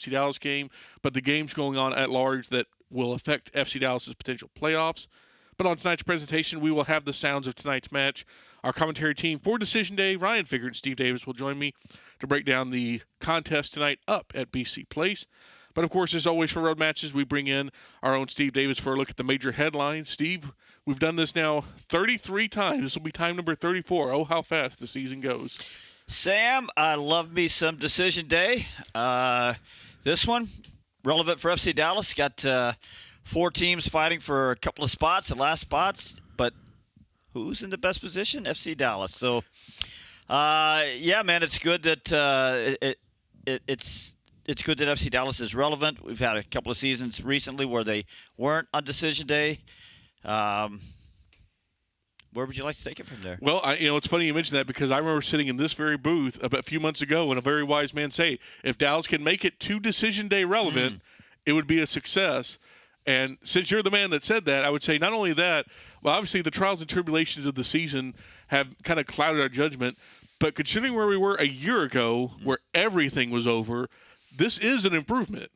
FC Dallas game, but the games going on at large that will affect FC Dallas's potential playoffs. But on tonight's presentation, we will have the sounds of tonight's match. Our commentary team for Decision Day, Ryan Figger and Steve Davis, will join me to break down the contest tonight up at BC Place. But, of course, as always for road matches, we bring in our own Steve Davis for a look at the major headlines. Steve, we've done this now 33 times. This will be time number 34. Oh, how fast the season goes. Sam, I love me some Decision Day. This one, relevant for FC Dallas. Got 4 teams fighting for a couple of spots, the last spots. But who's in the best position? FC Dallas. So, yeah, man, it's good that it's good that FC Dallas is relevant. We've had a couple of seasons recently where they weren't on Decision Day. Where would you like to take it from there? Well, it's funny you mention that because I remember sitting in this very booth a few months ago and a very wise man say, if Dallas can make it to Decision Day relevant, it would be a success. And since you're the man that said that, I would say not only that, well, obviously the trials and tribulations of the season have kind of clouded our judgment, but considering where we were a year ago, where everything was over, this is an improvement.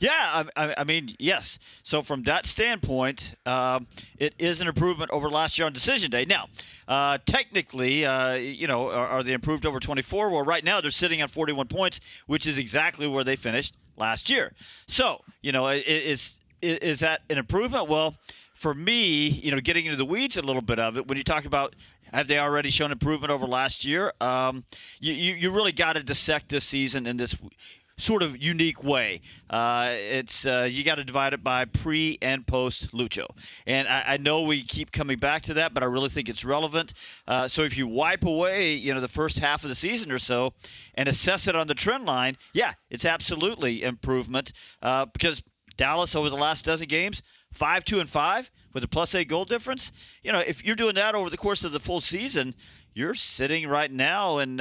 Yeah, I mean, yes. So from that standpoint, it is an improvement over last year on Decision Day. Now, technically, are they improved over 24? Well, right now they're sitting on 41 points, which is exactly where they finished last year. So, is that an improvement? Well, for me, getting into the weeds a little bit of it, when you talk about have they already shown improvement over last year, you really got to dissect this season in this sort of unique way. It's you got to divide it by pre and post Lucho. And I know we keep coming back to that, but I really think it's relevant. So if you wipe away, the first half of the season or so and assess it on the trend line, yeah, it's absolutely improvement because Dallas over the last dozen games, 5-2-5 with a +8 goal difference. If you're doing that over the course of the full season, you're sitting right now in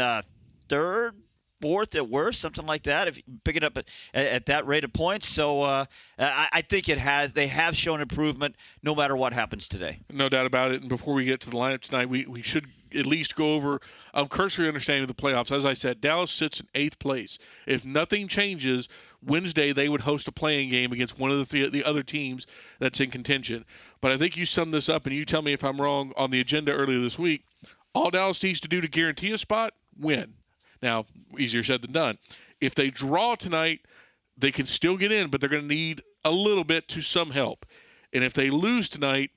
third, fourth at worst, something like that, if you pick it up at that rate of points. So I think they have shown improvement no matter what happens today. No doubt about it. And before we get to the lineup tonight, we should at least go over a cursory understanding of the playoffs. As I said, Dallas sits in 8th place. If nothing changes, Wednesday they would host a playing game against one of the other teams that's in contention. But I think you summed this up, and you tell me if I'm wrong, on the agenda earlier this week. All Dallas needs to do to guarantee a spot, win. Now, easier said than done. If they draw tonight, they can still get in, but they're going to need a little bit to some help. And if they lose tonight,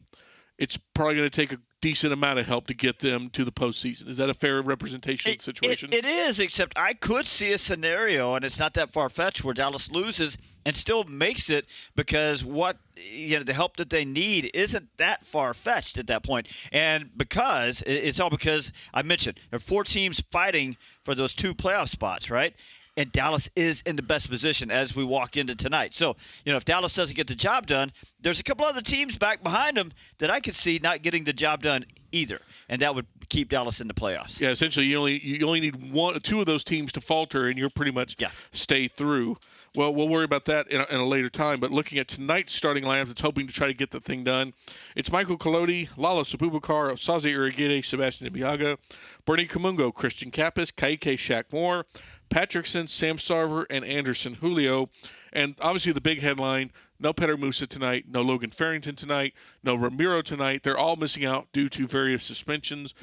it's probably going to take a decent amount of help to get them to the postseason. Is that a fair representation of the situation? It is, except I could see a scenario, and it's not that far-fetched, where Dallas loses and still makes it because the help that they need isn't that far-fetched at that point. And it's all because I mentioned there are 4 teams fighting for those 2 playoff spots, right? And Dallas is in the best position as we walk into tonight. So, if Dallas doesn't get the job done, there's a couple other teams back behind them that I could see not getting the job done either, and that would keep Dallas in the playoffs. Yeah, essentially you only need 2 of those teams to falter, and you're pretty much stay through. Well, we'll worry about that in a later time. But looking at tonight's starting lineup, that's hoping to try to get the thing done. It's Michael Colodi, Lala Sabubakar, Osaze Urigede, Sebastian Ibiaga, Bernie Kamungo, Christian Kappas, Kaike Shaq Moore, Patrickson, Sam Sarver, and Anderson Julio. And obviously the big headline, no Petter Musa tonight, no Logan Farrington tonight, no Ramiro tonight. They're all missing out due to various suspensions.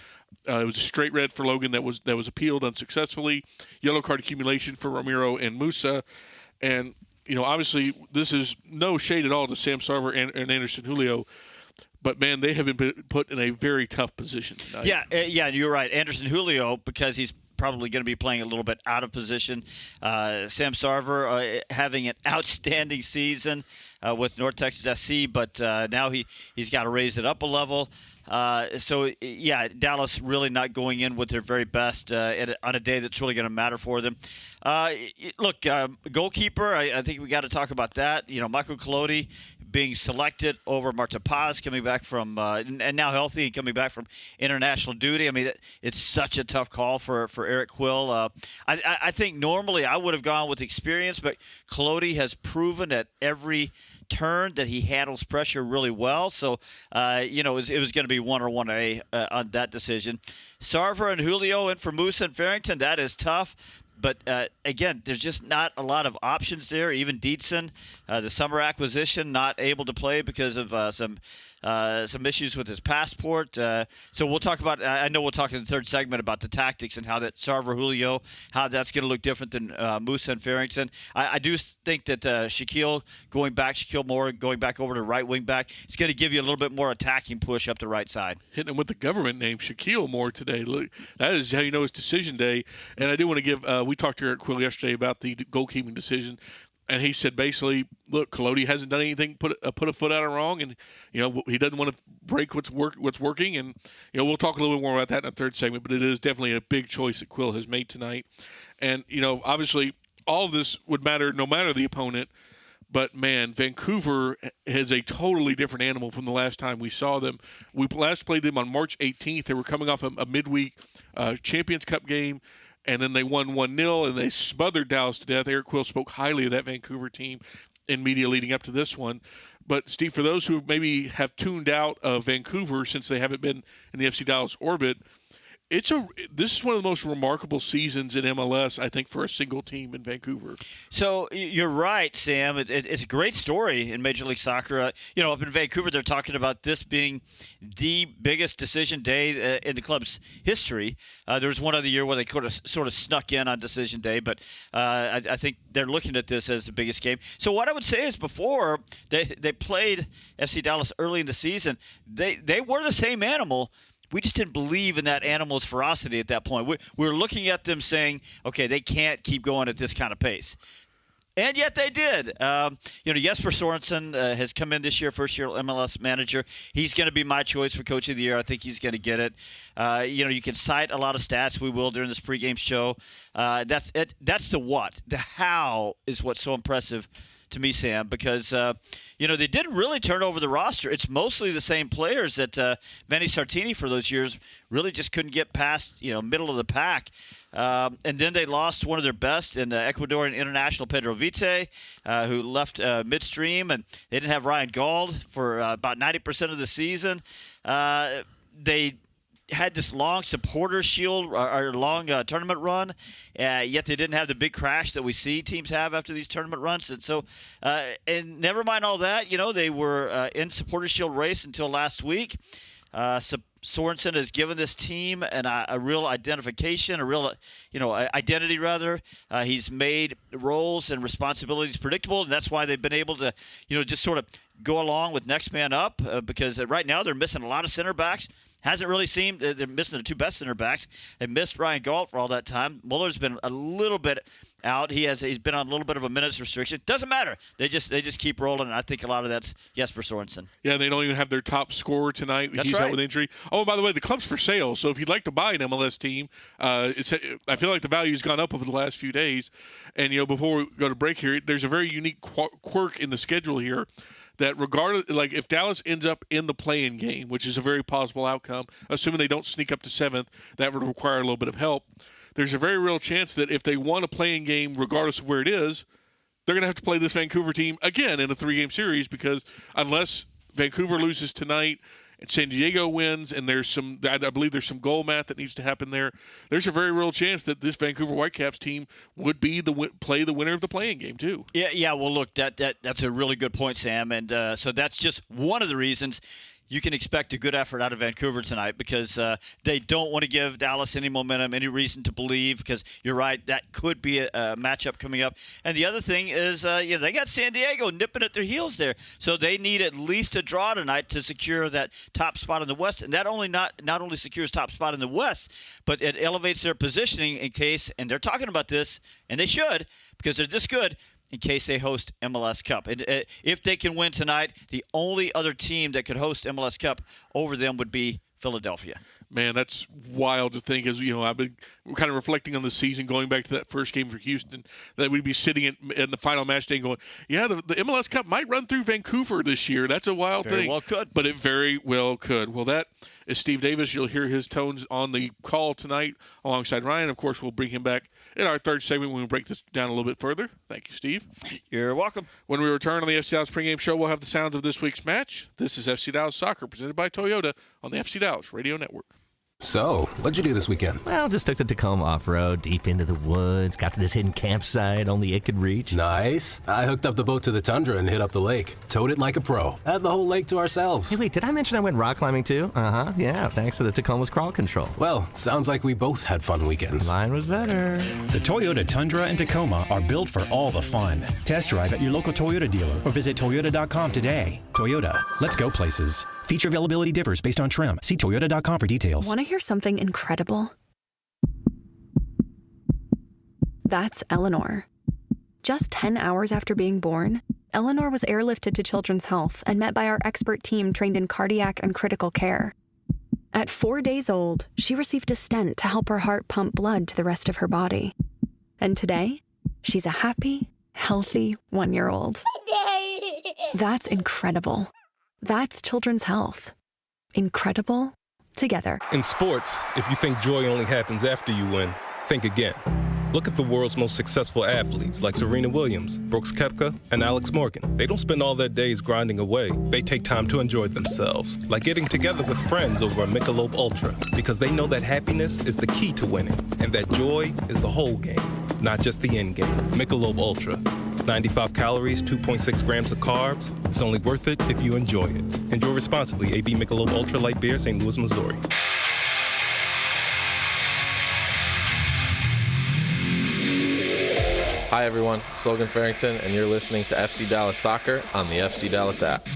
It was a straight red for Logan that was appealed unsuccessfully. Yellow card accumulation for Ramiro and Musa. And, obviously this is no shade at all to Sam Sarver and Anderson Julio. But, man, they have been put in a very tough position tonight. Yeah, you're right. Anderson Julio, because he's probably going to be playing a little bit out of position. Sam Sarver having an outstanding season with North Texas SC, but now he's got to raise it up a level. So, Dallas really not going in with their very best on a day that's really going to matter for them. Look, goalkeeper, I think we got to talk about that. Michael Colodi being selected over Marta Paz, coming back from and now healthy and coming back from international duty. I mean, it's such a tough call for Eric Quill. I think normally I would have gone with experience, but Colodi has proven at every turn that he handles pressure really well. So, it was going to be 1 or 1A on that decision. Sarver and Julio in for Musa and Farrington. That is tough. But again, there's just not a lot of options there. Even Dietzen, the summer acquisition, not able to play because of some issues with his passport. So we'll talk about. I know we'll talk in the third segment about the tactics and how that Sarver Julio, how that's going to look different than Musa and Farrington. I do think that Shaquille Moore going back over to right wing back, is going to give you a little bit more attacking push up the right side. Hitting him with the government name, Shaquille Moore today. Look, that is how you know it's decision day. And I do want to give. We talked to Eric Quill yesterday about the goalkeeping decision. And he said basically, look, Collodi hasn't done anything, put a foot out of wrong, and he doesn't want to break what's working. And we'll talk a little bit more about that in the third segment. But it is definitely a big choice that Quill has made tonight. And obviously, all of this would matter no matter the opponent. But man, Vancouver is a totally different animal from the last time we saw them. We last played them on March 18th. They were coming off a midweek Champions Cup game. And then they won 1-0, and they smothered Dallas to death. Eric Quill spoke highly of that Vancouver team in media leading up to this one. But, Steve, for those who maybe have tuned out of Vancouver since they haven't been in the FC Dallas orbit, this is one of the most remarkable seasons in MLS, I think, for a single team in Vancouver. So you're right, Sam. It's a great story in Major League Soccer. Up in Vancouver, they're talking about this being the biggest decision day in the club's history. There was one other year where they sort of snuck in on decision day, but I think they're looking at this as the biggest game. So what I would say is before they played FC Dallas early in the season, they were the same animal. We just didn't believe in that animal's ferocity at that point. We were looking at them saying, okay, they can't keep going at this kind of pace. And yet they did. Jesper Sorensen has come in this year, first-year MLS manager. He's going to be my choice for Coach of the Year. I think he's going to get it. You can cite a lot of stats. We will during this pregame show. That's it. That's the what. The how is what's so impressive to me, Sam, because they didn't really turn over the roster. It's mostly the same players that Vanni Sartini for those years really just couldn't get past middle of the pack. And then they lost one of their best in Ecuadorian international Pedro Vite, who left midstream, and they didn't have Ryan Gauld for about 90% of the season. They had this long supporter shield or long tournament run, yet they didn't have the big crash that we see teams have after these tournament runs. And so, and never mind all that, they were in supporter shield race until last week. Sorensen has given this team a real identification, a real, identity rather. He's made roles and responsibilities predictable, and that's why they've been able to, just sort of go along with next man up because right now they're missing a lot of center backs. Hasn't really seemed they're missing the two best center backs. They missed Ryan Gault for all that time. Muller's been a little bit out. He's been on a little bit of a minutes restriction. Doesn't matter. They just keep rolling. And I think a lot of that's Jesper Sorensen. Yeah, they don't even have their top scorer tonight. That's He's right. out with injury. Oh, by the way, the club's for sale. So if you'd like to buy an MLS team, I feel like the value's gone up over the last few days. And before we go to break here, there's a very unique quirk in the schedule here. That regardless, like if Dallas ends up in the play-in game, which is a very possible outcome, assuming they don't sneak up to 7th, that would require a little bit of help. There's a very real chance that if they won a play-in game, regardless of where it is, they're going to have to play this Vancouver team again in a 3-game series because unless Vancouver loses tonight and San Diego wins and I believe there's some goal math that needs to happen there, there's a very real chance that this Vancouver Whitecaps team would be play the winner of the play-in game too. Yeah. Well, look, that's a really good point, Sam, and so that's just one of the reasons you can expect a good effort out of Vancouver tonight because they don't want to give Dallas any momentum, any reason to believe because you're right, that could be a matchup coming up. And the other thing is, they got San Diego nipping at their heels there. So they need at least a draw tonight to secure that top spot in the West. And that not only secures top spot in the West, but it elevates their positioning in case, and they're talking about this, and they should because they're this good, in case they host MLS Cup. And if they can win tonight, the only other team that could host MLS Cup over them would be Philadelphia. Man, that's wild to think. As I've been kind of reflecting on the season, going back to that first game for Houston, that we'd be sitting in the final match day and going, yeah, the MLS Cup might run through Vancouver this year. That's a wild thing. Very well could. But it very well could. Well, that is Steve Davis. You'll hear his tones on the call tonight alongside Ryan. Of course, we'll bring him back in our third segment when we break this down a little bit further. Thank you, Steve. You're welcome. When we return on the FC Dallas pregame show, we'll have the sounds of this week's match. This is FC Dallas Soccer presented by Toyota on the FC Dallas Radio Network. So, what'd you do this weekend? Well, just took the Tacoma off-road, deep into the woods, got to this hidden campsite only it could reach. Nice. I hooked up the boat to the tundra and hit up the lake. Towed it like a pro. Had the whole lake to ourselves. Hey, wait, did I mention I went rock climbing too? Uh-huh, yeah, thanks to the Tacoma's crawl control. Well, sounds like we both had fun weekends. Mine was better. The Toyota Tundra and Tacoma are built for all the fun. Test drive at your local Toyota dealer or visit Toyota.com today. Toyota, let's go places. Feature availability differs based on trim. See Toyota.com for details. Want to hear something incredible? That's Eleanor. Just 10 hours after being born, Eleanor was airlifted to Children's Health and met by our expert team trained in cardiac and critical care. At 4 days old, she received a stent to help her heart pump blood to the rest of her body. And today, she's a happy, healthy 1-year-old. That's incredible. That's Children's Health. Incredible together. In sports, if you think joy only happens after you win, think again. Look at the world's most successful athletes like Serena Williams, Brooks Koepka, and Alex Morgan. They don't spend all their days grinding away. They take time to enjoy themselves, like getting together with friends over a Michelob Ultra, because they know that happiness is the key to winning, and that joy is the whole game, not just the end game. Michelob Ultra. 95 calories, 2.6 grams of carbs. It's only worth it if you enjoy it. Enjoy responsibly. AB Michelob Ultra Light Beer, St. Louis, Missouri. Hi everyone, it's Logan Farrington, and you're listening to FC Dallas Soccer on the FC Dallas app.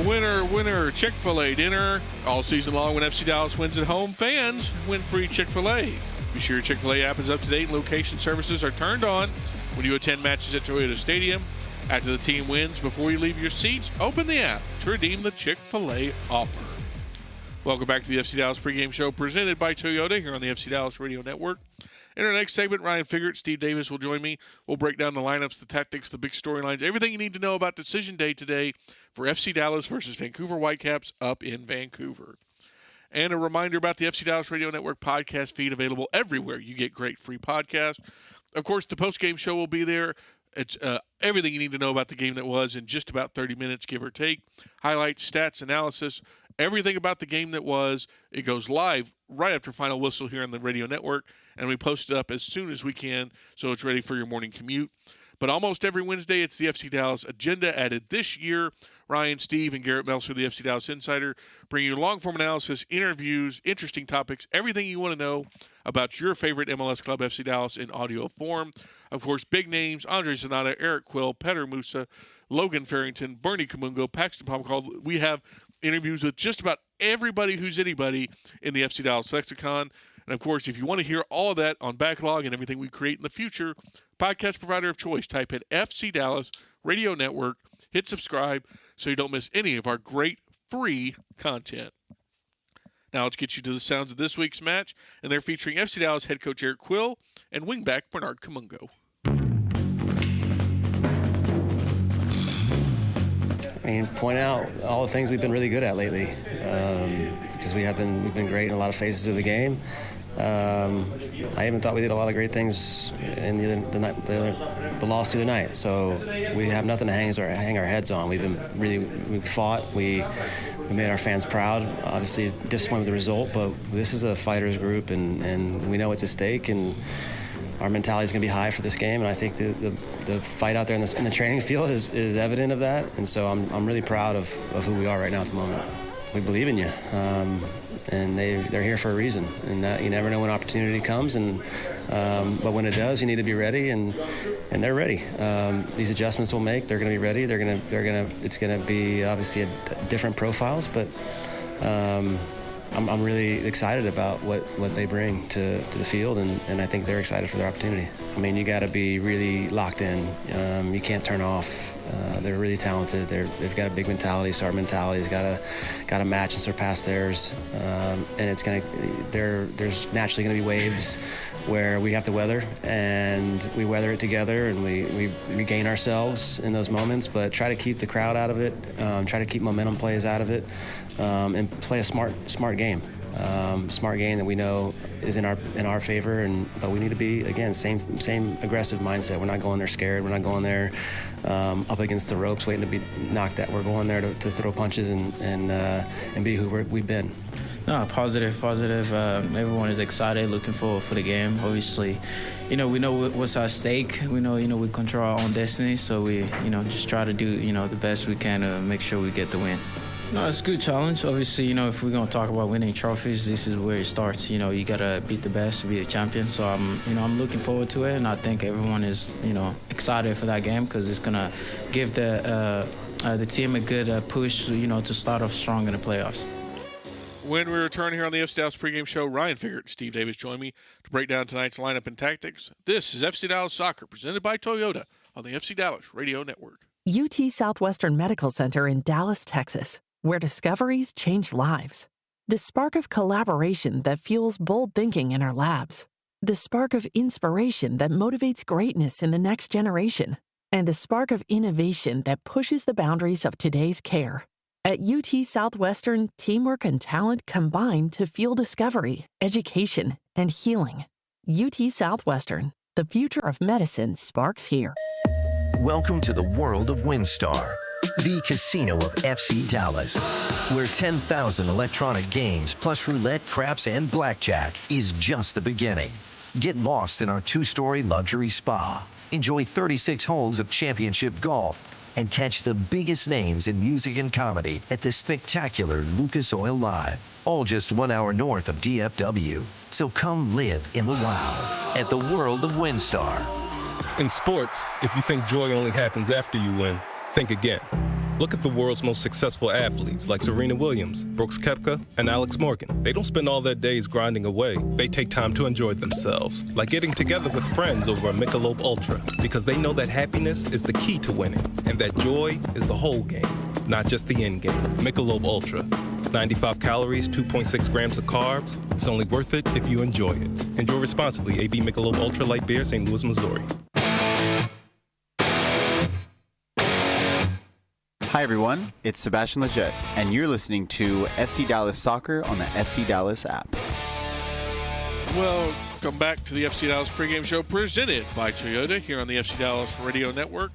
Winner, winner, Chick-fil-A dinner. All season long when FC Dallas wins at home, fans win free Chick-fil-A. Be sure your Chick-fil-A app is up to date and location services are turned on when you attend matches at Toyota Stadium. After the team wins, before you leave your seats, open the app to redeem the Chick-fil-A offer. Welcome back to the FC Dallas pregame show presented by Toyota here on the FC Dallas Radio Network. In our next segment, Ryan Figert, Steve Davis will join me. We'll break down the lineups, the tactics, the big storylines, everything you need to know about Decision Day today for FC Dallas versus Vancouver Whitecaps up in Vancouver. And a reminder about the FC Dallas Radio Network podcast feed available everywhere you get great free podcasts. Of course, the postgame show will be there. It's everything you need to know about the game that was in just about 30 minutes, give or take. Highlights, stats, analysis, everything about the game that was. It goes live right after final whistle here on the radio network, and we post it up as soon as we can so it's ready for your morning commute. But almost every Wednesday, it's the FC Dallas agenda added this year. Ryan, Steve, and Garrett Melcer, the FC Dallas Insider, bring you long-form analysis, interviews, interesting topics, everything you want to know about your favorite MLS club, FC Dallas, in audio form. Of course, big names, Andre Zanata, Eric Quill, Petter Musa, Logan Farrington, Bernie Kamungo, Paxton Pomcall. We have interviews with just about everybody who's anybody in the FC Dallas lexicon. And, of course, if you want to hear all of that on backlog and everything we create in the future, podcast provider of choice, type in FC Dallas Radio Network, hit subscribe so you don't miss any of our great free content. Now let's get you to the sounds of this week's match, and they're featuring FC Dallas head coach Eric Quill and wingback Bernard Kamungo. I mean, point out all the things we've been really good at lately, because we've been great in a lot of phases of the game. I even thought we did a lot of great things in the loss the other night. So we have nothing to hang our heads on. We fought. We made our fans proud. Obviously, disappointed with the result, but this is a fighters group, and we know it's at stake, and our mentality is going to be high for this game. And I think the fight out there in the training field is evident of that. And so I'm really proud of who we are right now at the moment. We believe in you. And they're here for a reason, and that you never know when opportunity comes, but when it does, you need to be ready, and they're ready. These adjustments we'll make, they're going to be ready. It's going to be obviously different profiles, but I'm really excited about what they bring to the field, and I think they're excited for their opportunity. I mean, you got to be really locked in. You can't turn off. They're really talented. They've got a big mentality, so our mentality's got to match and surpass theirs. And there's naturally going to be waves where we have to weather, and we weather it together, and we regain ourselves in those moments. But try to keep the crowd out of it. Try to keep momentum plays out of it, and play a smart game. Smart game that we know is in our favor, but we need to be, again, same aggressive mindset. We're not going there scared. We're not going there up against the ropes waiting to be knocked out. We're going there to throw punches and be who we've been. No, positive. Everyone is excited, looking forward for the game. Obviously, we know what's at stake. We know, we control our own destiny. So we, just try to do, the best we can to make sure we get the win. No, it's a good challenge. Obviously, if we're going to talk about winning trophies, this is where it starts. You got to beat the best to be a champion. So I'm looking forward to it, and I think everyone is, excited for that game because it's going to give the team a good push, to start off strong in the playoffs. When we return here on the FC Dallas pregame show, Ryan Figert and Steve Davis join me to break down tonight's lineup and tactics. This is FC Dallas Soccer, presented by Toyota on the FC Dallas Radio Network. UT Southwestern Medical Center in Dallas, Texas, where discoveries change lives. The spark of collaboration that fuels bold thinking in our labs. The spark of inspiration that motivates greatness in the next generation. And the spark of innovation that pushes the boundaries of today's care. At UT Southwestern, teamwork and talent combine to fuel discovery, education, and healing. UT Southwestern, the future of medicine sparks here. Welcome to the world of WinStar, the casino of FC Dallas, where 10,000 electronic games plus roulette, craps, and blackjack is just the beginning. Get lost in our 2-story luxury spa. Enjoy 36 holes of championship golf and catch the biggest names in music and comedy at the spectacular Lucas Oil Live, all just 1 hour north of DFW. So come live in the wow at the world of WinStar. In sports, if you think joy only happens after you win, think again. Look at the world's most successful athletes like Serena Williams, Brooks Koepka, and Alex Morgan. They don't spend all their days grinding away. They take time to enjoy themselves, like getting together with friends over a Michelob Ultra, because they know that happiness is the key to winning, and that joy is the whole game, not just the end game. Michelob Ultra. 95 calories, 2.6 grams of carbs. It's only worth it if you enjoy it. Enjoy responsibly. AB Michelob Ultra Light Beer, St. Louis, Missouri. Hi everyone, it's Sebastian Leggett, and you're listening to FC Dallas Soccer on the FC Dallas app. Welcome back to the FC Dallas pregame show presented by Toyota here on the FC Dallas Radio Network.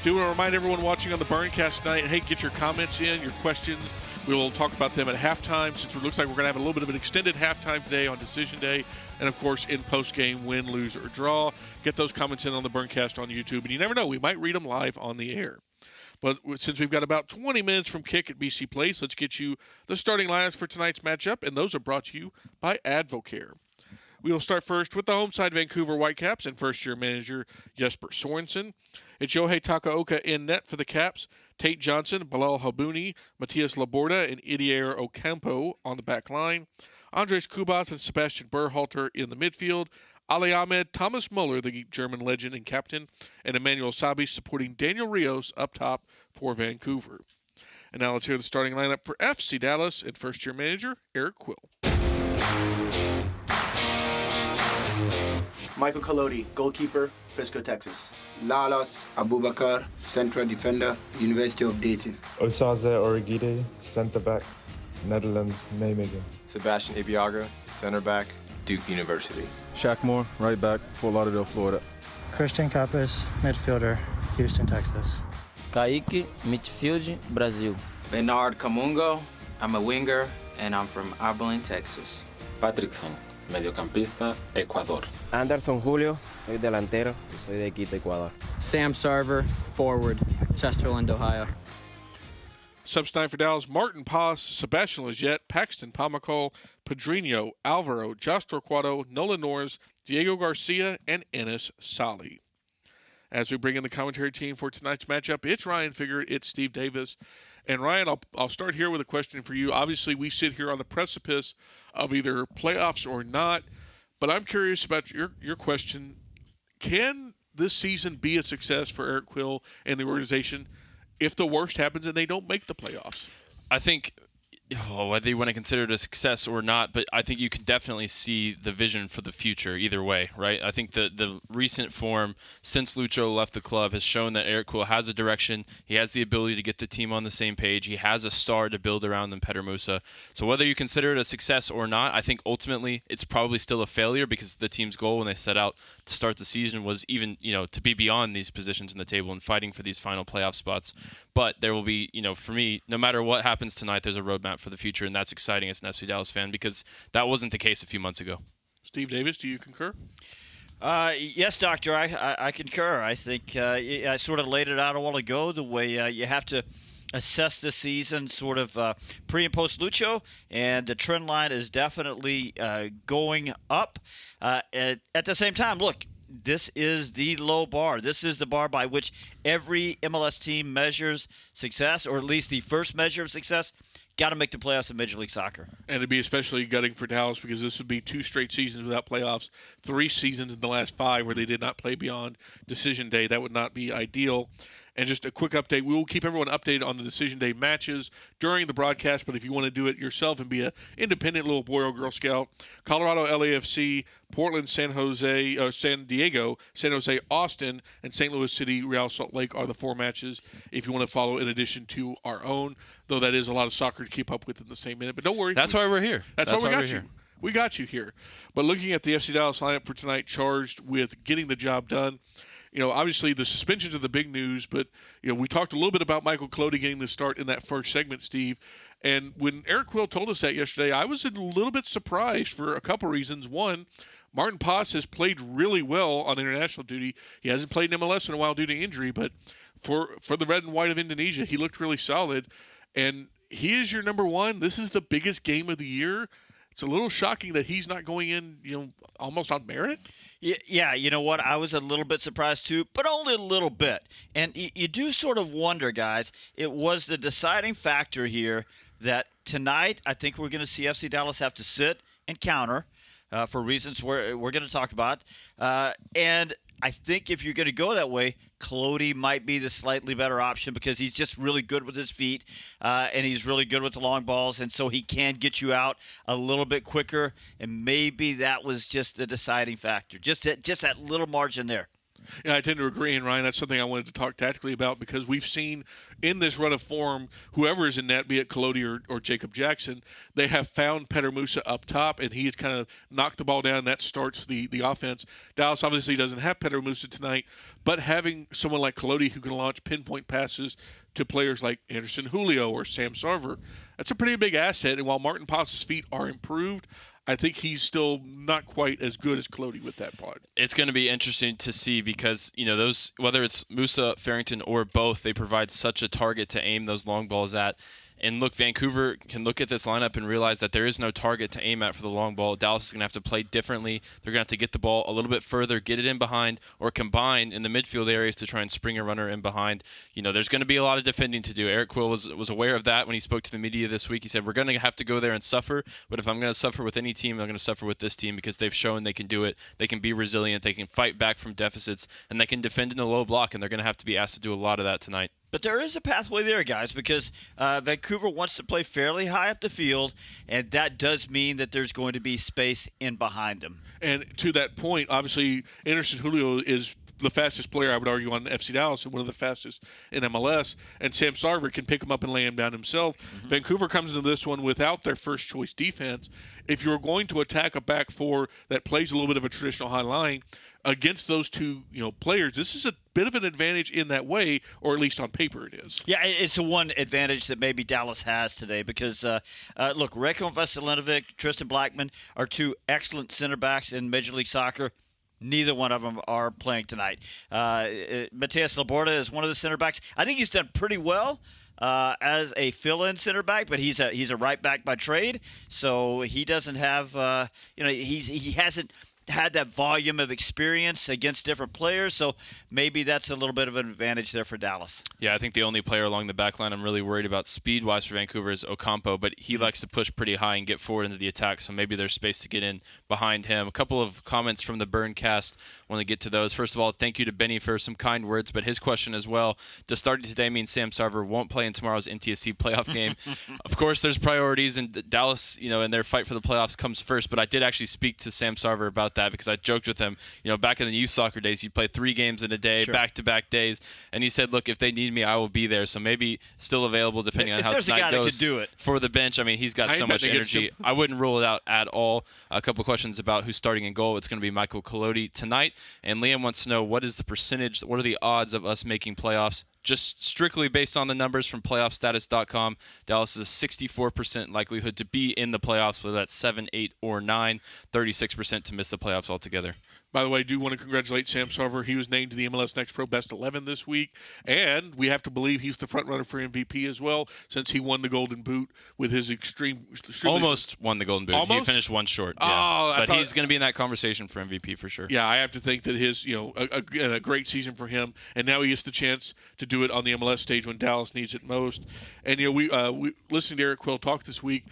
Do want to remind everyone watching on the Burncast tonight, hey, get your comments in, your questions. We will talk about them at halftime, since it looks like we're going to have a little bit of an extended halftime today on Decision Day, and of course in post-game, win, lose, or draw. Get those comments in on the Burncast on YouTube, and you never know, we might read them live on the air. But since we've got about 20 minutes from kick at BC Place, let's get you the starting lineups for tonight's matchup, and those are brought to you by Advocare. We will start first with the home side Vancouver Whitecaps and first-year manager Jesper Sorensen. It's Yohei Takaoka in net for the Caps, Tate Johnson, Bilal Habuni, Matias Laborda, and Idier Ocampo on the back line, Andres Kubas and Sebastian Berhalter in the midfield, Ali Ahmed, Thomas Muller, the German legend and captain, and Emmanuel Sabi supporting Daniel Rios up top for Vancouver. And now let's hear the starting lineup for FC Dallas and first-year manager Eric Quill. Michael Colodi, goalkeeper, Frisco, Texas. Lalas Abubakar, central defender, University of Dayton. Osaze Origide, center back, Netherlands, Nijmegen. Sebastian Ibiaga, center back, Duke University. Shaq Moore, right back, Fort Lauderdale, Florida. Christian Capes, midfielder, Houston, Texas. Kaique, midfield, Brazil. Bernard Camungo, I'm a winger, and I'm from Abilene, Texas. Patrickson, mediocampista, Ecuador. Anderson Julio, soy delantero, soy de Quito, Ecuador. Sam Sarver, forward, Chesterland, Ohio. Subs time for Dallas: Martin Paz, Sebastian Leggett, Paxton Pomacol, Pedrinho, Alvaro, Josh Torquato, Nolan Norris, Diego Garcia, and Enes Sali. As we bring in the commentary team for tonight's matchup, it's Ryan Figert, it's Steve Davis. And Ryan, I'll start here with a question for you. Obviously, we sit here on the precipice of either playoffs or not, but I'm curious about your question. Can this season be a success for Eric Quill and the organization if the worst happens and they don't make the playoffs? I think whether you want to consider it a success or not, but I think you can definitely see the vision for the future either way, right? I think the recent form since Lucho left the club has shown that Eric Quill has a direction. He has the ability to get the team on the same page. He has a star to build around in Petter Musa. So whether you consider it a success or not, I think ultimately it's probably still a failure because the team's goal when they set out to start the season was even, to be beyond these positions in the table and fighting for these final playoff spots. But there will be, for me, no matter what happens tonight, there's a roadmap for the future, and that's exciting as an FC Dallas fan because that wasn't the case a few months ago. Steve Davis, do you concur? Yes, Doctor, I concur. I think I sort of laid it out a while ago, the way you have to assess the season sort of pre and post Lucho, and the trend line is definitely going up. At the same time, look, this is the low bar. This is the bar by which every MLS team measures success, or at least the first measure of success. Got to make the playoffs in Major League Soccer. And it'd be especially gutting for Dallas because this would be 2 straight seasons without playoffs, 3 seasons in the last 5 where they did not play beyond decision day. That would not be ideal. And just a quick update, we will keep everyone updated on the decision day matches during the broadcast, but if you want to do it yourself and be an independent little boy or girl scout, Colorado LAFC, Portland, San Diego, San Jose, Austin, and St. Louis City, Real Salt Lake are the 4 matches if you want to follow in addition to our own, though that is a lot of soccer to keep up with in the same minute. But don't worry. That's why we're here. That's why we got you. We got you here. But looking at the FC Dallas lineup for tonight, charged with getting the job done, obviously the suspensions are the big news, but, we talked a little bit about Michael Colodi getting the start in that first segment, Steve. And when Eric Quill told us that yesterday, I was a little bit surprised for a couple reasons. One, Martin Paz has played really well on international duty. He hasn't played in MLS in a while due to injury, but for the red and white of Indonesia, he looked really solid. And he is your number 1. This is the biggest game of the year. It's a little shocking that he's not going in, almost on merit. Yeah, you know what? I was a little bit surprised too, but only a little bit. And you do sort of wonder, guys, it was the deciding factor here that tonight I think we're going to see FC Dallas have to sit and counter for reasons we're going to talk about. And I think if you're going to go that way, Colodi might be the slightly better option because he's just really good with his feet and he's really good with the long balls, and so he can get you out a little bit quicker, and maybe that was just the deciding factor, just that little margin there. Yeah, I tend to agree, and Ryan, that's something I wanted to talk tactically about because we've seen in this run of form, whoever is in net, be it Colodi or Jacob Jackson, they have found Petter Musa up top, and he has kind of knocked the ball down. That starts the offense. Dallas obviously doesn't have Petter Musa tonight, but having someone like Colodi who can launch pinpoint passes to players like Anderson Julio or Sam Sarver, that's a pretty big asset. And while Martin Paz's feet are improved, I think he's still not quite as good as Colodi with that part. It's going to be interesting to see because, those, whether it's Musa, Farrington, or both, they provide such a target to aim those long balls at. And look, Vancouver can look at this lineup and realize that there is no target to aim at for the long ball. Dallas is going to have to play differently. They're going to have to get the ball a little bit further, get it in behind, or combine in the midfield areas to try and spring a runner in behind. There's going to be a lot of defending to do. Eric Quill was aware of that when he spoke to the media this week. He said, we're going to have to go there and suffer, but if I'm going to suffer with any team, I'm going to suffer with this team because they've shown they can do it. They can be resilient. They can fight back from deficits, and they can defend in the low block, and they're going to have to be asked to do a lot of that tonight. But there is a pathway there, guys, because Vancouver wants to play fairly high up the field, and that does mean that there's going to be space in behind them. And to that point, obviously, Anderson Julio is the fastest player, I would argue, on FC Dallas and one of the fastest in MLS. And Sam Sarver can pick him up and lay him down himself. Mm-hmm. Vancouver comes into this one without their first-choice defense. If you're going to attack a back four that plays a little bit of a traditional high line against those two players, this is a bit of an advantage in that way, or at least on paper it is. Yeah, it's the one advantage that maybe Dallas has today because, look, Reko Veselinovic, Tristan Blackman are 2 excellent center backs in Major League Soccer. Neither one of them are playing tonight. Matias Laborda is one of the center backs. I think he's done pretty well as a fill-in center back, but he's a right back by trade, so he doesn't have he hasn't had that volume of experience against different players, so maybe that's a little bit of an advantage there for Dallas. Yeah, I think the only player along the back line I'm really worried about speed-wise for Vancouver is Ocampo, but he likes to push pretty high and get forward into the attack, so maybe there's space to get in behind him. A couple of comments from the Burncast. I want to get to those. First of all, thank you to Benny for some kind words, but his question as well, does starting today mean Sam Sarver won't play in tomorrow's NTSC playoff game? Of course, there's priorities, and Dallas, in their fight for the playoffs comes first, but I did actually speak to Sam Sarver about that because I joked with him, back in the youth soccer days, you'd play 3 games in a day, back-to-back days, and he said, look, if they need me, I will be there, so maybe still available depending on how tonight goes for the bench. I mean, he's got so much energy. I wouldn't rule it out at all. A couple questions about who's starting in goal. It's going to be Michael Collodi tonight, and Liam wants to know what is the percentage, what are the odds of us making playoffs? Just strictly based on the numbers from playoffstatus.com, Dallas is a 64% likelihood to be in the playoffs, whether that's 7, 8, or 9, 36% to miss the playoffs altogether. By the way, I do want to congratulate Sam Sarver. He was named to the MLS Next Pro Best 11 this week, and we have to believe he's the front runner for MVP as well, since he won the Golden Boot with his almost won the Golden Boot. Almost? He finished one short. Oh, yeah. But he's going to be in that conversation for MVP for sure. Yeah, I have to think that his, a great season for him, and now he gets the chance to do it on the MLS stage when Dallas needs it most. And we listening to Eric Quill talk this week.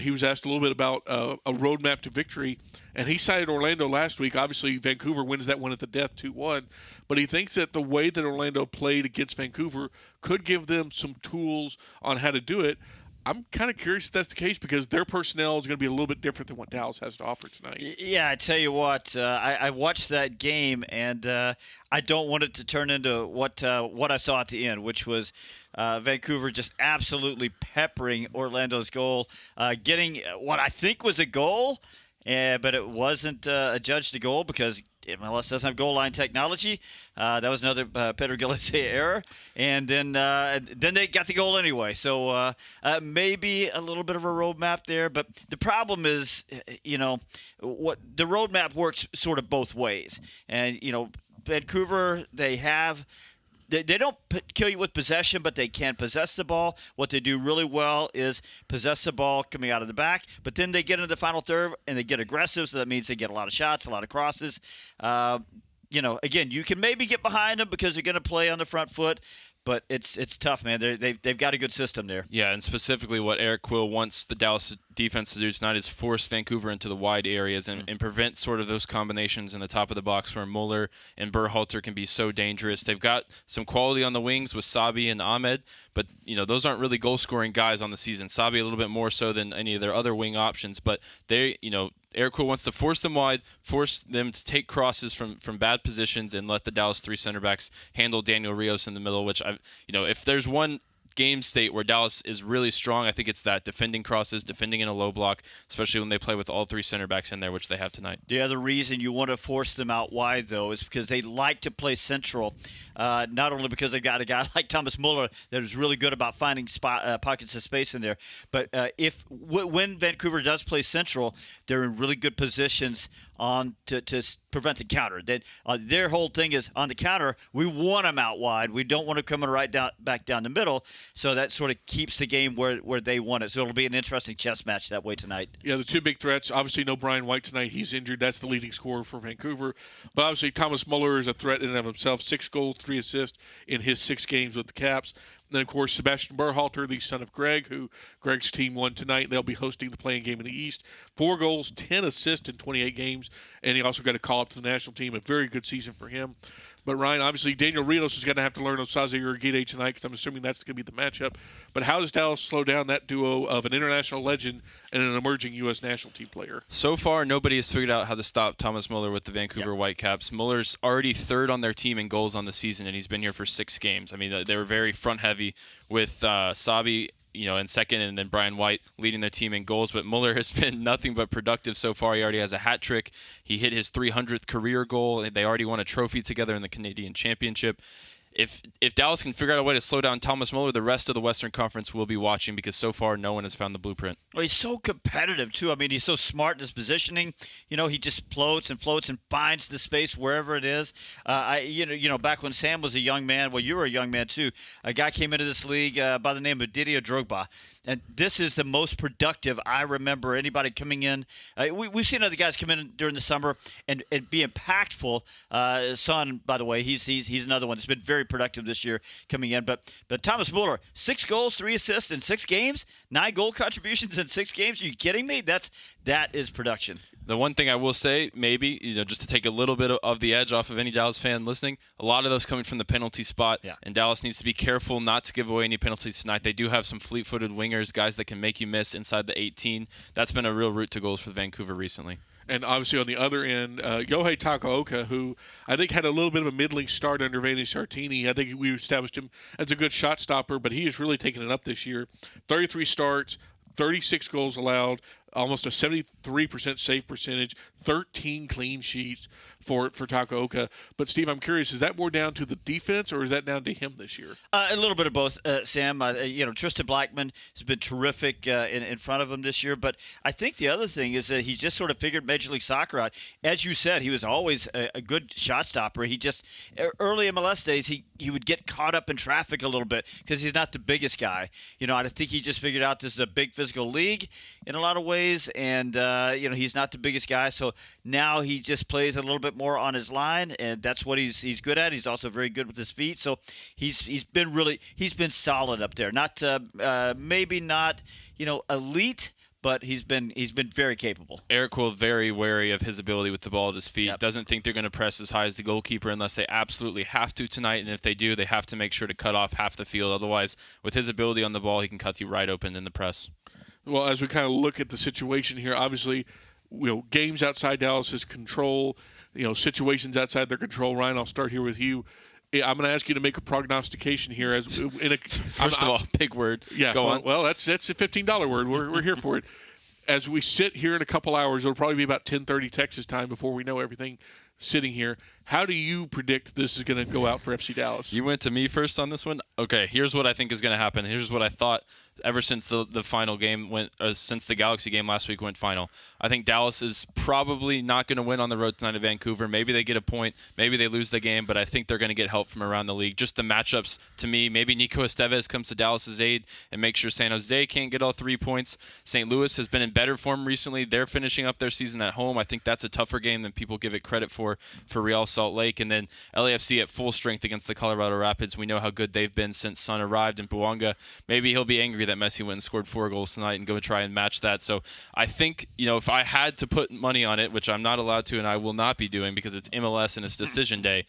He was asked a little bit about a roadmap to victory, and he cited Orlando last week. Obviously, Vancouver wins that one at the death 2-1, but he thinks that the way that Orlando played against Vancouver could give them some tools on how to do it. I'm kind of curious if that's the case because their personnel is going to be a little bit different than what Dallas has to offer tonight. Yeah, I tell you what, I watched that game, and I don't want it to turn into what I saw at the end, which was Vancouver just absolutely peppering Orlando's goal, getting what I think was a goal, but it wasn't adjudged a goal because MLS doesn't have goal line technology. That was another Pedro Gallese error, and then they got the goal anyway. So maybe a little bit of a roadmap there, but the problem is, what the roadmap works sort of both ways, and Vancouver They don't kill you with possession, but they can possess the ball. What they do really well is possess the ball coming out of the back, but then they get into the final third and they get aggressive, so that means they get a lot of shots, a lot of crosses. Again, you can maybe get behind them because they're going to play on the front foot, but it's tough, man. They've got a good system there. Yeah, and specifically what Eric Quill wants the Dallas defense to do tonight is force Vancouver into the wide areas and prevent sort of those combinations in the top of the box where Muller and Berhalter can be so dangerous. They've got some quality on the wings with Sabi and Ahmed, but those aren't really goal-scoring guys on the season. Sabi a little bit more so than any of their other wing options, but Eric Quill wants to force them wide, force them to take crosses from bad positions, and let the Dallas 3 center backs handle Daniel Rios in the middle, which if there's one game state where Dallas is really strong, I think it's that defending crosses, defending in a low block, especially when they play with all 3 center backs in there, which they have tonight. The other reason you want to force them out wide, though, is because they like to play central, not only because they got a guy like Thomas Muller that is really good about finding pockets of space in there, but when Vancouver does play central, they're in really good positions to prevent the counter. Their whole thing is on the counter, we want them out wide. We don't want to come back down the middle, so that sort of keeps the game where they want it. So it'll be an interesting chess match that way tonight. Yeah, the 2 big threats, obviously no Brian White tonight. He's injured. That's the leading scorer for Vancouver. But obviously Thomas Muller is a threat in and of himself. 6 goals, 3 assists in his 6 games with the Caps. And then, of course, Sebastian Berhalter, the son of Greg, who Greg's team won tonight. They'll be hosting the playing game in the East. 4 goals, 10 assists in 28 games. And he also got a call up to the national team. A very good season for him. But, Ryan, obviously, Daniel Rios is going to have to learn Osaze Uriguide tonight because I'm assuming that's going to be the matchup. But how does Dallas slow down that duo of an international legend and an emerging U.S. national team player? So far, nobody has figured out how to stop Thomas Muller with the Vancouver Whitecaps. Muller's already 3rd on their team in goals on the season, and he's been here for 6 games. I mean, they were very front-heavy with Sabi in second, and then Brian White leading their team in goals. But Muller has been nothing but productive so far. He already has a hat trick. He hit his 300th career goal. They already won a trophy together in the Canadian Championship. if Dallas can figure out a way to slow down Thomas Muller, the rest of the Western Conference will be watching, because so far no one has found the blueprint. Well, he's so competitive, too. I mean, he's so smart in his positioning. He just floats and finds the space wherever it is. Back when Sam was a young man, well, you were a young man, too, a guy came into this league by the name of Didier Drogba. And this is the most productive I remember anybody coming in. We've seen other guys come in during the summer and be impactful. Son, by the way, he's another one that's been very productive this year coming in. But Thomas Muller, 6 goals, 3 assists in 6 games, 9 goal contributions in 6 games. Are you kidding me? That is production. The one thing I will say, maybe, just to take a little bit of the edge off of any Dallas fan listening, a lot of those coming from the penalty spot, and Dallas needs to be careful not to give away any penalties tonight. They do have some fleet-footed wingers, guys that can make you miss inside the 18. That's been a real route to goals for Vancouver recently. And obviously on the other end, Yohei Takaoka, who I think had a little bit of a middling start under Vanni Sartini. I think we established him as a good shot stopper, but he has really taken it up this year. 33 starts, 36 goals allowed, almost a 73% save percentage, 13 clean sheets for Takaoka. But, Steve, I'm curious, is that more down to the defense or is that down to him this year? A little bit of both, Sam. Tristan Blackman has been terrific in front of him this year. But I think the other thing is that he's just sort of figured Major League Soccer out. As you said, he was always a good shot stopper. He just, early MLS days, he would get caught up in traffic a little bit because he's not the biggest guy. I think he just figured out this is a big physical league in a lot of ways. And, he's not the biggest guy. So now he just plays a little bit more on his line, and that's what he's good at. He's also very good with his feet. So he's been solid up there. Not maybe not elite, but he's been very capable. Eric Will very wary of his ability with the ball at his feet. Yep. Doesn't think they're going to press as high as the goalkeeper unless they absolutely have to tonight. And if they do, they have to make sure to cut off half the field. Otherwise, with his ability on the ball, he can cut you right open in the press. Well, as we kind of look at the situation here, obviously, games outside Dallas's control, situations outside their control. Ryan, I'll start here with you. I'm going to ask you to make a prognostication here. First of all, big word. Yeah. Go on. Well, that's a $15 word. We're here for it. As we sit here in a couple hours, it'll probably be about 10:30 Texas time before we know everything sitting here. How do you predict this is going to go out for FC Dallas? You went to me first on this one? Okay, here's what I think is going to happen. Here's what I thought ever since the final game since the Galaxy game last week went final. I think Dallas is probably not going to win on the road tonight at Vancouver. Maybe they get a point. Maybe they lose the game, but I think they're going to get help from around the league. Just the matchups, to me, maybe Nico Estevez comes to Dallas's aid and makes sure San Jose can't get all 3 points. St. Louis has been in better form recently. They're finishing up their season at home. I think that's a tougher game than people give it credit for Real Salt Lake. And then LAFC at full strength against the Colorado Rapids. We know how good they've been since Son arrived in Buonga. Maybe he'll be angry that Messi went and scored 4 goals tonight and go try and match that. So I think, if I had to put money on it, which I'm not allowed to and I will not be doing because it's MLS and it's decision day,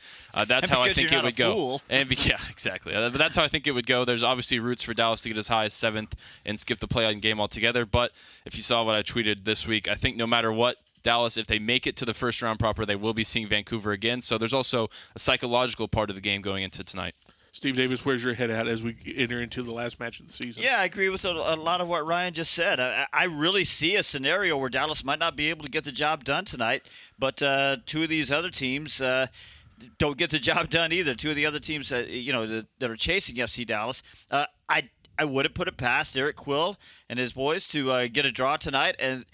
that's how I think it would go. Yeah, exactly. But that's how I think it would go. There's obviously routes for Dallas to get as high as 7th and skip the play-on game altogether. But if you saw what I tweeted this week, I think no matter what, Dallas, if they make it to the first round proper, they will be seeing Vancouver again. So there's also a psychological part of the game going into tonight. Steve Davis, where's your head at as we enter into the last match of the season? Yeah, I agree with a lot of what Ryan just said. I really see a scenario where Dallas might not be able to get the job done tonight, but 2 of these other teams don't get the job done either. 2 of the other teams that are chasing FC Dallas. I wouldn't put it past Eric Quill and his boys to get a draw tonight, and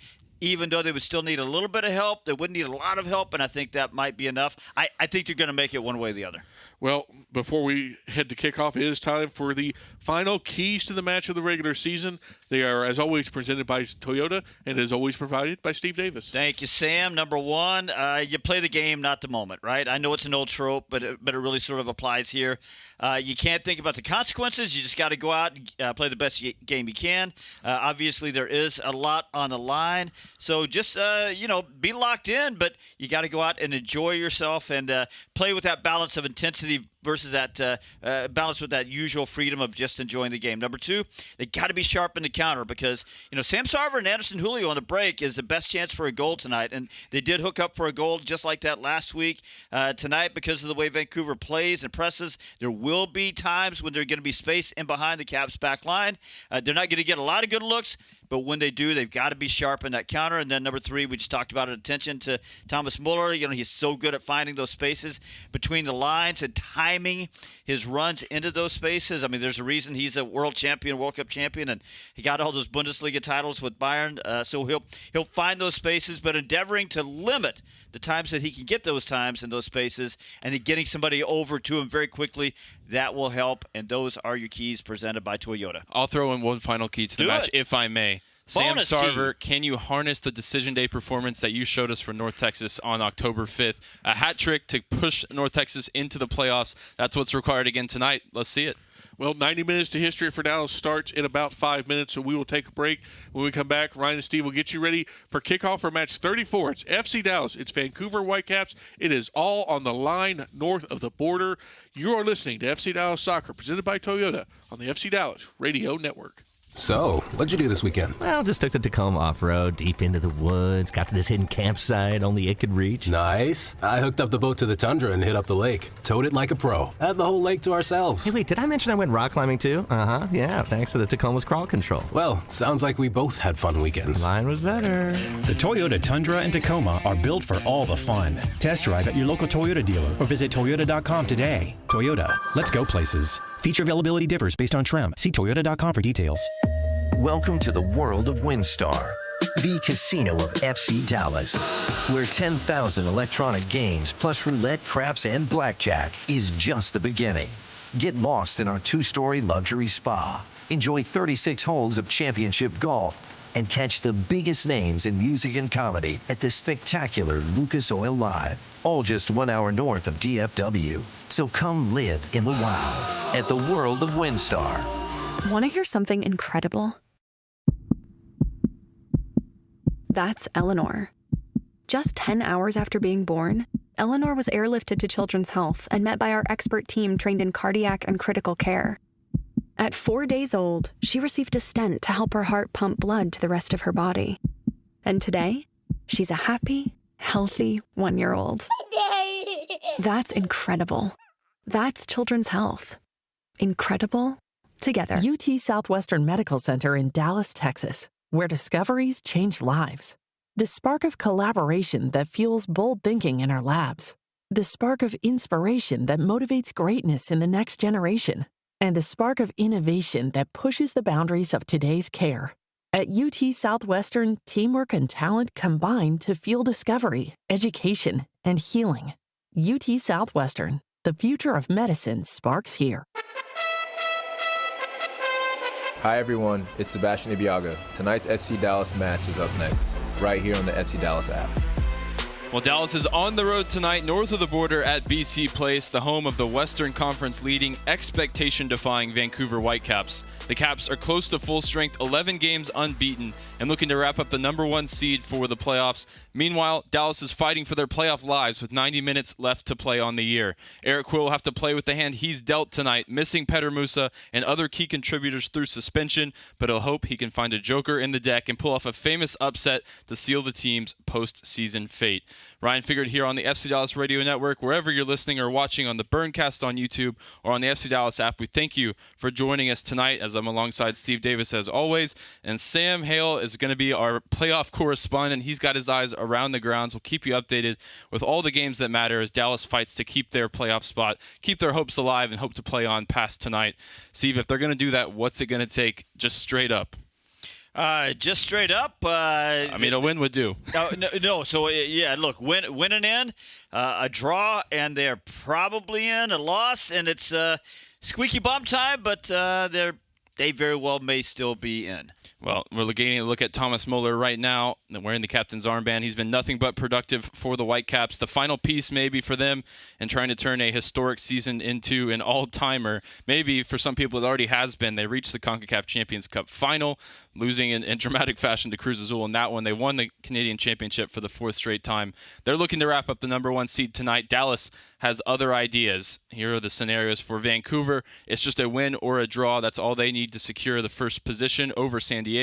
even though they would still need a little bit of help, they wouldn't need a lot of help, and I think that might be enough. I think they're going to make it one way or the other. Well, before we head to kickoff, it is time for the final keys to the match of the regular season. They are, as always, presented by Toyota and as always provided by Steve Davis. Thank you, Sam. Number 1, you play the game, not the moment, right? I know it's an old trope, but it really sort of applies here. You can't think about the consequences. You just got to go out and play the best game you can. Obviously, there is a lot on the line. So just, be locked in, but you got to go out and enjoy yourself and play with that balance of intensity versus that balance with that usual freedom of just enjoying the game. Number 2, they got to be sharp in the counter because, Sam Sarver and Anderson Julio on the break is the best chance for a goal tonight. And they did hook up for a goal just like that last week. Tonight, because of the way Vancouver plays and presses, there will be times when there's going to be space in behind the Caps back line. They're not going to get a lot of good looks, but when they do, they've got to be sharp in that counter. And then number 3, we just talked about it, attention to Thomas Muller. He's so good at finding those spaces between the lines and tying timing his runs into those spaces. I mean, there's a reason he's a world champion, World Cup champion, and he got all those Bundesliga titles with Bayern. So he'll find those spaces, but endeavoring to limit the times that he can get those times in those spaces, and then getting somebody over to him very quickly, that will help. And those are your keys presented by Toyota. I'll throw in one final key to the match, if I may. Sam Sarver, can you harness the decision day performance that you showed us for North Texas on October 5th? A hat trick to push North Texas into the playoffs. That's what's required again tonight. Let's see it. Well, 90 minutes to history for Dallas starts in about 5 minutes, so we will take a break. When we come back, Ryan and Steve will get you ready for kickoff for match 34. It's FC Dallas. It's Vancouver Whitecaps. It is all on the line north of the border. You are listening to FC Dallas Soccer, presented by Toyota on the FC Dallas Radio Network. So, what'd you do this weekend? Well, just took the Tacoma off-road, deep into the woods, got to this hidden campsite only it could reach. Nice. I hooked up the boat to the Tundra and hit up the lake. Towed it like a pro. Had the whole lake to ourselves. Hey, wait, did I mention I went rock climbing too? Uh-huh, yeah, thanks to the Tacoma's crawl control. Well, sounds like we both had fun weekends. Mine was better. The Toyota Tundra and Tacoma are built for all the fun. Test drive at your local Toyota dealer or visit Toyota.com today. Toyota, let's go places. Feature availability differs based on trim. See Toyota.com for details. Welcome to the world of WinStar, the casino of FC Dallas, where 10,000 electronic games plus roulette, craps, and blackjack is just the beginning. Get lost in our 2-story luxury spa. Enjoy 36 holes of championship golf and catch the biggest names in music and comedy at the spectacular Lucas Oil Live, all just 1 hour north of DFW. So come live in the wow at the world of WinStar. Want to hear something incredible? That's Eleanor. Just 10 hours after being born, Eleanor was airlifted to Children's Health and met by our expert team trained in cardiac and critical care. At 4 days old, she received a stent to help her heart pump blood to the rest of her body. And today, she's a happy, healthy 1-year-old. That's incredible. That's Children's Health. Incredible together. UT Southwestern Medical Center in Dallas, Texas, where discoveries change lives. The spark of collaboration that fuels bold thinking in our labs. The spark of inspiration that motivates greatness in the next generation. And the spark of innovation that pushes the boundaries of today's care. At UT Southwestern, teamwork and talent combine to fuel discovery, education, and healing. UT Southwestern, the future of medicine sparks here. Hi everyone, it's Sebastian Ibiaga. Tonight's FC Dallas match is up next, right here on the FC Dallas app. Well, Dallas is on the road tonight, north of the border at BC Place, the home of the Western Conference leading, expectation-defying Vancouver Whitecaps. The Caps are close to full strength, 11 games unbeaten, and looking to wrap up the #1 seed for the playoffs. Meanwhile, Dallas is fighting for their playoff lives with 90 minutes left to play on the year. Eric Quill will have to play with the hand he's dealt tonight, missing Petter Musa and other key contributors through suspension, but he'll hope he can find a joker in the deck and pull off a famous upset to seal the team's postseason fate. Ryan Figured here on the FC Dallas Radio Network, wherever you're listening or watching on the Burncast on YouTube or on the FC Dallas app, we thank you for joining us tonight, as I'm alongside Steve Davis as always. And Sam Hale is going to be our playoff correspondent. He's got his eyes around the grounds. We'll keep you updated with all the games that matter as Dallas fights to keep their playoff spot, keep their hopes alive, and hope to play on past tonight. Steve, if they're going to do that, what's it going to take just straight up? Just straight up. I mean, a win would do. No. So, yeah, look, winning in, a draw, and they're probably in. A loss, and it's squeaky bum time, but they very well may still be in. Well, we're getting a look at Thomas Muller right now, wearing the captain's armband. He's been nothing but productive for the Whitecaps. The final piece maybe for them in trying to turn a historic season into an all-timer. Maybe for some people it already has been. They reached the CONCACAF Champions Cup final, losing in dramatic fashion to Cruz Azul in that one. They won the Canadian Championship for the 4th straight time. They're looking to wrap up the #1 seed tonight. Dallas has other ideas. Here are the scenarios for Vancouver. It's just a win or a draw. That's all they need to secure the first position over San Diego.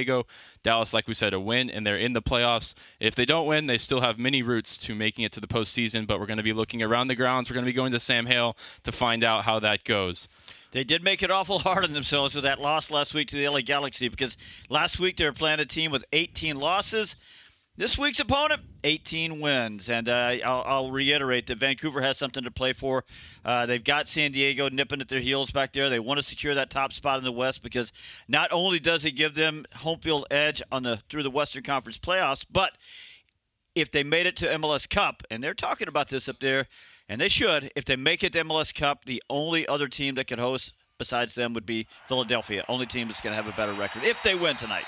Dallas, like we said, a win, and they're in the playoffs. If they don't win, they still have many routes to making it to the postseason, but we're going to be looking around the grounds. We're going to be going to Sam Hale to find out how that goes. They did make it awful hard on themselves with that loss last week to the LA Galaxy, because last week they were playing a team with 18 losses. This week's opponent, 18 wins. And I'll reiterate that Vancouver has something to play for. They've got San Diego nipping at their heels back there. They want to secure that top spot in the West because not only does it give them home field edge through the Western Conference playoffs, but if they made it to MLS Cup, and they're talking about this up there, and they should, if they make it to MLS Cup, the only other team that could host besides them would be Philadelphia. Only team that's going to have a better record if they win tonight.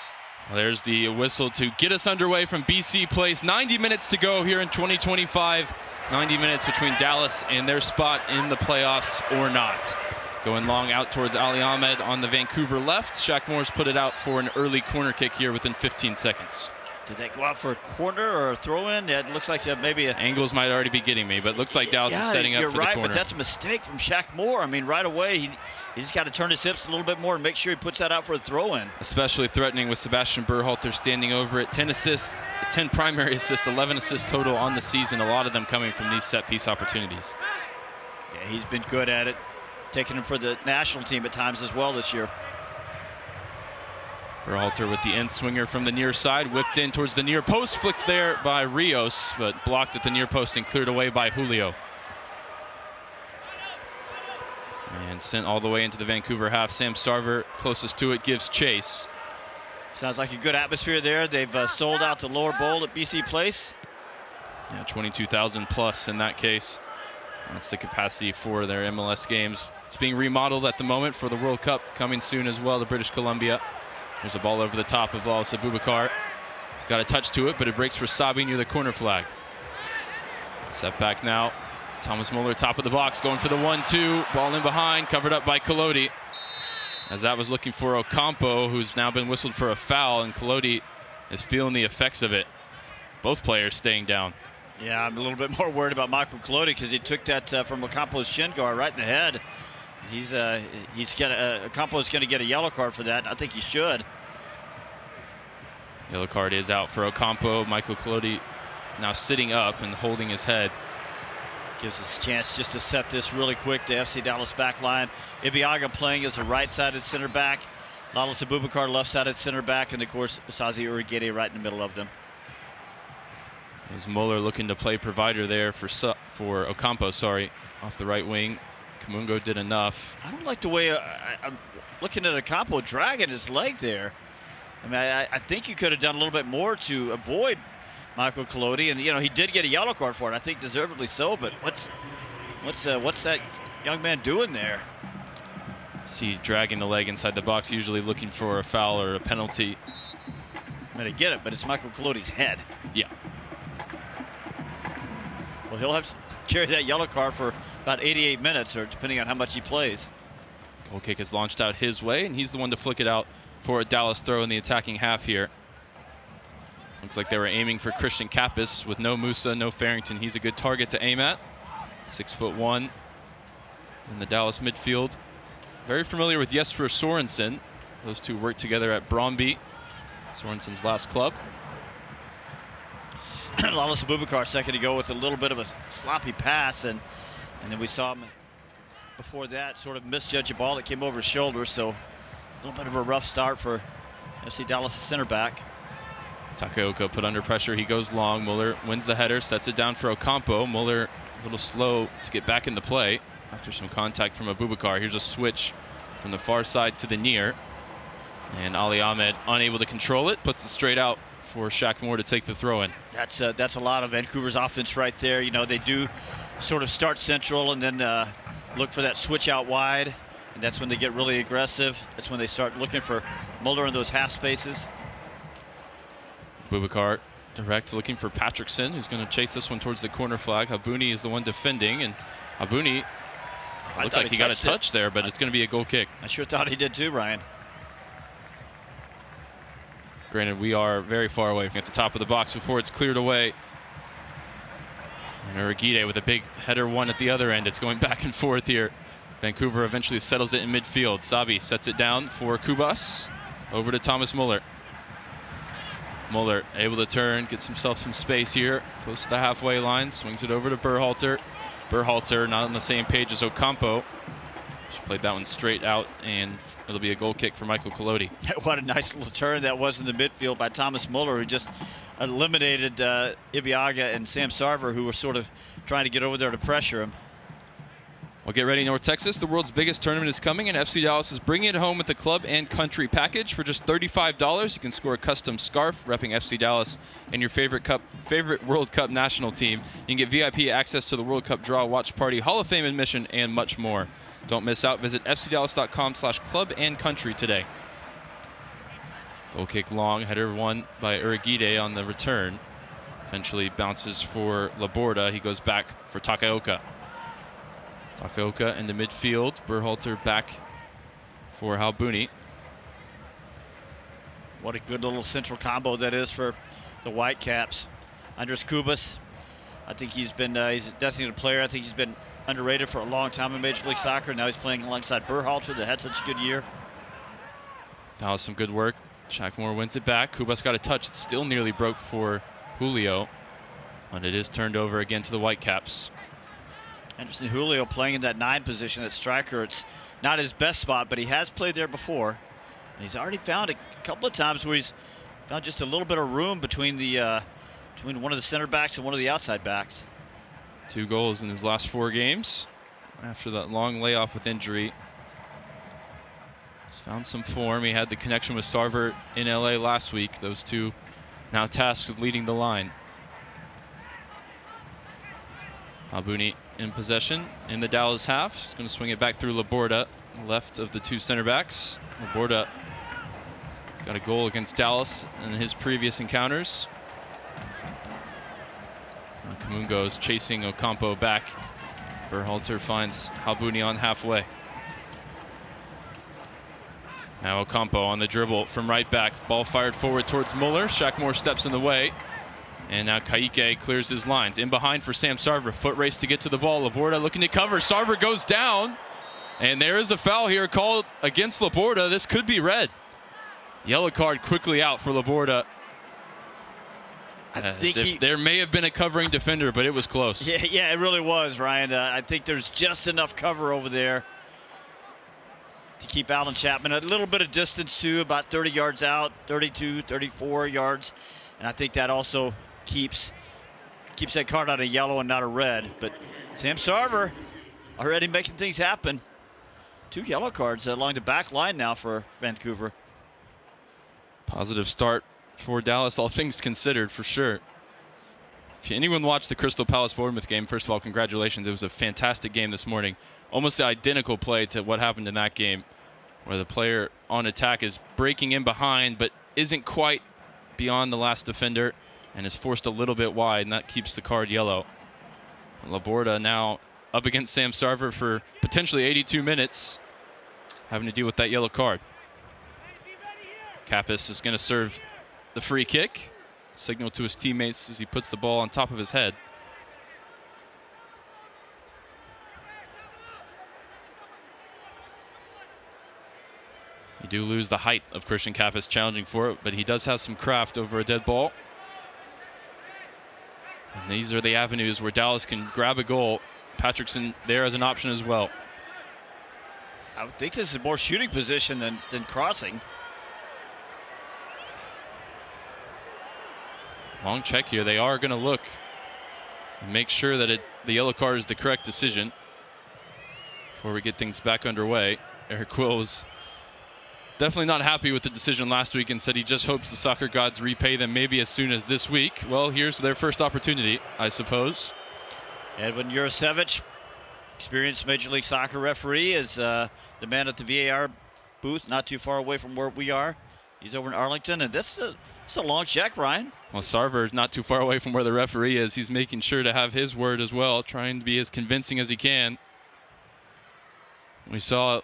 Well, there's the whistle to get us underway from BC Place. 90 minutes to go here in 2025. 90 minutes between Dallas and their spot in the playoffs or not. Going long out towards Ali Ahmed on the Vancouver left. Shaq Moore's put it out for an early corner kick here within 15 seconds. Did they go out for a corner or a throw-in? It looks like maybe a... Angles might already be getting me, but it looks like Dallas is setting up for the corner. You're right, but that's a mistake from Shaq Moore. I mean, right away, he just got to turn his hips a little bit more and make sure he puts that out for a throw-in. Especially threatening with Sebastian Berhalter standing over it. 10 assists, 10 primary assists, 11 assists total on the season. A lot of them coming from these set-piece opportunities. Yeah, he's been good at it. Taking him for the national team at times as well this year. Berhalter with the end swinger from the near side, whipped in towards the near post, flicked there by Rios, but blocked at the near post and cleared away by Julio. And sent all the way into the Vancouver half. Sam Sarver, closest to it, gives chase. Sounds like a good atmosphere there. They've sold out the lower bowl at BC Place. Yeah, 22,000 plus in that case. That's the capacity for their MLS games. It's being remodeled at the moment for the World Cup coming soon as well to British Columbia. There's a ball over the top of Wallace Abubakar. Got a touch to it, but it breaks for Sabi near the corner flag. Set back now. Thomas Muller, top of the box, going for the 1-2. Ball in behind, covered up by Collodi. As that was looking for Ocampo, who's now been whistled for a foul, and Collodi is feeling the effects of it. Both players staying down. Yeah, I'm a little bit more worried about Michael Collodi because he took that from Ocampo's shin guard right in the head. Ocampo's going to get a yellow card for that. I think he should. Yellow card is out for Ocampo. Michael Collodi now sitting up and holding his head. Gives us a chance just to set this really quick. The FC Dallas back line. Ibiaga playing as a right-sided center back. Wallace Abubakar left-sided center back. And, of course, Sazi Urigede right in the middle of them. As Muller looking to play provider there for Ocampo, off the right wing. Kamungo did enough. I don't like the way I'm looking at Ocampo dragging his leg there. I mean, I think you could have done a little bit more to avoid Michael Collodi, and he did get a yellow card for it. I think deservedly so. But what's that young man doing there? See, dragging the leg inside the box, usually looking for a foul or a penalty. I'm gonna get it, but it's Michael Collodi's head. Yeah. Well, he'll have to carry that yellow card for about 88 minutes, or depending on how much he plays. Goal kick is launched out his way, and he's the one to flick it out for a Dallas throw in the attacking half here. Looks like they were aiming for Christian Kappas with no Musa, no Farrington. He's a good target to aim at. 6'1" in the Dallas midfield. Very familiar with Jesper Sorensen. Those two worked together at Brøndby, Sorensen's last club. Wallace Abubakar a second ago with a little bit of a sloppy pass, and then we saw him before that sort of misjudge a ball that came over his shoulder, so a little bit of a rough start for FC Dallas' center back. Takaoka put under pressure. He goes long. Muller wins the header, sets it down for Ocampo. Muller a little slow to get back in the play after some contact from Abubakar. Here's a switch from the far side to the near. And Ali Ahmed unable to control it, puts it straight out for Shaq Moore to take the throw in. That's a lot of Vancouver's offense right there. They do sort of start central and then look for that switch out wide. And that's when they get really aggressive. That's when they start looking for Muller in those half spaces. Abubakar direct, looking for Patrickson, who's going to chase this one towards the corner flag. Habuni is the one defending, and Habuni looked like he got a touch there, but it's going to be a goal kick. I sure thought he did too, Ryan. Granted, we are very far away from at the top of the box before it's cleared away. And Urigede with a big header one at the other end. It's going back and forth here. Vancouver eventually settles it in midfield. Sabi sets it down for Kubas. Over to Thomas Muller. Muller able to turn, gets himself some space here, close to the halfway line, swings it over to Berhalter. Berhalter not on the same page as Ocampo. She played that one straight out, and it'll be a goal kick for Michael Collodi. What a nice little turn that was in the midfield by Thomas Muller, who just eliminated Ibeagha and Sam Sarver, who were sort of trying to get over there to pressure him. Well, get ready, North Texas. The world's biggest tournament is coming, and FC Dallas is bringing it home with the club and country package. For just $35, you can score a custom scarf repping FC Dallas and your favorite World Cup national team. You can get VIP access to the World Cup draw, watch party, Hall of Fame admission, and much more. Don't miss out. Visit fcdallas.com/club-and-country today. Goal kick long, header won by Uragide on the return. Eventually bounces for Laborda. He goes back for Takaoka. Takaoka in the midfield. Berhalter back for Halbuni. What a good little central combo that is for the Whitecaps. Andres Cubas, I think he's a designated player. I think he's been underrated for a long time in Major League Soccer. Now he's playing alongside Berhalter that had such a good year. That was some good work. Shackmore wins it back. Cubas got a touch. It still nearly broke for Julio. And it is turned over again to the Whitecaps. Anderson Julio playing in that 9 position at striker. It's not his best spot, but he has played there before. And he's already found a couple of times where he's found just a little bit of room between one of the center backs and one of the outside backs. 2 goals in his last 4 games after that long layoff with injury. He's found some form. He had the connection with Sarver in LA last week. Those two now tasked with leading the line. Halbuni in possession in the Dallas half. He's going to swing it back through Laborda, left of the 2 center backs. Laborda has got a goal against Dallas in his previous encounters. Kamungo is chasing Ocampo back. Berhalter finds Halbuni on halfway. Now Ocampo on the dribble from right back. Ball fired forward towards Muller. Shackmore steps in the way. And now Kaike clears his lines. In behind for Sam Sarver. Foot race to get to the ball. Laborda looking to cover. Sarver goes down. And there is a foul here called against Laborda. This could be red. Yellow card quickly out for Laborda. There may have been a covering defender, but it was close. Yeah, it really was, Ryan. I think there's just enough cover over there to keep Alan Chapman a little bit of distance too, about 30 yards out, 32, 34 yards. And I think that also keeps that card out of yellow and not a red. But Sam Sarver already making things happen. 2 yellow cards along the back line now for Vancouver. Positive start for Dallas, all things considered, for sure. If anyone watched the Crystal Palace-Bournemouth game, first of all, congratulations. It was a fantastic game this morning. Almost the identical play to what happened in that game, where the player on attack is breaking in behind, but isn't quite beyond the last defender and is forced a little bit wide, and that keeps the card yellow. And Laborda now up against Sam Sarver for potentially 82 minutes, having to deal with that yellow card. Kappas is going to serve the free kick. Signal to his teammates as he puts the ball on top of his head. You do lose the height of Christian Kappas challenging for it, but he does have some craft over a dead ball. And these are the avenues where Dallas can grab a goal. Patrickson there as an option as well. I would think this is more shooting position than crossing. Long check here. They are going to look and make sure that the yellow card is the correct decision before we get things back underway. Eric Quill was definitely not happy with the decision last week and said he just hopes the soccer gods repay them maybe as soon as this week. Well, here's their first opportunity, I suppose. Edwin Jurasevich, experienced Major League Soccer referee, is the man at the VAR booth not too far away from where we are. He's over in Arlington, and this is a long check, Ryan. Well, Sarver is not too far away from where the referee is. He's making sure to have his word as well, trying to be as convincing as he can. We saw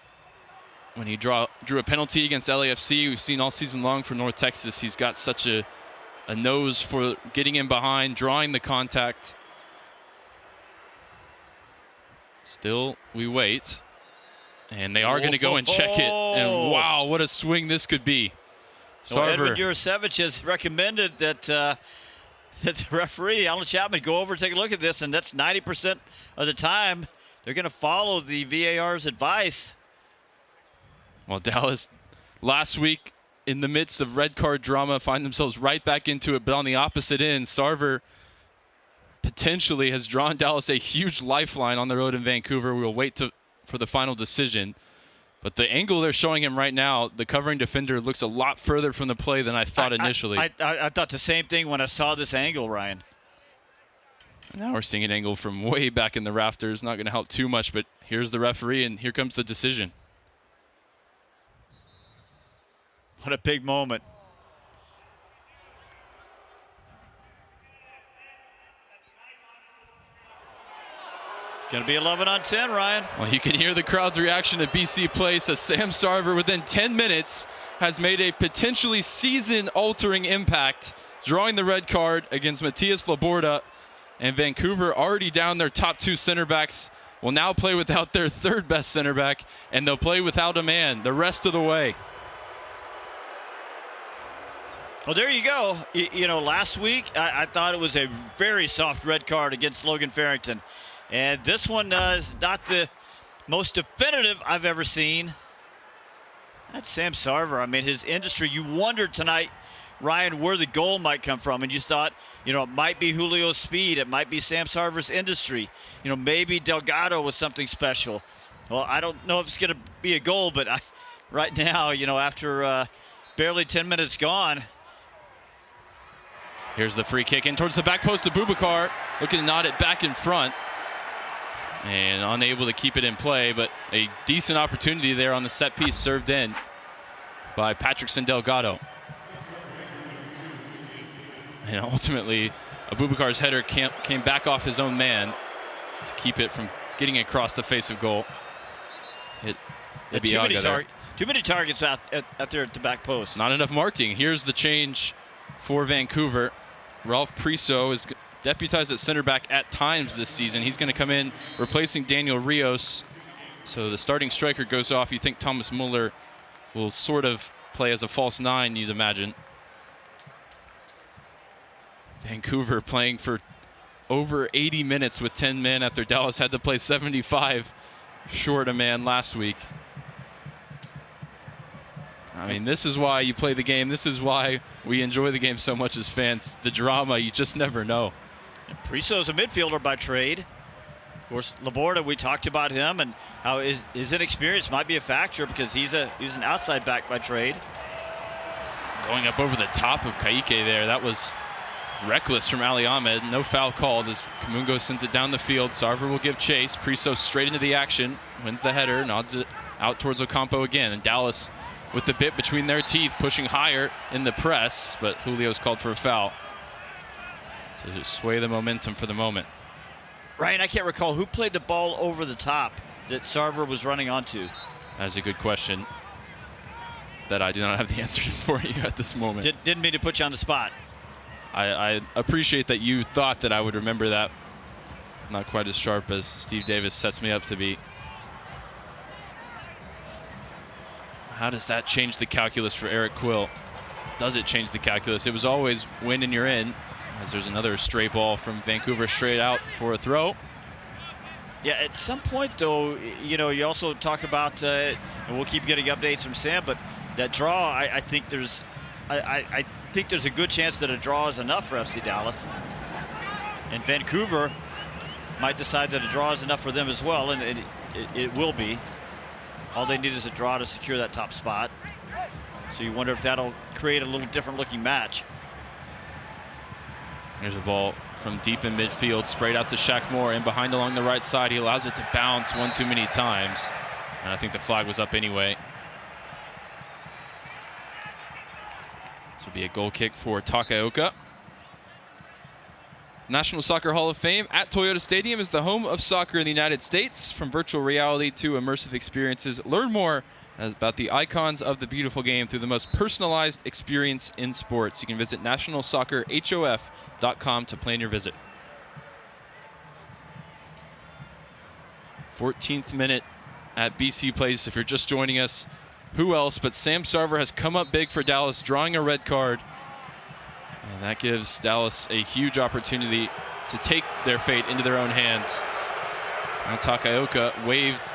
when he drew a penalty against LAFC, we've seen all season long for North Texas, he's got such a nose for getting in behind, drawing the contact. Still, we wait. And they are going to go and check it. And wow, what a swing this could be. Well, Edwin Jurasevich has recommended that the referee, Alan Chapman, go over and take a look at this, and that's 90% of the time they're going to follow the VAR's advice. Well, Dallas last week in the midst of red card drama find themselves right back into it, but on the opposite end, Sarver potentially has drawn Dallas a huge lifeline on the road in Vancouver. We'll wait for the final decision. But the angle they're showing him right now, the covering defender looks a lot further from the play than I thought initially. I thought the same thing when I saw this angle, Ryan. Now we're seeing an angle from way back in the rafters. Not going to help too much, but here's the referee, and here comes the decision. What a big moment. Going to be 11 on 10, Ryan. Well, you can hear the crowd's reaction to BC Place as Sam Sarver, within 10 minutes, has made a potentially season-altering impact, drawing the red card against Matias Laborda. And Vancouver, already down their top 2 center backs, will now play without their 3rd best center back, and they'll play without a man the rest of the way. Well, there you go. You know, last week I thought it was a very soft red card against Logan Farrington. And this one is not the most definitive I've ever seen. That's Sam Sarver. I mean, his industry, you wondered tonight, Ryan, where the goal might come from. And you thought, you know, it might be Julio's speed. It might be Sam Sarver's industry. You know, maybe Delgado was something special. Well, I don't know if it's going to be a goal, but right now, you know, after barely 10 minutes gone. Here's the free kick in towards the back post of Boubacar, looking to nod it back in front. And unable to keep it in play, but a decent opportunity there on the set piece served in by Patrickson Delgado. And ultimately, Aboubakar's header came back off his own man to keep it from getting across the face of goal. Hit too many targets out there at the back post. Not enough marking. Here's the change for Vancouver. Ralph Priso is deputized at center back at times this season. He's going to come in replacing Daniel Rios. So the starting striker goes off. You think Thomas Muller will sort of play as a false 9, you'd imagine. Vancouver playing for over 80 minutes with 10 men after Dallas had to play 75 short a man last week. I mean, this is why you play the game. This is why we enjoy the game so much as fans. The drama, you just never know. Priso's a midfielder by trade. Of course, Laborda, we talked about him and how his inexperience might be a factor because he's an outside back by trade. Going up over the top of Kaique there. That was reckless from Ali Ahmed. No foul called as Kamungo sends it down the field. Sarver will give chase. Priso straight into the action. Wins the header. Nods it out towards Ocampo again. And Dallas with the bit between their teeth, pushing higher in the press. But Julio's called for a foul to just sway the momentum for the moment. Ryan, I can't recall who played the ball over the top that Sarver was running onto. That's a good question that I do not have the answer for you at this moment. Didn't mean to put you on the spot. I appreciate that you thought that I would remember that. Not quite as sharp as Steve Davis sets me up to be. How does that change the calculus for Eric Quill? Does it change the calculus? It was always win and you're in. As there's another stray ball from Vancouver straight out for a throw. Yeah, at some point, though, you know, you also talk about, and we'll keep getting updates from Sam, but that draw, I think there's a good chance that a draw is enough for FC Dallas. And Vancouver might decide that a draw is enough for them as well, and it will be. All they need is a draw to secure that top spot. So you wonder if that'll create a little different looking match. Here's a ball from deep in midfield, sprayed out to Shaq Moore, in behind along the right side. He allows it to bounce one too many times. And I think the flag was up anyway. This will be a goal kick for Takaoka. National Soccer Hall of Fame at Toyota Stadium is the home of soccer in the United States. From virtual reality to immersive experiences, learn more about the icons of the beautiful game through the most personalized experience in sports. You can visit nationalsoccerhof.com to plan your visit. 14th minute at BC Place. If you're just joining us, who else but Sam Sarver has come up big for Dallas, drawing a red card. And that gives Dallas a huge opportunity to take their fate into their own hands. Now Takaoka waved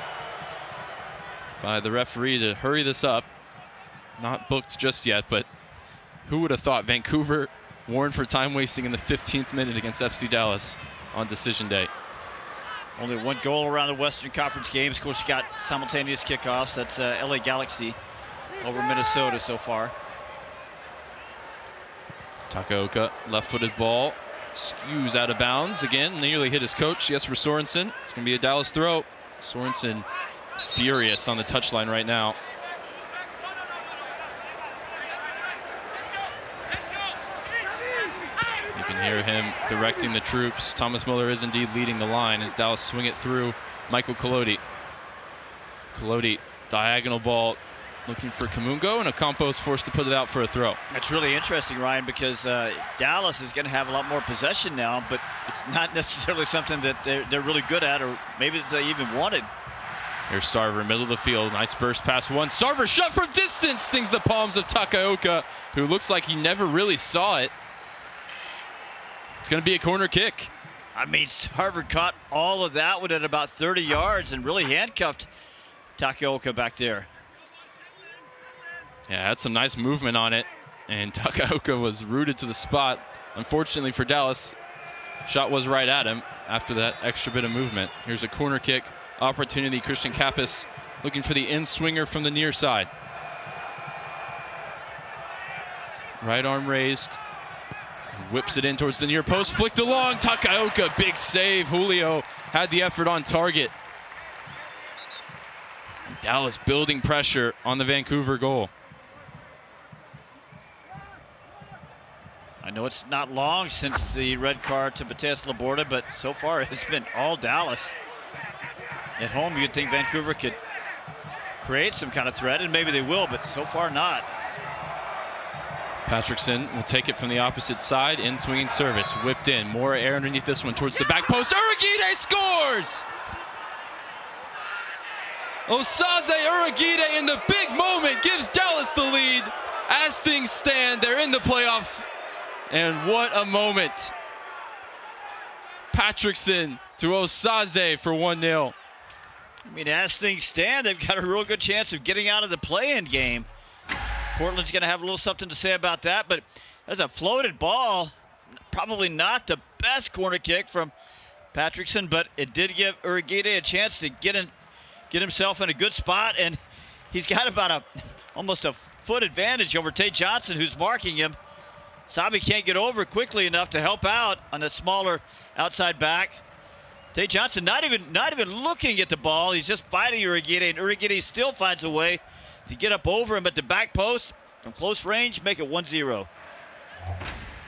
by the referee to hurry this up. Not booked just yet, but who would have thought Vancouver warned for time wasting in the 15th minute against FC Dallas on decision day. Only one goal around the Western Conference games. Of course, you got simultaneous kickoffs. That's LA Galaxy over Minnesota so far. Takaoka, left-footed ball, skews out of bounds again, nearly hit his coach, Jesper Sorensen. It's going to be a Dallas throw. Sorensen furious on the touchline right now. You can hear him directing the troops. Thomas Muller is indeed leading the line as Dallas swing it through Michael Collodi. Collodi, diagonal ball, looking for Kamungo, and Ocampo's forced to put it out for a throw. That's really interesting, Ryan, because Dallas is going to have a lot more possession now, but it's not necessarily something that they're really good at, or maybe that they even wanted. Here's Sarver, middle of the field. Nice burst pass one. Sarver shot from distance, stings the palms of Takaoka, who looks like he never really saw it. It's going to be a corner kick. I mean, Sarver caught all of that one at about 30 yards and really handcuffed Takaoka back there. Yeah, had some nice movement on it, and Takaoka was rooted to the spot. Unfortunately for Dallas, shot was right at him after that extra bit of movement. Here's a corner kick opportunity. Christian Kappas looking for the in-swinger from the near side. Right arm raised. Whips it in towards the near post. Flicked along. Takaoka, big save. Julio had the effort on target. And Dallas building pressure on the Vancouver goal. I know it's not long since the red card to Mateus Laborda, but so far it's been all Dallas. At home, you'd think Vancouver could create some kind of threat, and maybe they will, but so far not. Patrickson will take it from the opposite side. In swinging service, whipped in. More air underneath this one towards the back post. Uragide scores! Osaze Uragide in the big moment gives Dallas the lead. As things stand, they're in the playoffs. And what a moment. Patrickson to Osaze for 1-0. I mean, as things stand, they've got a real good chance of getting out of the play-in game. Portland's going to have a little something to say about that, but as a floated ball, probably not the best corner kick from Patrickson, but it did give Uragide a chance to get himself in a good spot, and he's got about almost a foot advantage over Tate Johnson, who's marking him. Sabi can't get over quickly enough to help out on the smaller outside back. Tate Johnson not even looking at the ball. He's just fighting Uragide, and Uragide still finds a way to get up over him at the back post from close range, make it 1-0.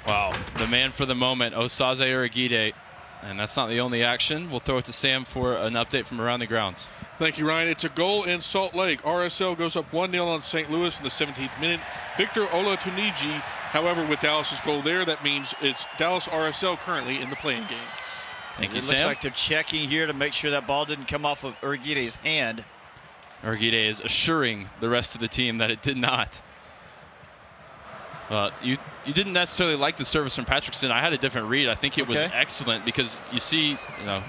Wow, the man for the moment, Osaze Uragide. And that's not the only action. We'll throw it to Sam for an update from around the grounds. Thank you, Ryan. It's a goal in Salt Lake. RSL goes up 1-0 on St. Louis in the 17th minute. Victor Olatuniji, however, with Dallas's goal there, that means it's Dallas RSL currently in the playing game. Thank you, It Sam. looks like they're checking here to make sure that ball didn't come off of Uragide's hand. Uragide is assuring the rest of the team that it did not. You didn't necessarily like the service from Patrickson. I had a different read. I think it was excellent because you see,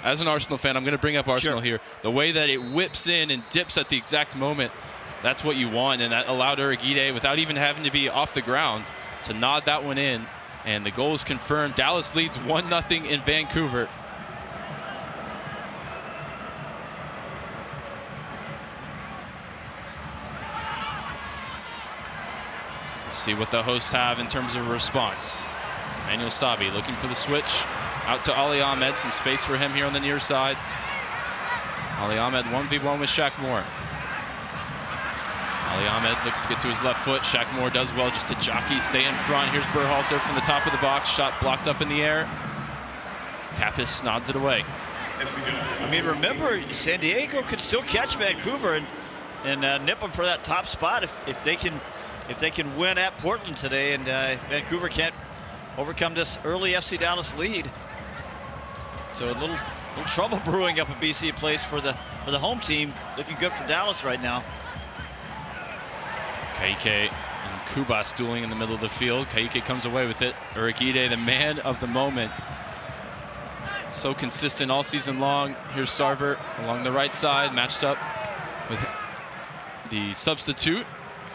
as an Arsenal fan, I'm going to bring up Arsenal here. The way that it whips in and dips at the exact moment, that's what you want, and that allowed Uragide, without even having to be off the ground, to nod that one in, and the goal is confirmed. Dallas leads 1-0 in Vancouver. See what the hosts have in terms of a response. It's Emmanuel Sabi looking for the switch. Out to Ali Ahmed. Some space for him here on the near side. Ali Ahmed 1v1 with Shaq Moore. Ali Ahmed looks to get to his left foot. Shaq Moore does well just to jockey, stay in front. Here's Berhalter from the top of the box. Shot blocked up in the air. Kappas nods it away. I mean, remember, San Diego could still catch Vancouver and nip them for that top spot if they can win at Portland today, and Vancouver can't overcome this early FC Dallas lead. So a little trouble brewing up a BC place for the home team. Looking good for Dallas right now. Kaike and Kubas dueling in the middle of the field. Kaike comes away with it. Uragide, the man of the moment. So consistent all season long. Here's Sarver along the right side, matched up with the substitute,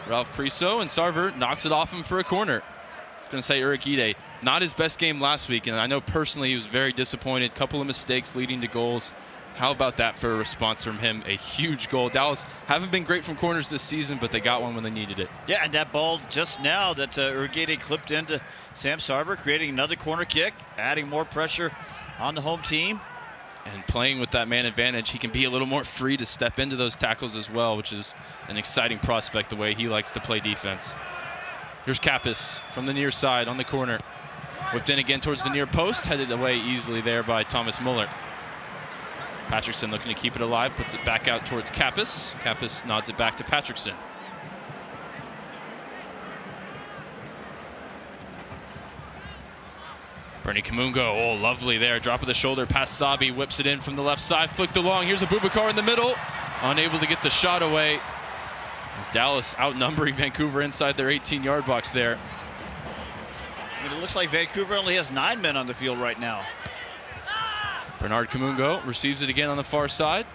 Ralph Priso, and Sarver knocks it off him for a corner. I was going to say Urquide, not his best game last week, and I know personally he was very disappointed. Couple of mistakes leading to goals. How about that for a response from him? A huge goal. Dallas haven't been great from corners this season, but they got one when they needed it. Yeah, and that ball just now that Urquide clipped into Sam Sarver, creating another corner kick, adding more pressure on the home team. And playing with that man advantage, he can be a little more free to step into those tackles as well, which is an exciting prospect the way he likes to play defense. Here's Kappas from the near side on the corner. Whipped in again towards the near post, headed away easily there by Thomas Muller. Patrickson looking to keep it alive, puts it back out towards Kappas. Kappas nods it back to Patrickson. Bernie Kamungo, oh, lovely there. Drop of the shoulder past Sabi, whips it in from the left side, flicked along. Here's Abubakar in the middle, unable to get the shot away. As Dallas outnumbering Vancouver inside their 18-yard box there. I mean, it looks like Vancouver only has 9 men on the field right now. Bernard Kamungo receives it again on the far side.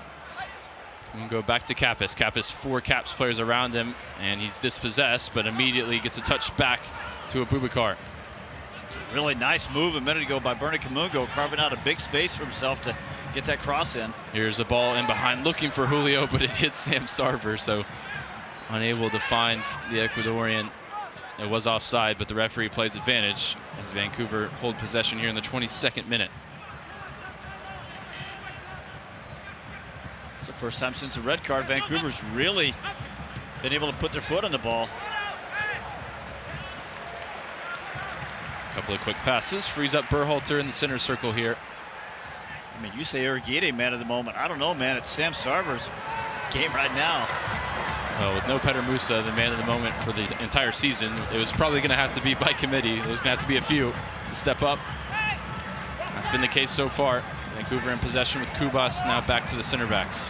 Kamungo back to Kappas. Kappas, 4 Caps players around him, and he's dispossessed, but immediately gets a touch back to Abubakar. Really nice move a minute ago by Bernie Kamungo, carving out a big space for himself to get that cross in. Here's a ball in behind, looking for Julio, but it hits Sam Sarver, so unable to find the Ecuadorian. It was offside, but the referee plays advantage as Vancouver hold possession here in the 22nd minute. It's the first time since the red card Vancouver's really been able to put their foot on the ball. A couple of quick passes, frees up Berhalter in the center circle here. I mean, you say Urquide man of the moment. I don't know, man. It's Sam Sarver's game right now. Well, with no Petter Musa, the man of the moment for the entire season, it was probably going to have to be by committee. There's going to have to be a few to step up. That's been the case so far. Vancouver in possession with Kubas, now back to the center backs.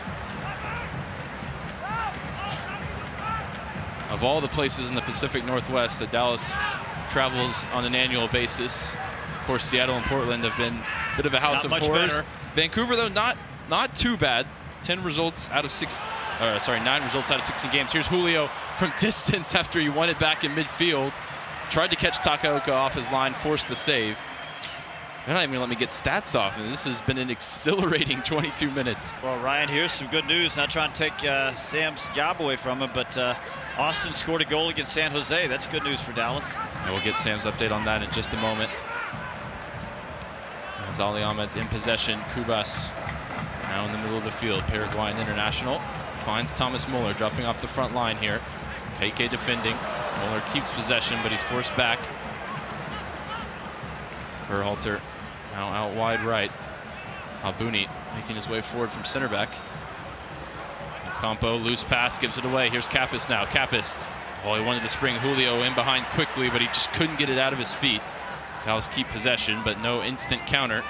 Of all the places in the Pacific Northwest that Dallas travels on an annual basis, of course, Seattle and Portland have been a bit of a house of horrors. Vancouver, though, not too bad. 9 results out of 16 games. Here's Julio from distance after he won it back in midfield. Tried to catch Takaoka off his line, forced the save. They're not even gonna let me get stats off, and this has been an exhilarating 22 minutes. Well, Ryan, here's some good news. Not trying to take Sam's job away from him, but Austin scored a goal against San Jose. That's good news for Dallas. And we'll get Sam's update on that in just a moment. As Ali Ahmed's in possession, Kubas now in the middle of the field. Paraguayan international finds Thomas Muller dropping off the front line here. KK defending. Muller keeps possession, but he's forced back. Berhalter now out wide right. Albuni making his way forward from center back. Campo, loose pass, gives it away. Here's Kappas now. Kappas, oh, he wanted to spring Julio in behind quickly, but he just couldn't get it out of his feet. Dallas keep possession, but no instant counter.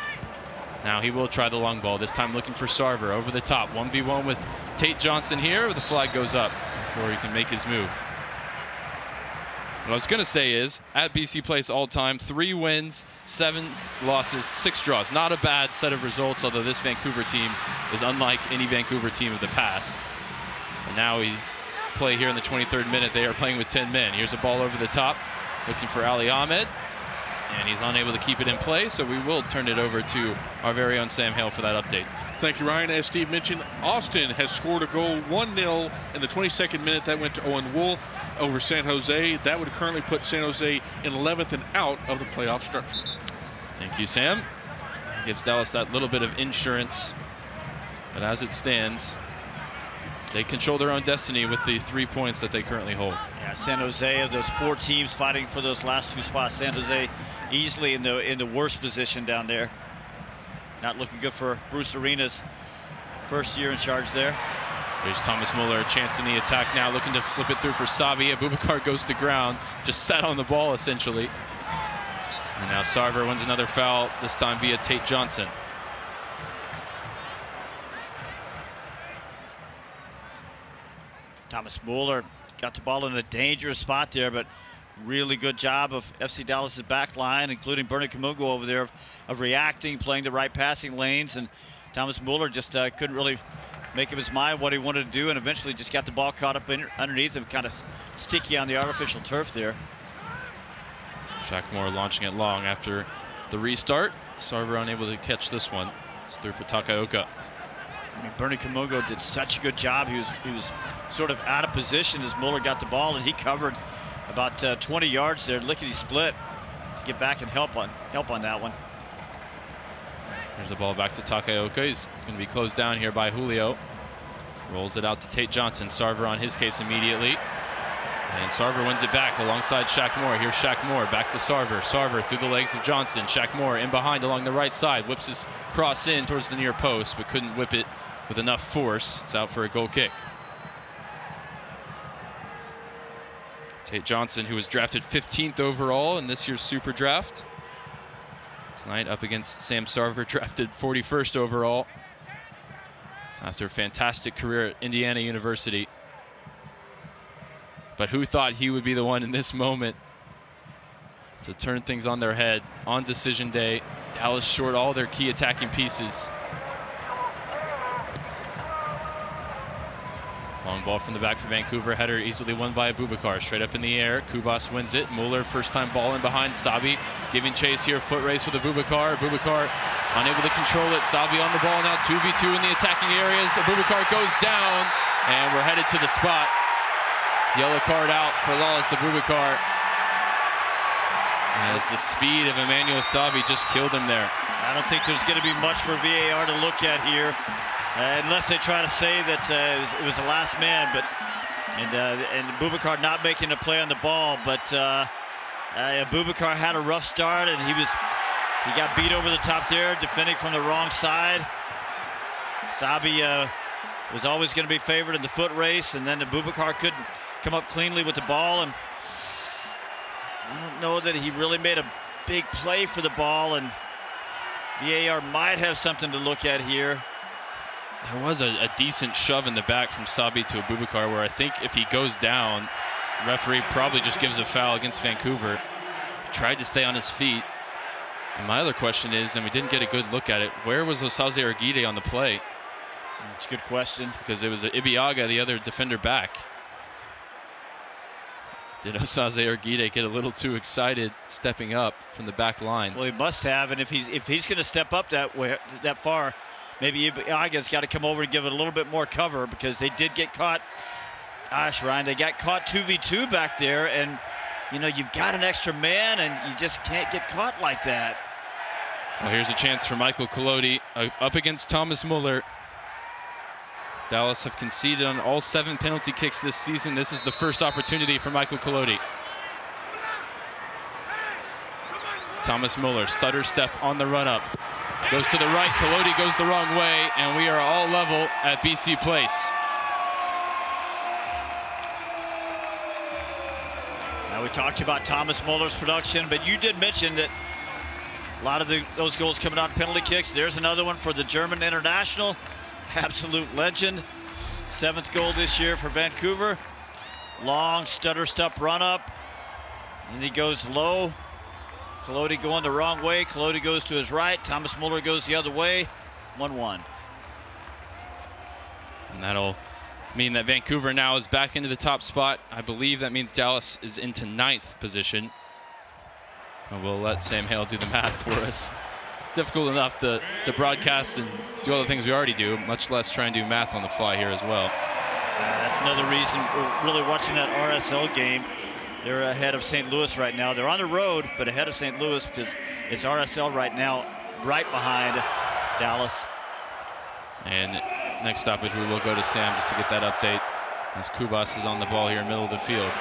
Now he will try the long ball, this time looking for Sarver over the top. 1v1 with Tate Johnson here, but the flag goes up before he can make his move. What I was going to say is, at BC Place all time, 3 wins, 7 losses, 6 draws. Not a bad set of results, although this Vancouver team is unlike any Vancouver team of the past. And now we play here in the 23rd minute. They are playing with 10 men. Here's a ball over the top, looking for Ali Ahmed. And he's unable to keep it in play, so we will turn it over to our very own Sam Hale for that update. Thank you, Ryan. As Steve mentioned, Austin has scored a goal 1-0 in the 22nd minute. That went to Owen Wolf over San Jose. That would currently put San Jose in 11th and out of the playoff structure. Thank you, Sam. Gives Dallas that little bit of insurance. But as it stands, they control their own destiny with the 3 points that they currently hold. Yeah, San Jose, of those 4 teams fighting for those last 2 spots, San Jose easily in the worst position down there. Not looking good for Bruce Arena's first year in charge there. There's Thomas Muller, a chance in the attack now, looking to slip it through for Sabi. Abubakar goes to ground, just sat on the ball essentially. And now Sarver wins another foul, this time via Tate Johnson. Thomas Muller got the ball in a dangerous spot there, but really good job of FC Dallas's back line, including Bernie Kamungo over there, of reacting, playing the right passing lanes, and Thomas Muller just couldn't really make up his mind what he wanted to do, and eventually just got the ball caught up underneath him, kind of sticky on the artificial turf there. Shackmore launching it long after the restart. Sarver unable to catch this one. It's through for Takaoka. I mean, Bernie Kamungo did such a good job. He was sort of out of position as Muller got the ball, and he covered about 20 yards there, lickety split, to get back and help on that one. Here's the ball back to Takaoka. He's going to be closed down here by Julio. Rolls it out to Tate Johnson. Sarver on his case immediately. And Sarver wins it back alongside Shackmore. Here's Shackmore back to Sarver. Sarver through the legs of Johnson. Shackmore in behind along the right side. Whips his cross in towards the near post, but couldn't whip it with enough force. It's out for a goal kick. Tate Johnson, who was drafted 15th overall in this year's Super Draft. Tonight up against Sam Sarver, drafted 41st overall after a fantastic career at Indiana University. But who thought he would be the one in this moment to turn things on their head on decision day? Dallas short all their key attacking pieces. Long ball from the back for Vancouver. Header easily won by Abubakar. Straight up in the air. Kubas wins it. Muller first time ball in behind. Sabi giving chase here. Foot race with Abubakar. Abubakar unable to control it. Sabi on the ball now. 2v2 in the attacking areas. Abubakar goes down. And we're headed to the spot. Yellow card out for Lawless Abubakar, as the speed of Emmanuel Sabi just killed him there. I don't think there's going to be much for VAR to look at here, unless they try to say that it was the last man. But and Abubakar not making a play on the ball, but Abubakar had a rough start, and he got beat over the top there, defending from the wrong side. Sabi was always going to be favored in the foot race, and then Abubakar couldn't come up cleanly with the ball, and I don't know that he really made a big play for the ball, and VAR might have something to look at here. There was a decent shove in the back from Sabi to Abubakar, where I think if he goes down, referee probably just gives a foul against Vancouver. Tried to stay on his feet. And my other question is, and we didn't get a good look at it, where was Osaze Arguide on the play? That's a good question. Because it was Ibiaga, the other defender, back. Did Osaze Arguide get a little too excited stepping up from the back line? Well, he must have, and if he's going to step up that far, maybe Ibiaga's got to come over and give it a little bit more cover, because they did get caught. Gosh, Ryan, they got caught 2v2 back there, and you know, you've got an extra man, and you just can't get caught like that. Well, here's a chance for Michael Collodi up against Thomas Muller. Dallas have conceded on all 7 penalty kicks this season. This is the first opportunity for Michael Collodi. It's Thomas Muller, stutter step on the run up. Goes to the right, Collodi goes the wrong way, and we are all level at BC Place. Now, we talked about Thomas Muller's production, but you did mention that a lot of those goals coming out of penalty kicks. There's another one for the German international. Absolute legend. 7th goal this year for Vancouver. Long stutter step run up. And he goes low. Collodi going the wrong way. Collodi goes to his right. Thomas Muller goes the other way. 1-1. And that'll mean that Vancouver now is back into the top spot. I believe that means Dallas is into 9th position. And we'll let Sam Hale do the math for us. It's difficult enough to broadcast and do all the things we already do, much less try and do math on the fly here as well. That's another reason we're really watching that RSL game. They're ahead of St. Louis right now. They're on the road, but ahead of St. Louis, because it's RSL right now, right behind Dallas. And next stoppage, we will go to Sam just to get that update, as Kubas is on the ball here in the middle of the field.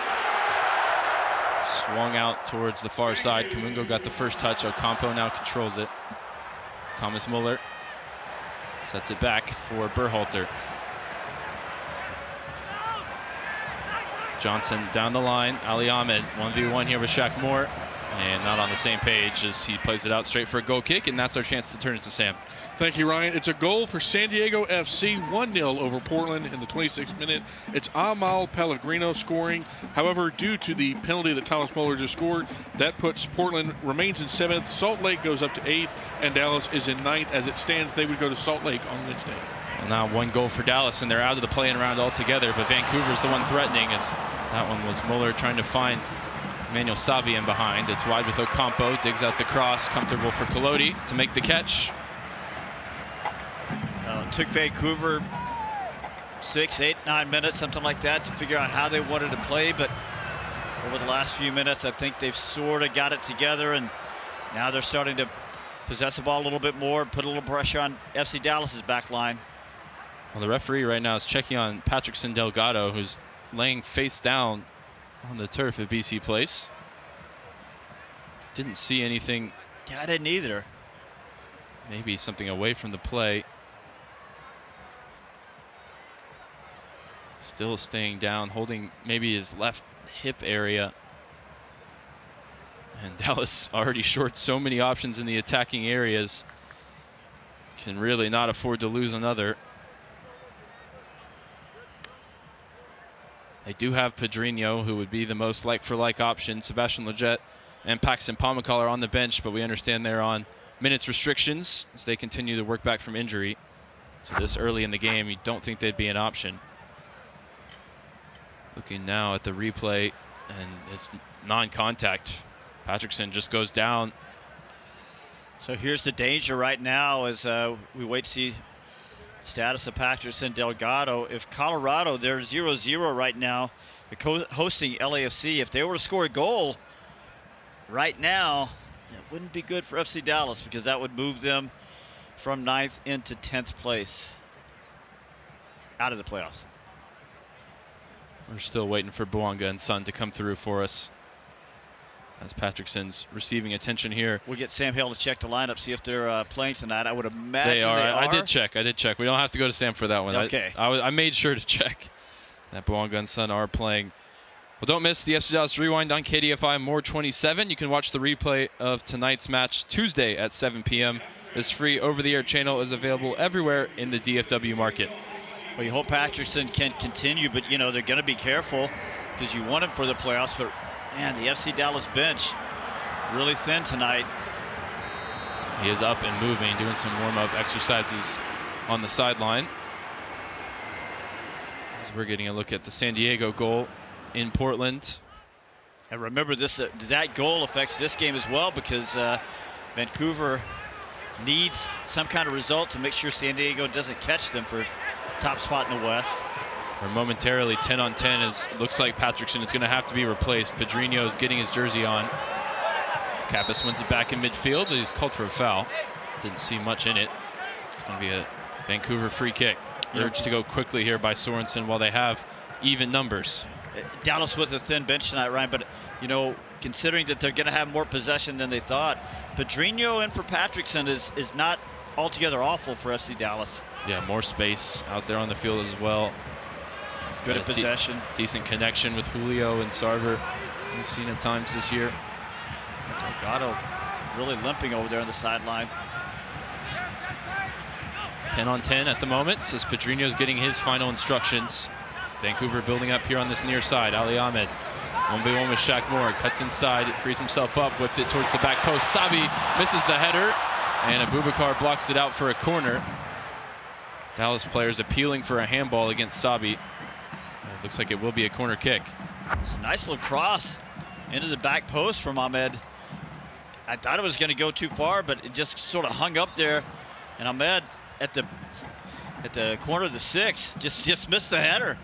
Swung out towards the far side. Kamungo got the first touch. Ocampo now controls it. Thomas Muller sets it back for Berhalter. Johnson down the line. Ali Ahmed 1v1 here with Shackmore, and not on the same page as he plays it out straight for a goal kick, and that's our chance to turn it to Sam. Thank you, Ryan. It's a goal for San Diego FC, 1-0 over Portland in the 26th minute. It's Amal Pellegrino scoring. However, due to the penalty that Thomas Muller just scored, that puts Portland remains in 7th. Salt Lake goes up to 8th, and Dallas is in 9th. As it stands, they would go to Salt Lake on Wednesday. Now 1 goal for Dallas, and they're out of the play-in round altogether, but Vancouver's the one threatening, as that one was Muller trying to find Emmanuel Sabi in behind. It's wide with Ocampo, digs out the cross, comfortable for Collodi to make the catch. It took Vancouver 6, 8, 9 minutes, something like that, to figure out how they wanted to play, but over the last few minutes, I think they've sort of got it together, and now they're starting to possess the ball a little bit more, put a little pressure on FC Dallas's back line. Well, the referee right now is checking on Patrickson Delgado, who's laying face down on the turf at BC Place. Didn't see anything. Yeah, I didn't either. Maybe something away from the play. Still staying down, holding maybe his left hip area. And Dallas already short so many options in the attacking areas. Can really not afford to lose another. They do have Pedrinho, who would be the most like-for-like option. Sebastian Lletget and Paxton Pomykal are on the bench, but we understand they're on minutes restrictions as they continue to work back from injury. So this early in the game, you don't think they'd be an option. Looking now at the replay, and it's non-contact. Patrickson just goes down. So here's the danger right now as we wait to see status of Patrickson Delgado. If Colorado, they're 0-0 right now, they're hosting LAFC. If they were to score a goal right now, it wouldn't be good for FC Dallas, because that would move them from 9th into 10th place, out of the playoffs. We're still waiting for Bouanga and Son to come through for us, as Patrickson's receiving attention here. We'll get Sam Hale to check the lineup, see if they're playing tonight. I would imagine they are. I did check. We don't have to go to Sam for that one. Okay. I made sure to check that Bouanga and Son are playing. Well, don't miss the FC Dallas Rewind on KDFI More 27. You can watch the replay of tonight's match Tuesday at 7 p.m. This free over-the-air channel is available everywhere in the DFW market. Well, you hope Patrickson can continue, but, you know, they're going to be careful because you want him for the playoffs. But, man, the FC Dallas bench really thin tonight. He is up and moving, doing some warm-up exercises on the sideline. As we're getting a look at the San Diego goal in Portland. And remember, that goal affects this game as well, because Vancouver needs some kind of result to make sure San Diego doesn't catch them for top spot in the West. We're momentarily 10 on 10. As looks like Patrickson is going to have to be replaced. Pedrinho is getting his jersey on. As Kappas wins it back in midfield, but he's called for a foul. Didn't see much in it. It's going to be a Vancouver free kick. Urged to go quickly here by Sorensen while they have even numbers. Dallas with a thin bench tonight, Ryan, but, you know, considering that they're going to have more possession than they thought, Pedrinho in for Patrickson is not altogether awful for FC Dallas. Yeah, more space out there on the field as well. It's good at possession. Decent connection with Julio and Sarver. We've seen at times this year. Delgado really limping over there on the sideline. 10 on 10 at the moment, as Pedrinho's getting his final instructions. Vancouver building up here on this near side. Ali Ahmed, 1v1 with Shaq Moore, cuts inside, frees himself up, whipped it towards the back post. Sabi misses the header, and Abubakar blocks it out for a corner. Dallas players appealing for a handball against Sabi. It looks like it will be a corner kick. It's a nice little cross into the back post from Ahmed. I thought it was going to go too far, but it just sort of hung up there, and Ahmed at the corner of the 6 just missed the header.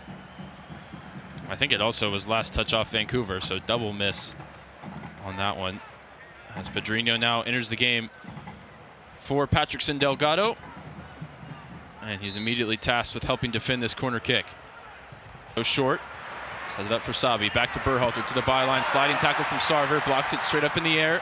I think it also was last touch off Vancouver, so double miss on that one. As Pedrinho now enters the game for Patrickson Delgado, and he's immediately tasked with helping defend this corner kick. Go short, set it up for Sabi, back to Berhalter to the byline, sliding tackle from Sarver, blocks it straight up in the air.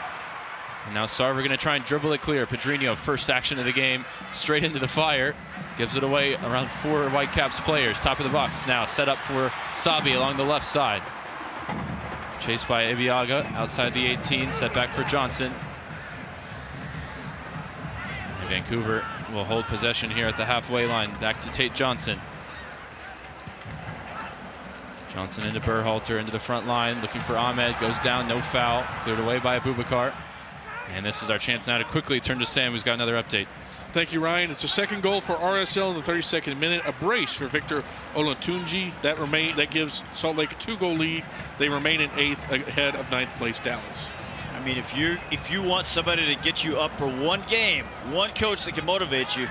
And now Sarver going to try and dribble it clear. Pedrinho, first action of the game, straight into the fire. Gives it away around 4 Whitecaps players. Top of the box now set up for Sabi along the left side. Chased by Eviaga outside the 18, set back for Johnson. And Vancouver will hold possession here at the halfway line. Back to Tate Johnson. Johnson into Berhalter, into the front line, looking for Ahmed. Goes down, no foul. Cleared away by Abubakar. And this is our chance now to quickly turn to Sam, who's got another update. Thank you, Ryan. It's a second goal for RSL in the 32nd minute. A brace for Victor Olatunji. That gives Salt Lake a 2-goal lead. They remain in 8th ahead of 9th place Dallas. I mean, if you want somebody to get you up for one game, one coach that can motivate you,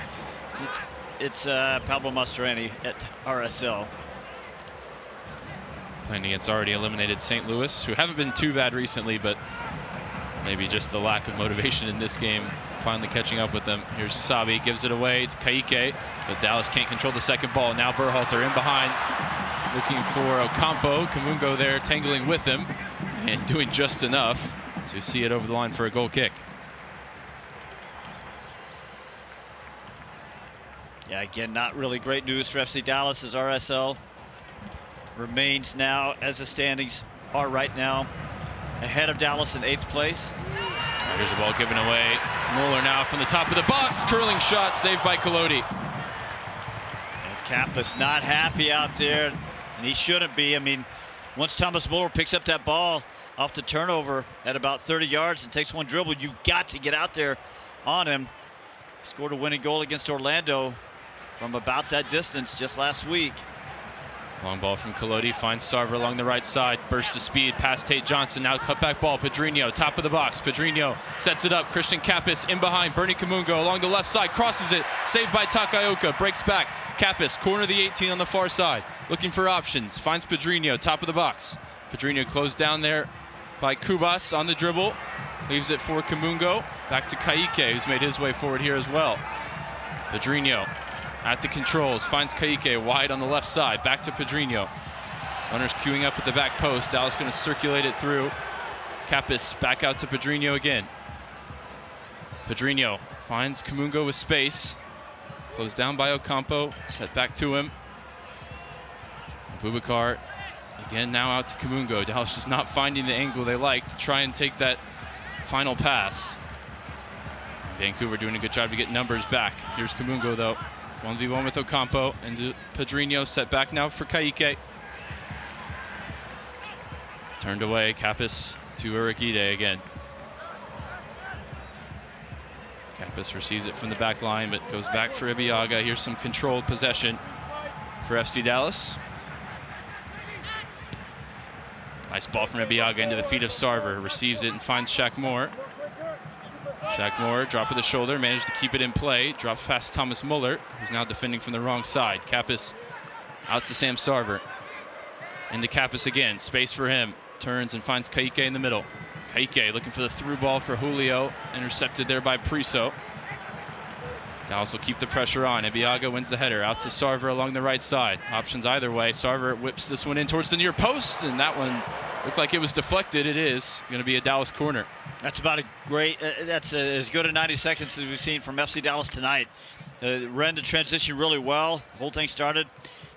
it's Pablo Mastroeni at RSL. Playing against already eliminated St. Louis, who haven't been too bad recently, but maybe just the lack of motivation in this game finally catching up with them. Here's Sabi, gives it away to Ka'ike, but Dallas can't control the second ball. Now Berhalter in behind, looking for Ocampo. Kamungo there tangling with him and doing just enough to see it over the line for a goal kick. Yeah, again, not really great news for FC Dallas as RSL remains now, as the standings are right now, ahead of Dallas in 8th place. Here's the ball given away. Muller now from the top of the box. Curling shot saved by Collodi. Kappas not happy out there, and he shouldn't be. I mean, once Thomas Muller picks up that ball off the turnover at about 30 yards and takes one dribble, you've got to get out there on him. Scored a winning goal against Orlando from about that distance just last week. Long ball from Collodi, finds Sarver along the right side. Burst of speed past Tate Johnson. Now cutback ball. Pedrinho, top of the box. Pedrinho sets it up. Christian Kappas in behind. Bernie Kamungo along the left side. Crosses it. Saved by Takaoka. Breaks back. Kappas, corner of the 18 on the far side. Looking for options. Finds Pedrinho, top of the box. Pedrinho closed down there by Kubas on the dribble. Leaves it for Kamungo. Back to Ka'ike, who's made his way forward here as well. Pedrinho at the controls, finds Ka'ike wide on the left side. Back to Pedrinho. Runners queuing up at the back post. Dallas going to circulate it through. Kappas back out to Pedrinho again. Pedrinho finds Kamungo with space. Closed down by Ocampo. Set back to him. Boubacar again now out to Kamungo. Dallas just not finding the angle they like to try and take that final pass. Vancouver doing a good job to get numbers back. Here's Kamungo though. 1v1 with Ocampo, and Pedrinho set back now for Ka'ike. Turned away, Kappas to Uragide again. Kappas receives it from the back line, but goes back for Ibiaga. Here's some controlled possession for FC Dallas. Nice ball from Ibiaga into the feet of Sarver. Receives it and finds Shaq Moore. Shaq Moore, drop of the shoulder, managed to keep it in play. Drops past Thomas Muller, who's now defending from the wrong side. Kappas out to Sam Sarver. Into Kappas again, space for him. Turns and finds Ka'ike in the middle. Ka'ike looking for the through ball for Julio. Intercepted there by Priso. Dallas will keep the pressure on. Ibiaga wins the header. Out to Sarver along the right side. Options either way. Sarver whips this one in towards the near post, and that one looked like it was deflected. It is going to be a Dallas corner. That's about a great, that's as good a 90 seconds as we've seen from FC Dallas tonight. Ran the transition really well. The whole thing started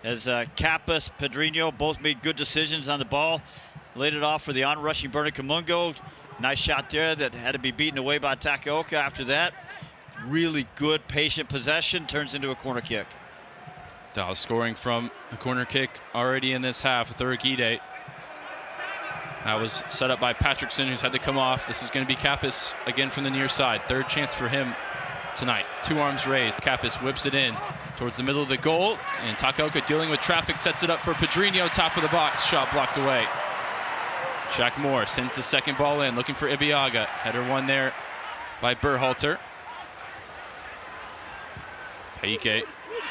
as Kappas, Pedrinho both made good decisions on the ball. Laid it off for the on-rushing Bernie Kamungo. Nice shot there that had to be beaten away by Takaoka after that. Really good, patient possession. Turns into a corner kick. Dallas scoring from a corner kick already in this half with Uragide. That was set up by Patrickson, who's had to come off. This is going to be Kappas again from the near side. Third chance for him tonight. Two arms raised. Kappas whips it in towards the middle of the goal. And Takaoka dealing with traffic sets it up for Pedrinho, top of the box. Shot blocked away. Shaq Moore sends the second ball in, looking for Ibiaga. Header one there by Berhalter. Ka'ike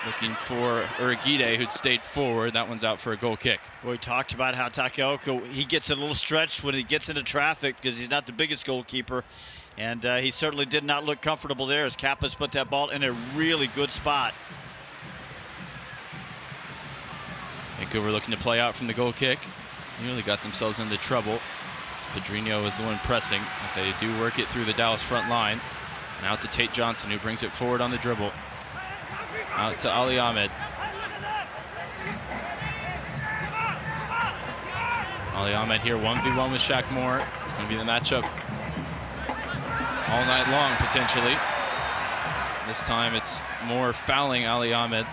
looking for Uragide, who'd stayed forward. That one's out for a goal kick. We talked about how Takaoka, he gets a little stretched when he gets into traffic because he's not the biggest goalkeeper. And he certainly did not look comfortable there as Kappas put that ball in a really good spot. Vancouver looking to play out from the goal kick. Nearly got themselves into trouble. Pedrinho is the one pressing, but they do work it through the Dallas front line. And out to Tate Johnson, who brings it forward on the dribble. Out to Ali Ahmed. Ali Ahmed here, 1v1 with Shaq Moore. It's going to be the matchup all night long, potentially. This time it's Moore fouling Ali Ahmed,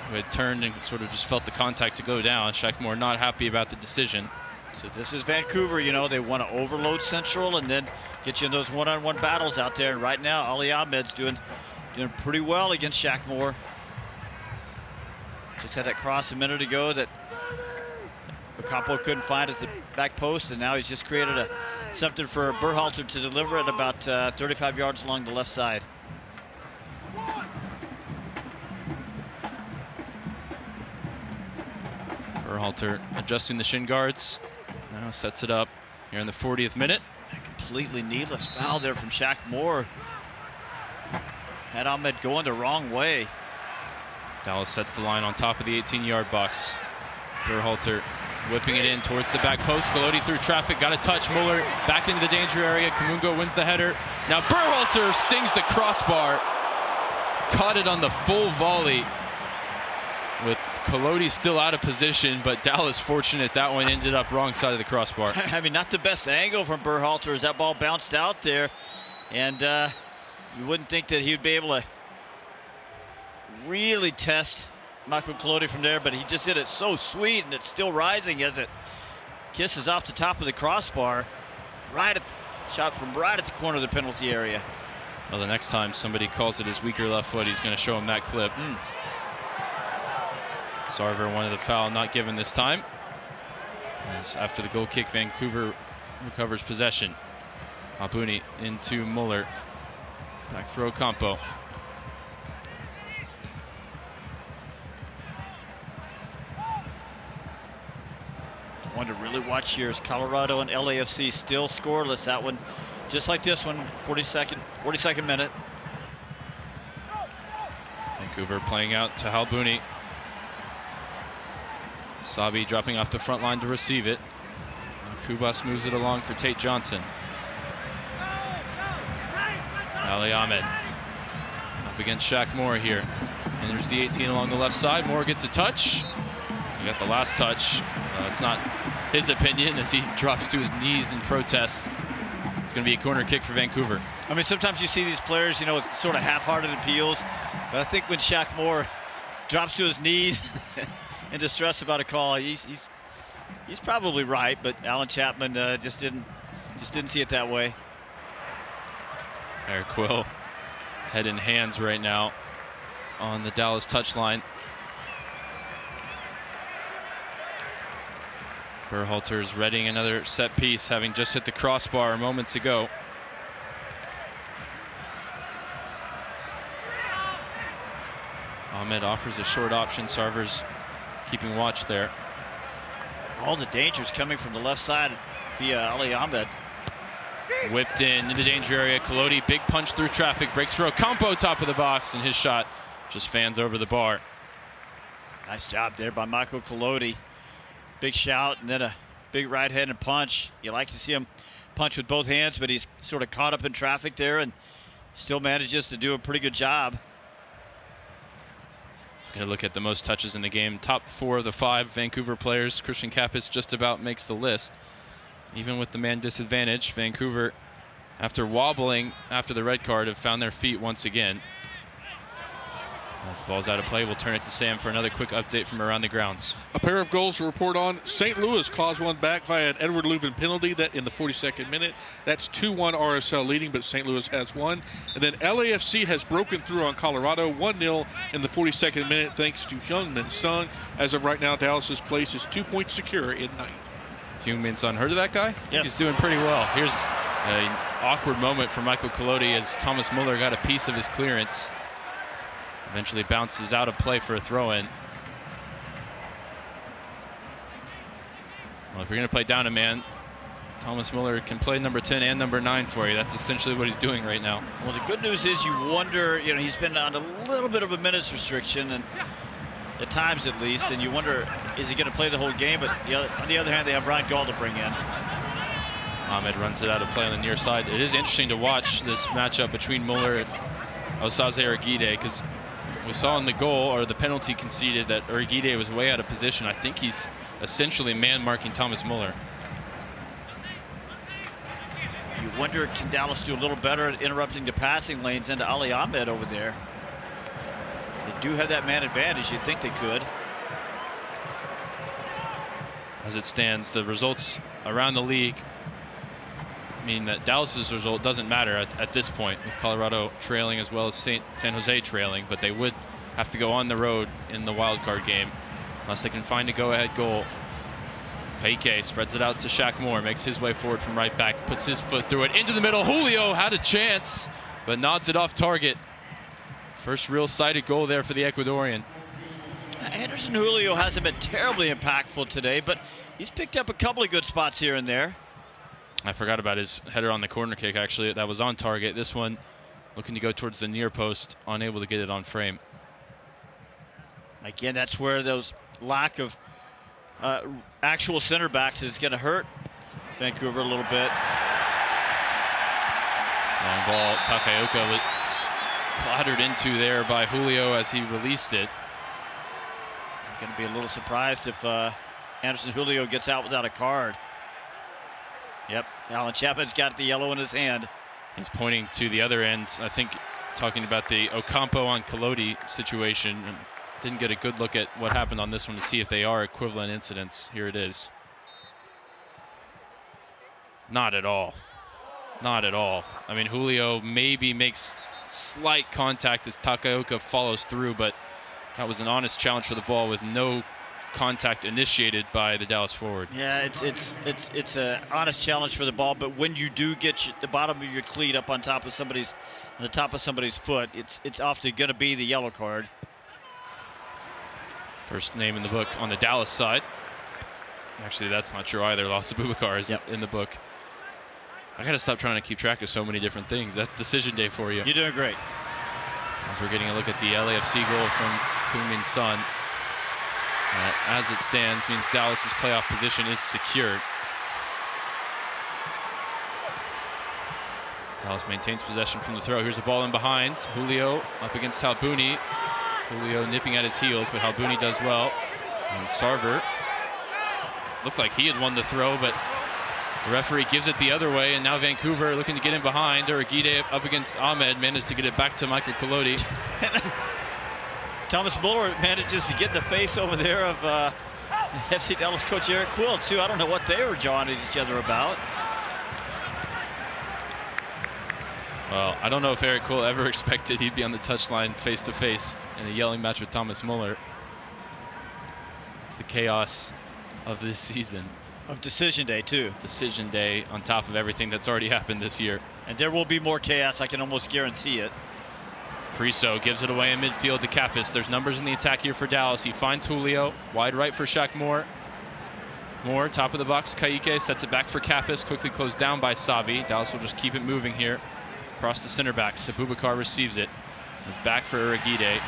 who had turned and sort of just felt the contact to go down. Shaq Moore not happy about the decision. So this is Vancouver. You know, they want to overload Central and then get you in those one-on-one battles out there. And right now, Ali Ahmed's doing pretty well against Shaq Moore. Just had that cross a minute ago that Ocampo couldn't find at the back post, and now he's just created something for Berhalter to deliver at about 35 yards along the left side. Berhalter adjusting the shin guards. Now sets it up here in the 40th minute. A completely needless foul there from Shaq Moore. Had Ahmed going the wrong way. Dallas sets the line on top of the 18-yard box. Berhalter whipping it in towards the back post. Colodi through traffic, got a touch. Muller back into the danger area. Kamungo wins the header. Now Berhalter stings the crossbar. Caught it on the full volley with Colodi still out of position, but Dallas fortunate that one ended up wrong side of the crossbar. I mean, not the best angle from Berhalter as that ball bounced out there. And you wouldn't think that he would be able to really test Michael Colodi from there, but he just hit it so sweet, and it's still rising as it kisses off the top of the crossbar. Shot from right at the corner of the penalty area. Well, the next time somebody calls it his weaker left foot, he's going to show him that clip. Sarver wanted the foul, not given this time. As after the goal kick, Vancouver recovers possession. Abuni into Muller. Back for Ocampo. One to really watch here is Colorado and LAFC still scoreless. That one, just like this one, 42nd minute. Vancouver playing out to Halbuni. Sabi dropping off the front line to receive it. Kubas moves it along for Tate Johnson. Ali Ahmed up against Shaq Moore here. And there's the 18 along the left side. Moore gets a touch. He got the last touch. It's not his opinion as he drops to his knees in protest. It's going to be a corner kick for Vancouver. I mean, sometimes you see these players, you know, it's sort of half-hearted appeals. But I think when Shaq Moore drops to his knees in distress about a call, he's probably right. But Alan Chapman just didn't see it that way. Eric Quill, head in hands right now on the Dallas touchline. Berhalter's readying another set piece, having just hit the crossbar moments ago. Ahmed offers a short option. Sarver's keeping watch there. All the dangers coming from the left side via Ali Ahmed. Whipped into the danger area. Colodi, big punch through traffic, breaks for Ocampo, top of the box, and his shot just fans over the bar. Nice job there by Michael Colodi. Big shout and then a big right-handed punch. You like to see him punch with both hands, but he's sort of caught up in traffic there and still manages to do a pretty good job. Going to look at the most touches in the game. Top 4 of the 5 Vancouver players. Christian Kappas just about makes the list. Even with the man disadvantage, Vancouver, after wobbling after the red card, have found their feet once again. As the ball's out of play, we'll turn it to Sam for another quick update from around the grounds. A pair of goals to report on. St. Louis claws one back via an Edward Leuven penalty that in the 42nd minute. That's 2-1 RSL leading, but St. Louis has one. And then LAFC has broken through on Colorado 1-0 in the 42nd minute thanks to Heung-min Son. As of right now, Dallas's place is 2 points secure in 9th. Heung-min Son, heard of that guy? Yes. He's doing pretty well. Here's an awkward moment for Michael Colodi as Thomas Muller got a piece of his clearance. Eventually bounces out of play for a throw-in. Well, if you're going to play down a man, Thomas Muller can play number 10 and number 9 for you. That's essentially what he's doing right now. Well, the good news is you wonder, you know, he's been on a little bit of a minutes restriction, and at times at least, and you wonder, is he going to play the whole game? But on the other hand, they have Ryan Gall to bring in. Ahmed runs it out of play on the near side. It is interesting to watch this matchup between Muller and Osaze Urguide, because we saw in the goal, or the penalty conceded, that Urguide was way out of position. I think he's essentially man-marking Thomas Muller. You wonder, can Dallas do a little better at interrupting the passing lanes into Ali Ahmed over there? They do have that man advantage. You'd think they could. As it stands, the results around the league mean that Dallas's result doesn't matter at this point, with Colorado trailing as well as San Jose trailing, but they would have to go on the road in the wild card game unless they can find a go-ahead goal. Ka'ike spreads it out to Shaq Moore, makes his way forward from right back, puts his foot through it into the middle. Julio had a chance, but nods it off target. First real sighted goal there for the Ecuadorian. Anderson Julio hasn't been terribly impactful today, but he's picked up a couple of good spots here and there. I forgot about his header on the corner kick, actually. That was on target. This one looking to go towards the near post, unable to get it on frame. Again, that's where those lack of actual center backs is going to hurt Vancouver a little bit. Long ball, Takaoka was clattered into there by Julio as he released it. I'm going to be a little surprised if Anderson Julio gets out without a card. Yep, Alan Chapman's got the yellow in his hand. He's pointing to the other end, I think, talking about the Ocampo on Colodi situation. And didn't get a good look at what happened on this one to see if they are equivalent incidents. Here it is. Not at all. Not at all. I mean, Julio maybe makes slight contact as Takaoka follows through, but that was an honest challenge for the ball with no contact initiated by the Dallas forward. Yeah, it's an honest challenge for the ball, but when you do get the bottom of your cleat up on top of somebody's foot, it's often going to be the yellow card. First name in the book on the Dallas side. Actually, that's not true either. Lasse Abubakar is in the book. I got to stop trying to keep track of so many different things. That's decision day for you. You're doing great. As we're getting a look at the LAFC goal from Heung-min Son. As it stands, means Dallas's playoff position is secured. Dallas maintains possession from the throw. Here's a ball in behind. Julio up against Halbuni. Julio nipping at his heels, but Halbuni does well. And Sarver looked like he had won the throw, but the referee gives it the other way, and now Vancouver looking to get in behind. Uragide up against Ahmed, managed to get it back to Michael Colodi. Thomas Muller manages to get in the face over there of FC Dallas coach Eric Quill, too. I don't know what they were jawing at each other about. Well, I don't know if Eric Quill ever expected he'd be on the touchline face-to-face in a yelling match with Thomas Muller. It's the chaos of this season. Of decision day, too. Decision day on top of everything that's already happened this year. And there will be more chaos, I can almost guarantee it. Priso gives it away in midfield to Kappas. There's numbers in the attack here for Dallas. He finds Julio. Wide right for Shaq Moore. Moore, top of the box. Ka'ike sets it back for Kappas. Quickly closed down by Savi. Dallas will just keep it moving here. Across the center backs. Abubakar receives it. It's back for Uragide.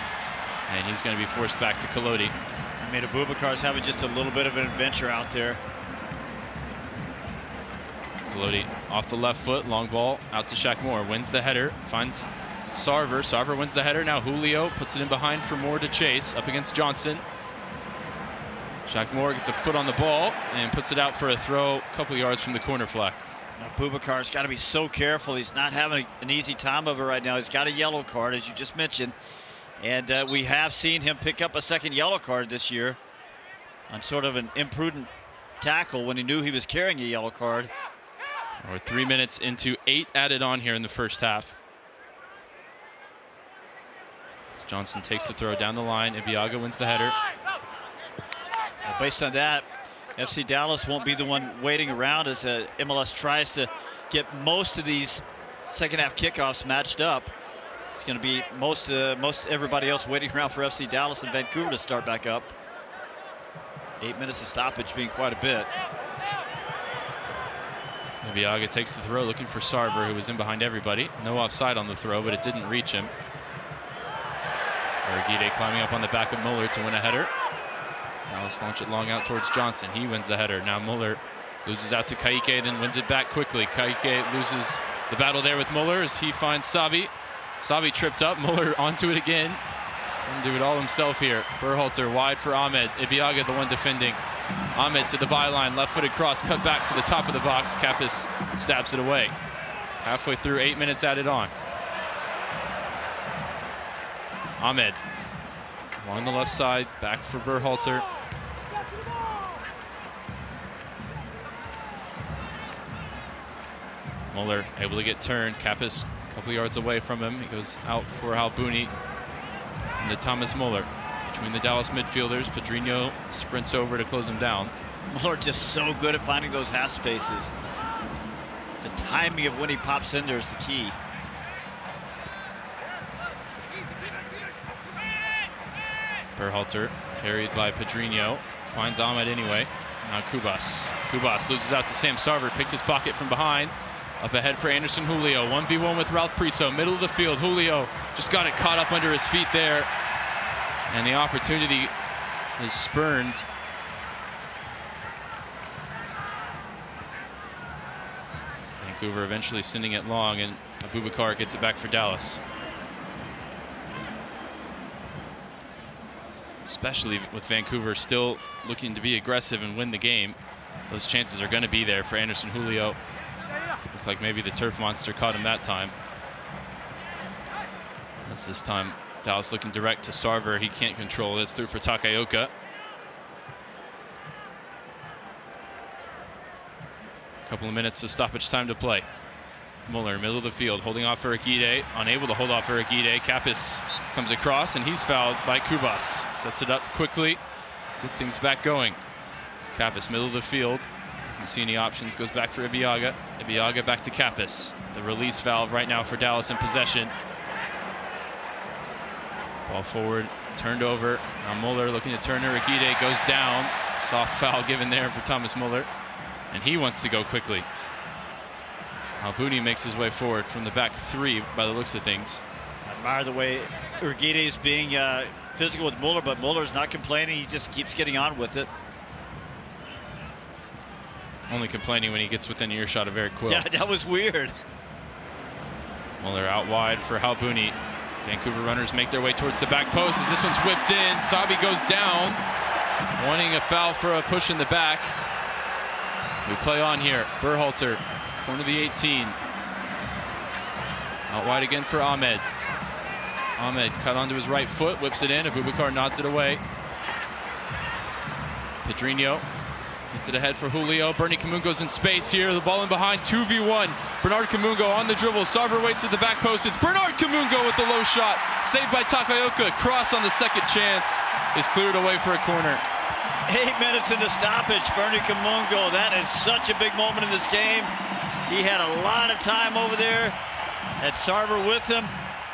And he's going to be forced back to Colodi. I mean, Abubakar's having just a little bit of an adventure out there. Colodi off the left foot. Long ball out to Shaq Moore. Wins the header. Finds Sarver. Sarver wins the header. Now Julio puts it in behind for Moore to chase up against Johnson. Shaq Moore gets a foot on the ball and puts it out for a throw a couple yards from the corner flag. Abubakar's got to be so careful. He's not having an easy time of it right now. He's got a yellow card, as you just mentioned. And we have seen him pick up a second yellow card this year on sort of an imprudent tackle when he knew he was carrying a yellow card. We're 3 minutes into 8 added on here in the first half. Johnson takes the throw down the line. Ibiaga wins the header. Well, based on that, FC Dallas won't be the one waiting around as MLS tries to get most of these second half kickoffs matched up. It's going to be most everybody else waiting around for FC Dallas and Vancouver to start back up. 8 minutes of stoppage being quite a bit. Ibiaga takes the throw looking for Sarver, who was in behind everybody. No offside on the throw, but it didn't reach him. Uragide climbing up on the back of Muller to win a header. Dallas launch it long out towards Johnson. He wins the header. Now Muller loses out to Ka'ike, then wins it back quickly. Ka'ike loses the battle there with Muller as he finds Savi. Savi tripped up. Muller onto it again. Didn't do it all himself here. Berhalter wide for Ahmed. Ibiaga the one defending. Ahmed to the byline. Left-footed cross cut back to the top of the box. Kappas stabs it away. Halfway through, 8 minutes added on. Ahmed along the left side, back for Berhalter. Muller able to get turned. Kappas a couple yards away from him. He goes out for Halbuni and to Thomas Muller. Between the Dallas midfielders, Pedrinho sprints over to close him down. Muller just so good at finding those half spaces. The timing of when he pops in there is the key. Berhalter harried by Pedrinho. Finds Ahmed anyway. Now Kubas. Kubas loses out to Sam Sarver. Picked his pocket from behind. Up ahead for Anderson Julio. 1v1 with Ralph Priso. Middle of the field. Julio just got it caught up under his feet there. And the opportunity is spurned. Vancouver eventually sending it long, and Abubakar gets it back for Dallas. Especially with Vancouver still looking to be aggressive and win the game. Those chances are going to be there for Anderson Julio. Looked like maybe the turf monster caught him that time. This time Dallas looking direct to Sarver. He can't control it. It's through for Takaoka. A couple of minutes of stoppage time to play. Muller, middle of the field, holding off for Aguirre. Unable to hold off for Aguirre. Kappas comes across, and he's fouled by Kubas. Sets it up quickly. Get things back going. Kappas, middle of the field. Doesn't see any options. Goes back for Ibiaga. Ibiaga back to Kappas. The release valve right now for Dallas in possession. Ball forward, turned over. Now Muller looking to turn her. Aguirre goes down. Soft foul given there for Thomas Muller. And he wants to go quickly. Halbuni makes his way forward from the back three by the looks of things. I admire the way Aguirre is being physical with Muller, but Muller's not complaining. He just keeps getting on with it. Only complaining when he gets within earshot of Eric Quill. Yeah, that was weird. Muller out wide for Halbuni. Vancouver runners make their way towards the back post as this one's whipped in. Sabi goes down, wanting a foul for a push in the back. We play on here. Berhalter, corner of the 18. Out wide again for Ahmed. Ahmed cut onto his right foot, whips it in. Abubakar nods it away. Pedrinho gets it ahead for Julio. Bernie Kamungo's in space here. The ball in behind, 2v1. Bernard Kamungo on the dribble. Sarver waits at the back post. It's Bernard Kamungo with the low shot. Saved by Takaoka. Cross on the second chance is cleared away for a corner. 8 minutes into stoppage. Bernie Kamungo, that is such a big moment in this game. He had a lot of time over there. Had Sarver with him.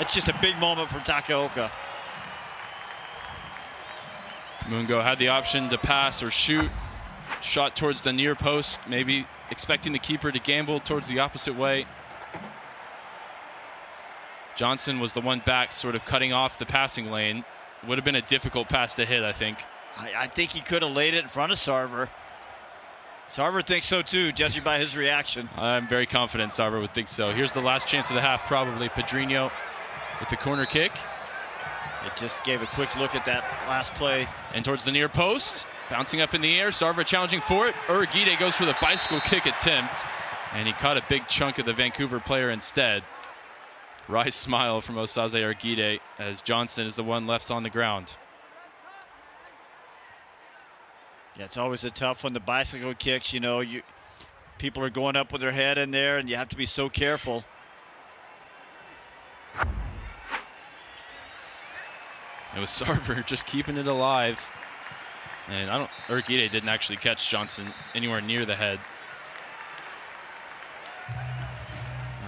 It's just a big moment for Takaoka. Kamungo had the option to pass or shoot. Shot towards the near post, maybe expecting the keeper to gamble towards the opposite way. Johnson was the one back, sort of cutting off the passing lane. Would have been a difficult pass to hit, I think. I think he could have laid it in front of Sarver. Sarver thinks so too, judging by his reaction. I'm very confident Sarver would think so. Here's the last chance of the half, probably. Pedrinho with the corner kick. It just gave a quick look at that last play. And towards the near post. Bouncing up in the air, Sarver challenging for it. Urguide goes for the bicycle kick attempt, and he caught a big chunk of the Vancouver player instead. Wry smile from Osaze Urguide as Johnson is the one left on the ground. Yeah, it's always a tough one. The bicycle kicks, you know, people are going up with their head in there, and you have to be so careful. It was Sarver just keeping it alive. And Urguide didn't actually catch Johnson anywhere near the head.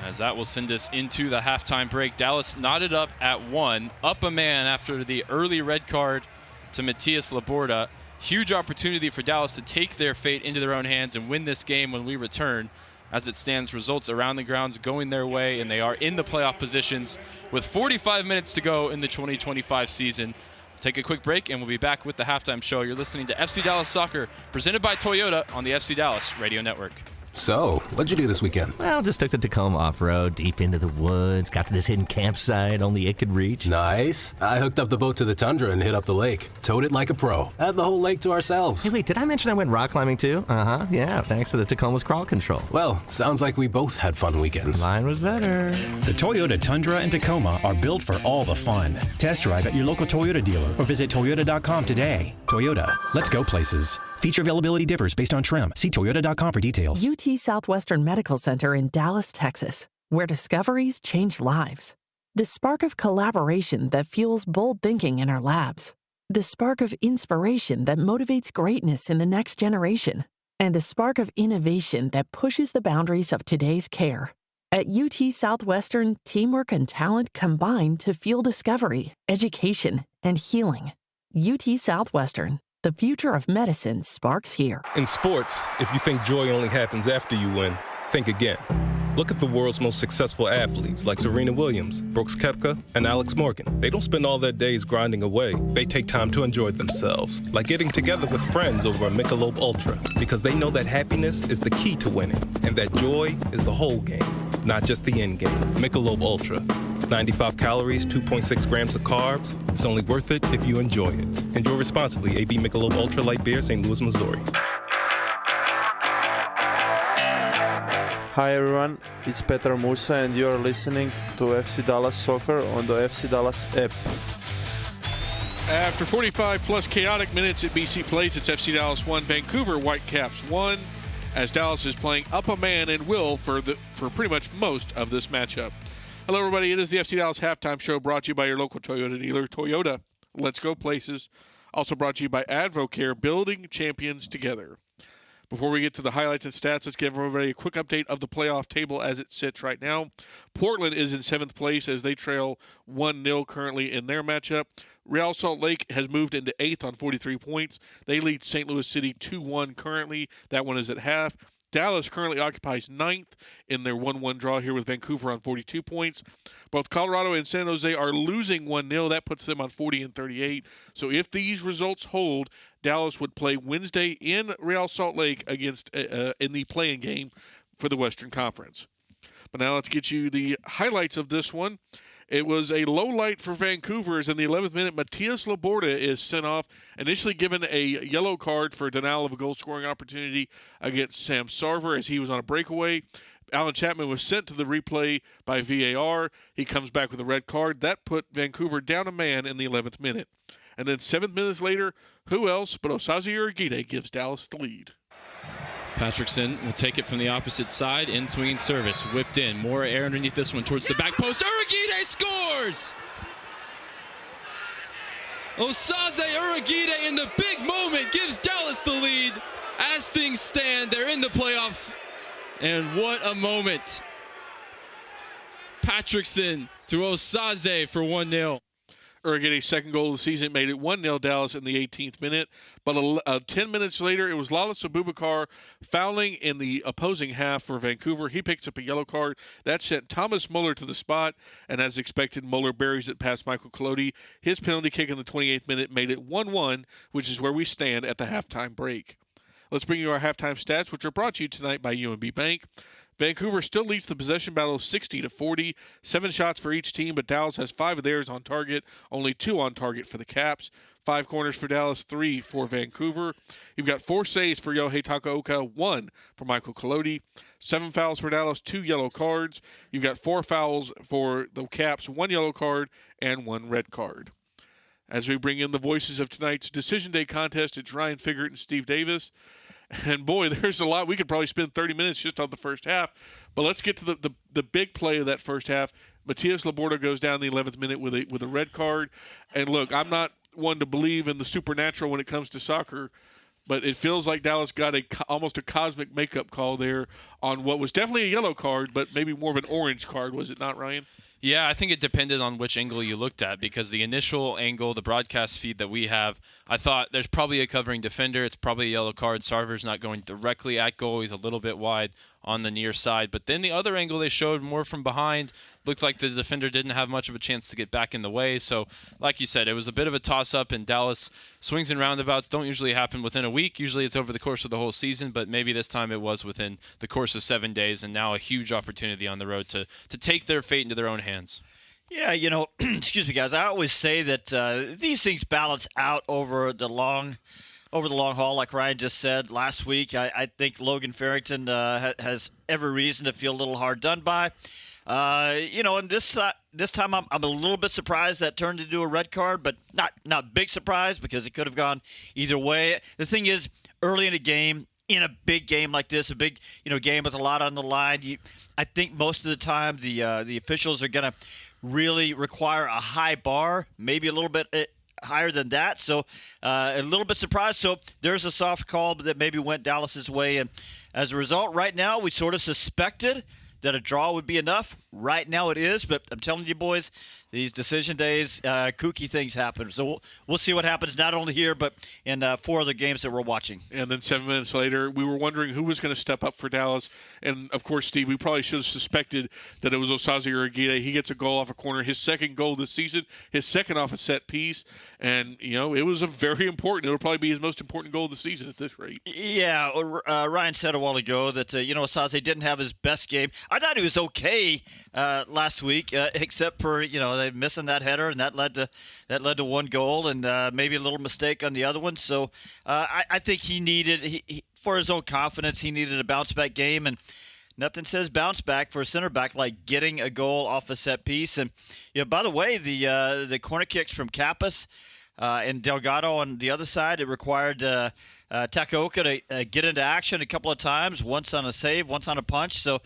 As that will send us into the halftime break. Dallas knotted up at 1, up a man after the early red card to Matias Laborda. Huge opportunity for Dallas to take their fate into their own hands and win this game when we return. As it stands, results around the grounds going their way, and they are in the playoff positions with 45 minutes to go in the 2025 season. Take a quick break, and we'll be back with the halftime show. You're listening to FC Dallas Soccer, presented by Toyota on the FC Dallas Radio Network. So, what'd you do this weekend? Well, just took the Tacoma off-road, deep into the woods, got to this hidden campsite only it could reach. Nice. I hooked up the boat to the Tundra and hit up the lake. Towed it like a pro. Had the whole lake to ourselves. Hey, wait, did I mention I went rock climbing too? Uh-huh, yeah, thanks to the Tacoma's crawl control. Well, sounds like we both had fun weekends. Mine was better. The Toyota Tundra and Tacoma are built for all the fun. Test drive at your local Toyota dealer or visit Toyota.com today. Toyota, let's go places. Feature availability differs based on trim. See Toyota.com for details. UT Southwestern Medical Center in Dallas, Texas, where discoveries change lives. The spark of collaboration that fuels bold thinking in our labs. The spark of inspiration that motivates greatness in the next generation. And the spark of innovation that pushes the boundaries of today's care. At UT Southwestern, teamwork and talent combine to fuel discovery, education, and healing. UT Southwestern, the future of medicine sparks here. In sports, if you think joy only happens after you win, think again. Look at the world's most successful athletes like Serena Williams, Brooks Koepka, and Alex Morgan. They don't spend all their days grinding away. They take time to enjoy themselves, like getting together with friends over a Michelob Ultra, because they know that happiness is the key to winning, and that joy is the whole game, not just the end game. Michelob Ultra. 95 calories, 2.6 grams of carbs. It's only worth it if you enjoy it. Enjoy responsibly. AB Michelob Ultra Light Beer, St. Louis, Missouri. Hi everyone, it's Petar Musa and you're listening to FC Dallas Soccer on the FC Dallas app. After 45 plus chaotic minutes at BC Place, it's FC Dallas 1, Vancouver Whitecaps 1, as Dallas is playing up a man and will for pretty much most of this matchup. Hello everybody, it is the FC Dallas Halftime Show brought to you by your local Toyota dealer. Toyota, let's go places. Also brought to you by Advocare, building champions together. Before we get to the highlights and stats, let's give everybody a quick update of the playoff table as it sits right now. Portland is in 7th place as they trail 1-0 currently in their matchup. Real Salt Lake has moved into 8th on 43 points. They lead St. Louis City 2-1 currently. That one is at half. Dallas currently occupies 9th in their 1-1 draw here with Vancouver on 42 points. Both Colorado and San Jose are losing 1-0. That puts them on 40 and 38. So if these results hold, Dallas would play Wednesday in Real Salt Lake against in the play-in game for the Western Conference. But now let's get you the highlights of this one. It was a low light for Vancouver as in the 11th minute, Matias Laborda is sent off, initially given a yellow card for denial of a goal-scoring opportunity against Sam Sarver as he was on a breakaway. Alan Chapman was sent to the replay by VAR. He comes back with a red card. That put Vancouver down a man in the 11th minute. And then 7 minutes later, who else but Osaze Uriguide gives Dallas the lead. Patrickson will take it from the opposite side. In swinging service. Whipped in. More air underneath this one towards the back post. Uriguide scores! Osaze Uriguide in the big moment gives Dallas the lead. As things stand, they're in the playoffs. And what a moment. Patrickson to Osaze for 1-0. Uriguide's second goal of the season made it 1-0 Dallas in the 18th minute. But 10 minutes later, it was Lalas Abubakar fouling in the opposing half for Vancouver. He picks up a yellow card. That sent Thomas Muller to the spot. And as expected, Muller buries it past Michael Colodi. His penalty kick in the 28th minute made it 1-1, which is where we stand at the halftime break. Let's bring you our halftime stats, which are brought to you tonight by UMB Bank. Vancouver still leads the possession battle 60-40. 7 shots for each team, but Dallas has 5 of theirs on target, only 2 on target for the Caps. 5 corners for Dallas, 3 for Vancouver. You've got 4 saves for Yohei Takaoka, 1 for Michael Colodi. 7 fouls for Dallas, 2 yellow cards. You've got 4 fouls for the Caps, 1 yellow card and 1 red card. As we bring in the voices of tonight's Decision Day contest, it's Ryan Figert and Steve Davis. And boy, there's a lot. We could probably spend 30 minutes just on the first half. But let's get to the big play of that first half. Matias Laborda goes down in the 11th minute with a red card. And look, I'm not one to believe in the supernatural when it comes to soccer, but it feels like Dallas got almost a cosmic makeup call there on what was definitely a yellow card, but maybe more of an orange card, was it not, Ryan? Yeah, I think it depended on which angle you looked at, because the initial angle, the broadcast feed that we have, I thought there's probably a covering defender. It's probably a yellow card. Sarver's not going directly at goal. He's a little bit wide on the near side. But then the other angle they showed more from behind looked like the defender didn't have much of a chance to get back in the way. So, like you said, it was a bit of a toss-up, and Dallas swings and roundabouts don't usually happen within a week. Usually it's over the course of the whole season, but maybe this time it was within the course of 7 days, and now a huge opportunity on the road to take their fate into their own hands. Yeah, you know, excuse me, guys. I always say that these things balance out over the long haul, like Ryan just said last week. I think Logan Farrington has every reason to feel a little hard done by. You know, and this time I'm a little bit surprised that turned into a red card, but not big surprise because it could have gone either way. The thing is, early in the game, in a big game like this, a big game with a lot on the line, I think most of the time the officials are going to really require a high bar, maybe a little bit higher than that. So a little bit surprised. So there's a soft call that maybe went Dallas's way. And as a result, right now, we sort of suspected that a draw would be enough. Right now it is, but I'm telling you, boys, these decision days, kooky things happen. So we'll see what happens not only here, but in 4 other games that we're watching. And then 7 minutes later, we were wondering who was going to step up for Dallas. And, of course, Steve, we probably should have suspected that it was Osaze Urugide. He gets a goal off a corner, his second goal this season, his second off a set piece. And, it was a very important. It would probably be his most important goal of the season at this rate. Yeah, Ryan said a while ago that, Osaze didn't have his best game. I thought he was okay last week, except for, they missing that header, and that led to one goal, and maybe a little mistake on the other one. So I think he needed, for his own confidence, he needed a bounce-back game, and nothing says bounce back for a center back like getting a goal off a set piece. And by the way, the corner kicks from Kappas and Delgado on the other side, it required Takaoka to get into action a couple of times, once on a save, once on a punch. So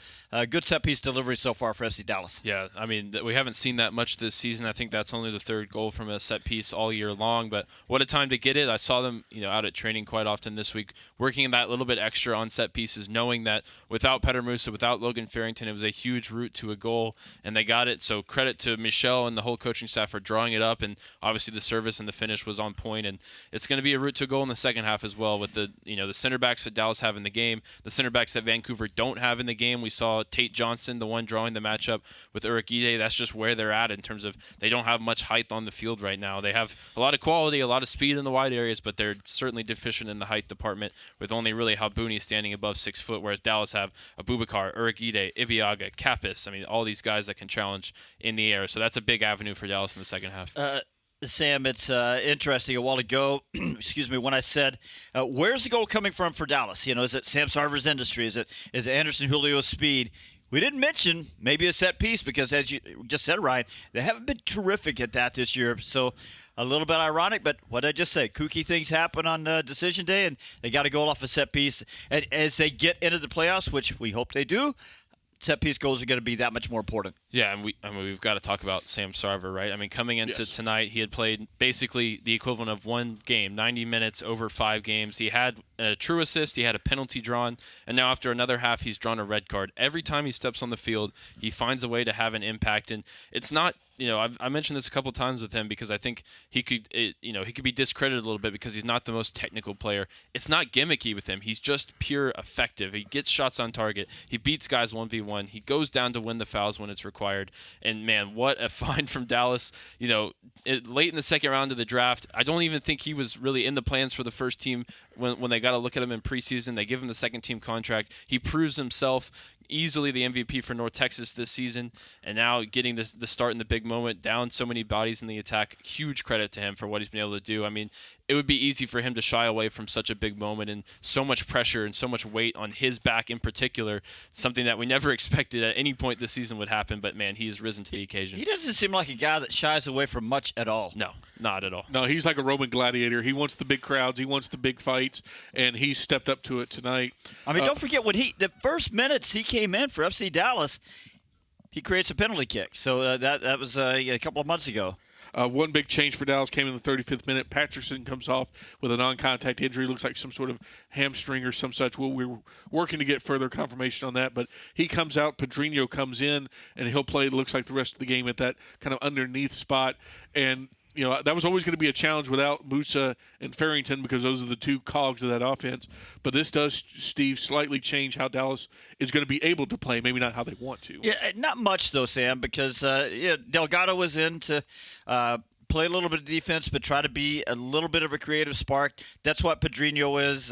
good set-piece delivery so far for FC Dallas. Yeah, I mean, we haven't seen that much this season. I think that's only the 3rd goal from a set-piece all year long. But what a time to get it. I saw them out at training quite often this week, working that little bit extra on set-pieces, knowing that without Petter Musa, without Logan Farrington, it was a huge route to a goal, and they got it. So credit to Michel and the whole coaching staff for drawing it up, and obviously the service and the finish was on point, and it's going to be a route to a goal in the second half as well with the center backs that Dallas have in the game, the center backs that Vancouver don't have in the game. We saw Tate Johnson, the one drawing the matchup with Urugide. That's just where they're at in terms of they don't have much height on the field right now. They have a lot of quality, a lot of speed in the wide areas, but they're certainly deficient in the height department with only really Halbouni standing above 6 foot, whereas Dallas have Abubakar, Urugide, Ibiaga, Kappas. I mean, all these guys that can challenge in the air. So that's a big avenue for Dallas in the second half. Sam, it's interesting. A while ago, excuse me, when I said, where's the goal coming from for Dallas? Is it Sam Sarver's industry? Is it Anderson Julio's speed? We didn't mention maybe a set piece because, as you just said, Ryan, they haven't been terrific at that this year. So a little bit ironic, but what did I just say? Kooky things happen on decision day, and they got a goal off a set piece. And as they get into the playoffs, which we hope they do, set-piece goals are going to be that much more important. Yeah, and we've got to talk about Sam Sarver, right? I mean, coming into tonight, he had played basically the equivalent of one game, 90 minutes over 5 games. He had a true assist, he had a penalty drawn, and now after another half, he's drawn a red card. Every time he steps on the field, he finds a way to have an impact, and it's not I mentioned this a couple times with him because I think he could be discredited a little bit because he's not the most technical player. It's not gimmicky with him. He's just pure effective. He gets shots on target. He beats guys 1v1. He goes down to win the fouls when it's required. And, man, what a find from Dallas. Late in the second round of the draft, I don't even think he was really in the plans for the first team when they got to look at him in preseason. They give him the second-team contract. He proves himself. Easily the MVP for North Texas this season, and now getting the start in the big moment, down so many bodies in the attack. Huge credit to him for what he's been able to do. I mean, it would be easy for him to shy away from such a big moment and so much pressure and so much weight on his back in particular, something that we never expected at any point this season would happen, but man, he has risen to the occasion. He doesn't seem like a guy that shies away from much at all. No, not at all. No, he's like a Roman gladiator. He wants the big crowds, he wants the big fights, and he stepped up to it tonight. I mean, don't forget, when the first minutes he came in for FC Dallas, he creates a penalty kick. So that was a couple of months ago. One big change for Dallas came in the 35th minute. Patterson comes off with a non-contact injury. Looks like some sort of hamstring or some such. We're working to get further confirmation on that. But he comes out. Pedrinho comes in, and he'll play, it looks like, the rest of the game at that kind of underneath spot. And that was always going to be a challenge without Musa and Farrington because those are the two cogs of that offense. But this does, Steve, slightly change how Dallas is going to be able to play, maybe not how they want to. Yeah, not much, though, Sam, because Delgado was in to play a little bit of defense but try to be a little bit of a creative spark. That's what Pedrinho is.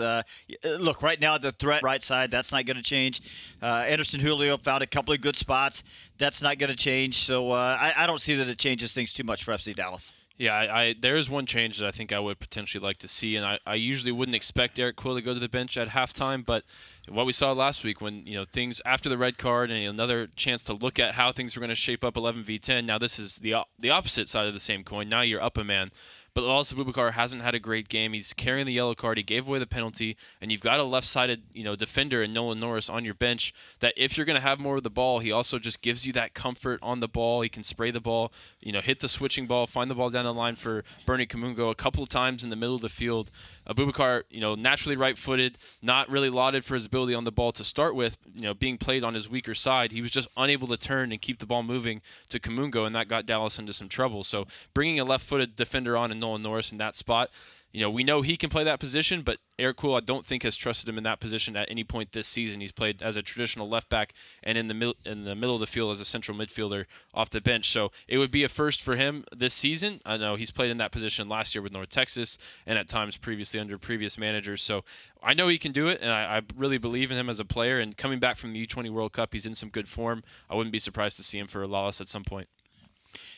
Look, right now, the threat right side, that's not going to change. Anderson Julio found a couple of good spots. That's not going to change. So I don't see that it changes things too much for FC Dallas. Yeah, there is one change that I think I would potentially like to see, and I usually wouldn't expect Eric Quill to go to the bench at halftime, but what we saw last week when things after the red card and another chance to look at how things are going to shape up 11v10. Now this is the opposite side of the same coin. Now you're up a man. but Dallas Abubakar hasn't had a great game. He's carrying the yellow card. He gave away the penalty, and you've got a left-sided, defender in Nolan Norris on your bench that if you're going to have more of the ball, he also just gives you that comfort on the ball. He can spray the ball, hit the switching ball, find the ball down the line for Bernie Kamungo a couple of times in the middle of the field. Abubakar, naturally right-footed, not really lauded for his ability on the ball to start with, being played on his weaker side. He was just unable to turn and keep the ball moving to Kamungo, and that got Dallas into some trouble. So bringing a left-footed defender on in Nolan Norris in that spot, we know he can play that position, but Eric Kuhl, I don't think, has trusted him in that position at any point this season. He's played as a traditional left back and in the middle of the field as a central midfielder off the bench. So it would be a first for him this season. I know he's played in that position last year with North Texas and at times previously under previous managers. So I know he can do it, and I really believe in him as a player. And coming back from the U20 World Cup, he's in some good form. I wouldn't be surprised to see him for Lawless at some point.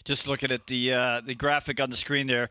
Just looking at the graphic on the screen there,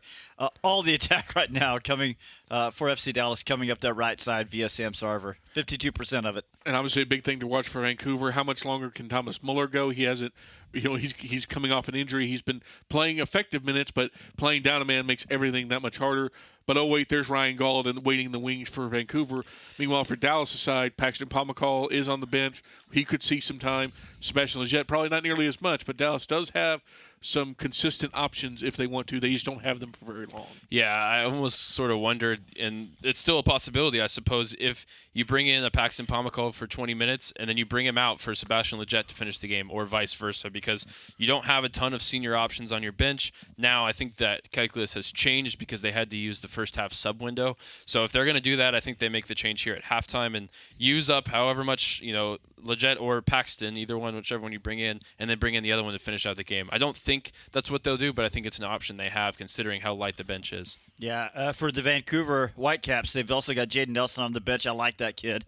all the attack right now coming for FC Dallas coming up that right side via Sam Sarver, 52% of it. And obviously a big thing to watch for Vancouver. How much longer can Thomas Muller go? He hasn't, he's coming off an injury. He's been playing effective minutes, but playing down a man makes everything that much harder. But, oh, wait, there's Ryan Gauld and waiting in the wings for Vancouver. Meanwhile, for Dallas' side, Paxton Pomykal is on the bench. He could see some time. Sebastian Lletget, probably not nearly as much, but Dallas does have some consistent options if they want to. They just don't have them for very long. Yeah, I almost sort of wondered, and it's still a possibility, I suppose, if you bring in a Paxton Pomykal for 20 minutes and then you bring him out for Sebastian Lletget to finish the game, or vice versa, because you don't have a ton of senior options on your bench. Now I think that calculus has changed because they had to use the first half sub window. So if they're going to do that, I think they make the change here at halftime and use up however much, Lletget or Paxton, either one, whichever one you bring in, and then bring in the other one to finish out the game. I don't think that's what they'll do, but I think it's an option they have considering how light the bench is. Yeah, for the Vancouver Whitecaps, they've also got Jaden Nelson on the bench. I like that kid.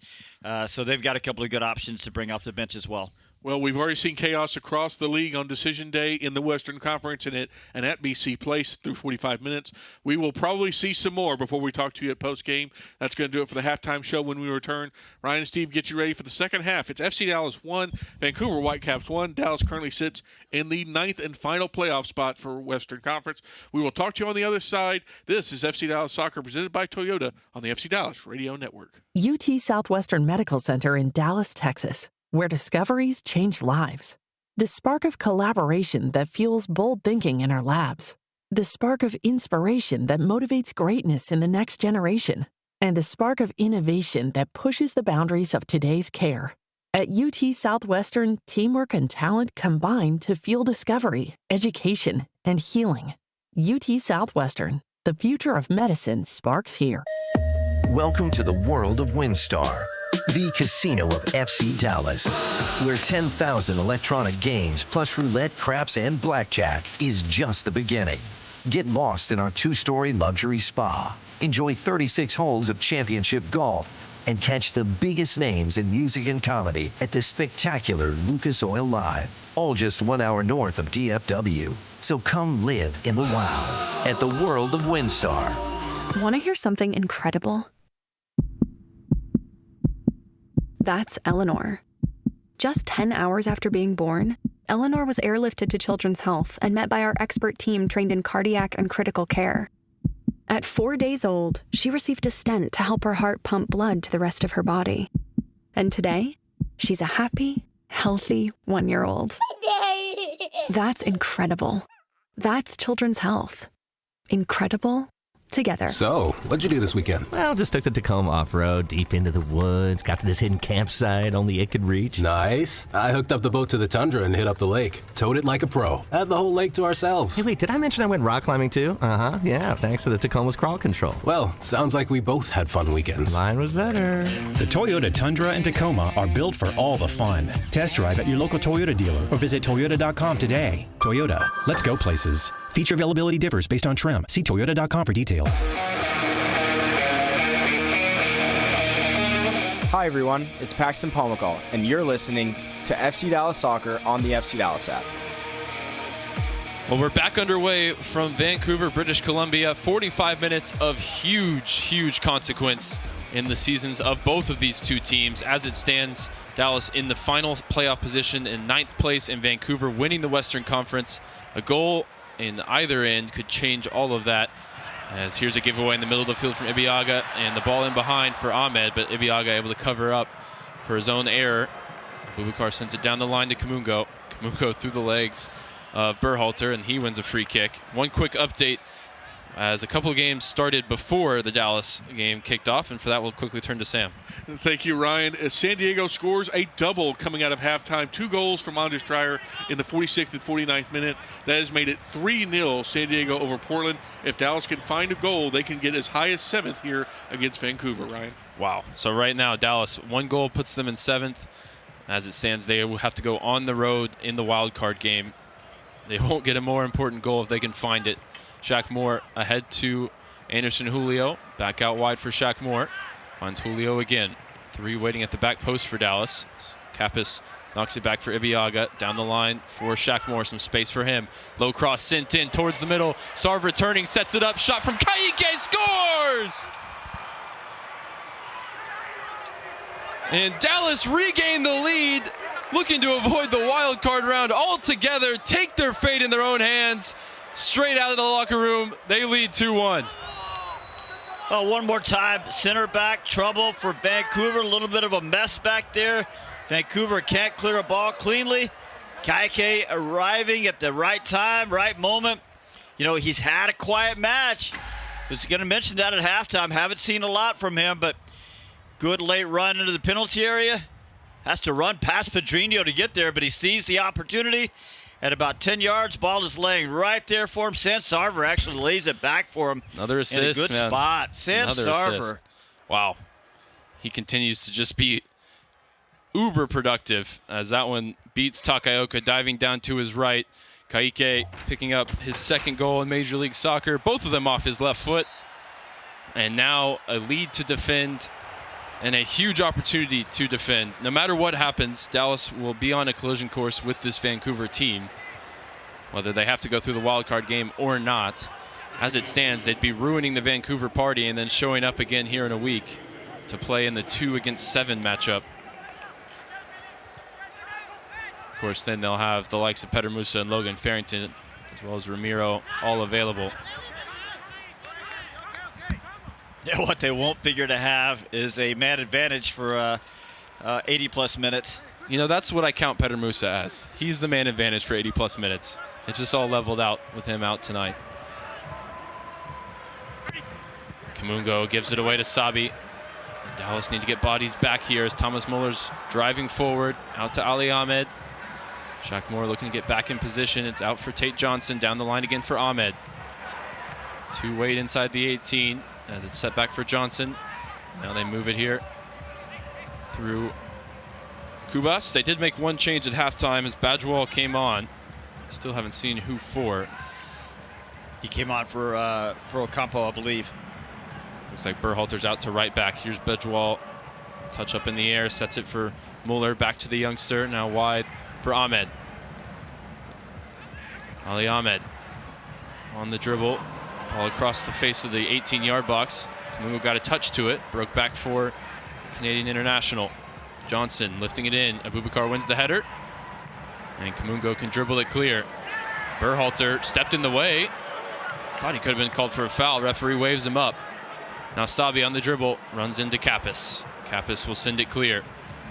So they've got a couple of good options to bring off the bench as well. Well, we've already seen chaos across the league on Decision Day in the Western Conference and at BC Place through 45 minutes. We will probably see some more before we talk to you at Postgame. That's going to do it for the halftime show when we return. Ryan and Steve, get you ready for the second half. It's FC Dallas 1, Vancouver Whitecaps 1. Dallas currently sits in the 9th and final playoff spot for Western Conference. We will talk to you on the other side. This is FC Dallas Soccer presented by Toyota on the FC Dallas Radio Network. UT Southwestern Medical Center in Dallas, Texas, where discoveries change lives. The spark of collaboration that fuels bold thinking in our labs. The spark of inspiration that motivates greatness in the next generation. And the spark of innovation that pushes the boundaries of today's care. At UT Southwestern, teamwork and talent combine to fuel discovery, education, and healing. UT Southwestern, the future of medicine sparks here. Welcome to the world of WinStar, the casino of FC Dallas, where 10,000 electronic games plus roulette, craps, and blackjack is just the beginning. Get lost in our 2-story luxury spa. Enjoy 36 holes of championship golf and catch the biggest names in music and comedy at the spectacular Lucas Oil Live, all just 1 hour north of DFW. So come live in the wow at the world of WinStar. Want to hear something incredible? That's Eleanor. Just 10 hours after being born, Eleanor was airlifted to Children's Health and met by our expert team trained in cardiac and critical care. At 4 days old, she received a stent to help her heart pump blood to the rest of her body. And today, she's a happy, healthy 1-year-old. That's incredible. That's Children's Health. Incredible together. So, what'd you do this weekend? Well, just took the Tacoma off-road, deep into the woods, got to this hidden campsite only it could reach. Nice. I hooked up the boat to the Tundra and hit up the lake. Towed it like a pro. Had the whole lake to ourselves. Hey, wait, did I mention I went rock climbing too? Uh-huh, yeah, thanks to the Tacoma's crawl control. Well, sounds like we both had fun weekends. Mine was better. The Toyota Tundra and Tacoma are built for all the fun. Test drive at your local Toyota dealer or visit Toyota.com today. Toyota, let's go places. Feature availability differs based on trim. See Toyota.com for details. Hi everyone, it's Paxton Pomykal, and you're listening to FC Dallas Soccer on the FC Dallas app. Well, we're back underway from Vancouver, British Columbia. 45 minutes of huge consequence in the seasons of both of these two teams. As it stands, Dallas in the final playoff position in 9th place, and Vancouver winning the Western Conference. A goal in either end could change all of that. As here's a giveaway in the middle of the field from Ibeagha, and the ball in behind for Ahmed, but Ibeagha able to cover up for his own error. Abubakar sends it down the line to Kamungo. Kamungo through the legs of Berhalter, and he wins a free kick. One quick update, as a couple of games started before the Dallas game kicked off, and for that we'll quickly turn to Sam. Thank you, Ryan. San Diego scores a double coming out of halftime. 2 goals from Anders Dreyer in the 46th and 49th minute. That has made it 3-0 San Diego over Portland. If Dallas can find a goal, they can get as high as 7th here against Vancouver, Ryan. Wow. So right now, Dallas, 1 goal puts them in 7th. As it stands, they will have to go on the road in the wild card game. They won't get a more important goal if they can find it. Shaq Moore ahead to Anderson Julio. Back out wide for Shaq Moore. Finds Julio again. 3 waiting at the back post for Dallas. Kappas knocks it back for Ibeagha. Down the line for Shaq Moore. Some space for him. Low cross sent in towards the middle. Sarv returning, sets it up. Shot from Kaike, scores! And Dallas regained the lead, looking to avoid the wild card round altogether, take their fate in their own hands. Straight out of the locker room, they lead 2-1. Oh, one more time, center back trouble for Vancouver. A little bit of a mess back there. Vancouver can't clear a ball cleanly. Kaike arriving at the right time, right moment. You know, he's had a quiet match. I was going to mention that at halftime. Haven't seen a lot from him, but good late run into the penalty area. Has to run past Pedrinho to get there, but he sees the opportunity. At about 10 yards, ball is laying right there for him. Sarver actually lays it back for him. Another assist, in a good spot. Sarver. Wow. He continues to just be uber productive as that one beats Takaoka, diving down to his right. Kaike picking up his 2nd goal in Major League Soccer, both of them off his left foot. And now a lead to defend and a huge opportunity to defend. No matter what happens, Dallas will be on a collision course with this Vancouver team, whether they have to go through the wild card game or not. As it stands, they'd be ruining the Vancouver party and then showing up again here in a week to play in the 2-against-7 matchup. Of course, then they'll have the likes of Petter Musa and Logan Farrington, as well as Ramiro, all available. What they won't figure to have is a man advantage for 80-plus minutes. You know, that's what I count Petter Musa as. He's the man advantage for 80-plus minutes. It's just all leveled out with him out tonight. Kamungo gives it away to Sabi. Dallas need to get bodies back here as Thomas Muller's driving forward. Out to Ali Ahmed. Shaq Moore looking to get back in position. It's out for Tate Johnson. Down the line again for Ahmed. 2 wait inside the 18. As it's set back for Johnson. Now they move it here through Kubas. They did make one change at halftime as Badgewall came on. Still haven't seen who for. He came on for Ocampo, I believe. Looks like Berhalter's out to right back. Here's Badgewall. Touch up in the air, sets it for Muller. Back to the youngster, now wide for Ahmed. Ali Ahmed on the dribble. Ball across the face of the 18-yard box. Kamungo got a touch to it. Broke back for the Canadian international. Johnson lifting it in. Abubakar wins the header. And Kamungo can dribble it clear. Berhalter stepped in the way. Thought he could have been called for a foul. Referee waves him up. Now Sabi on the dribble. Runs into Kappas. Kappas will send it clear.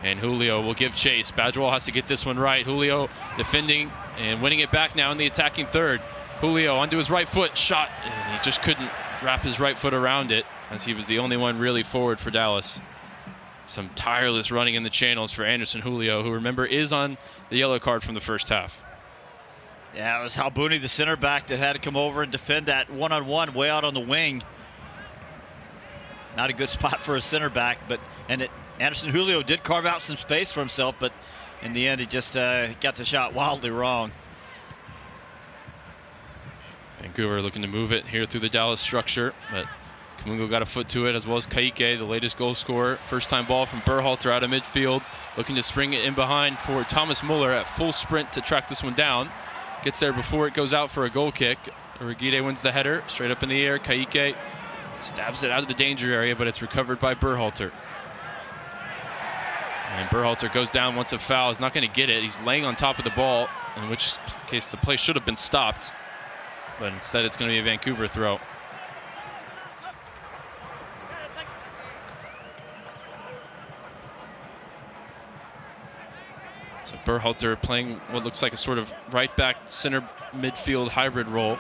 And Julio will give chase. Badgewall has to get this one right. Julio defending and winning it back now in the attacking third. Julio onto his right foot, shot, and he just couldn't wrap his right foot around it as he was the only one really forward for Dallas. Some tireless running in the channels for Anderson Julio, who, remember, is on the yellow card from the first half. Yeah, it was Halbuni, the center back, that had to come over and defend that one-on-one way out on the wing. Not a good spot for a center back, but Anderson Julio did carve out some space for himself, but in the end he just got the shot wildly wrong. Vancouver looking to move it here through the Dallas structure, but Kamungo got a foot to it, as well as Kaike, the latest goal scorer. First time ball from Berhalter out of midfield, looking to spring it in behind for Thomas Muller at full sprint to track this one down. Gets there before it goes out for a goal kick. Urigide wins the header, straight up in the air. Kaike stabs it out of the danger area, but it's recovered by Berhalter. And Berhalter goes down once a foul. He's not going to get it. He's laying on top of the ball, in which case the play should have been stopped. But instead it's going to be a Vancouver throw. So Berhalter playing what looks like a sort of right back center midfield hybrid role,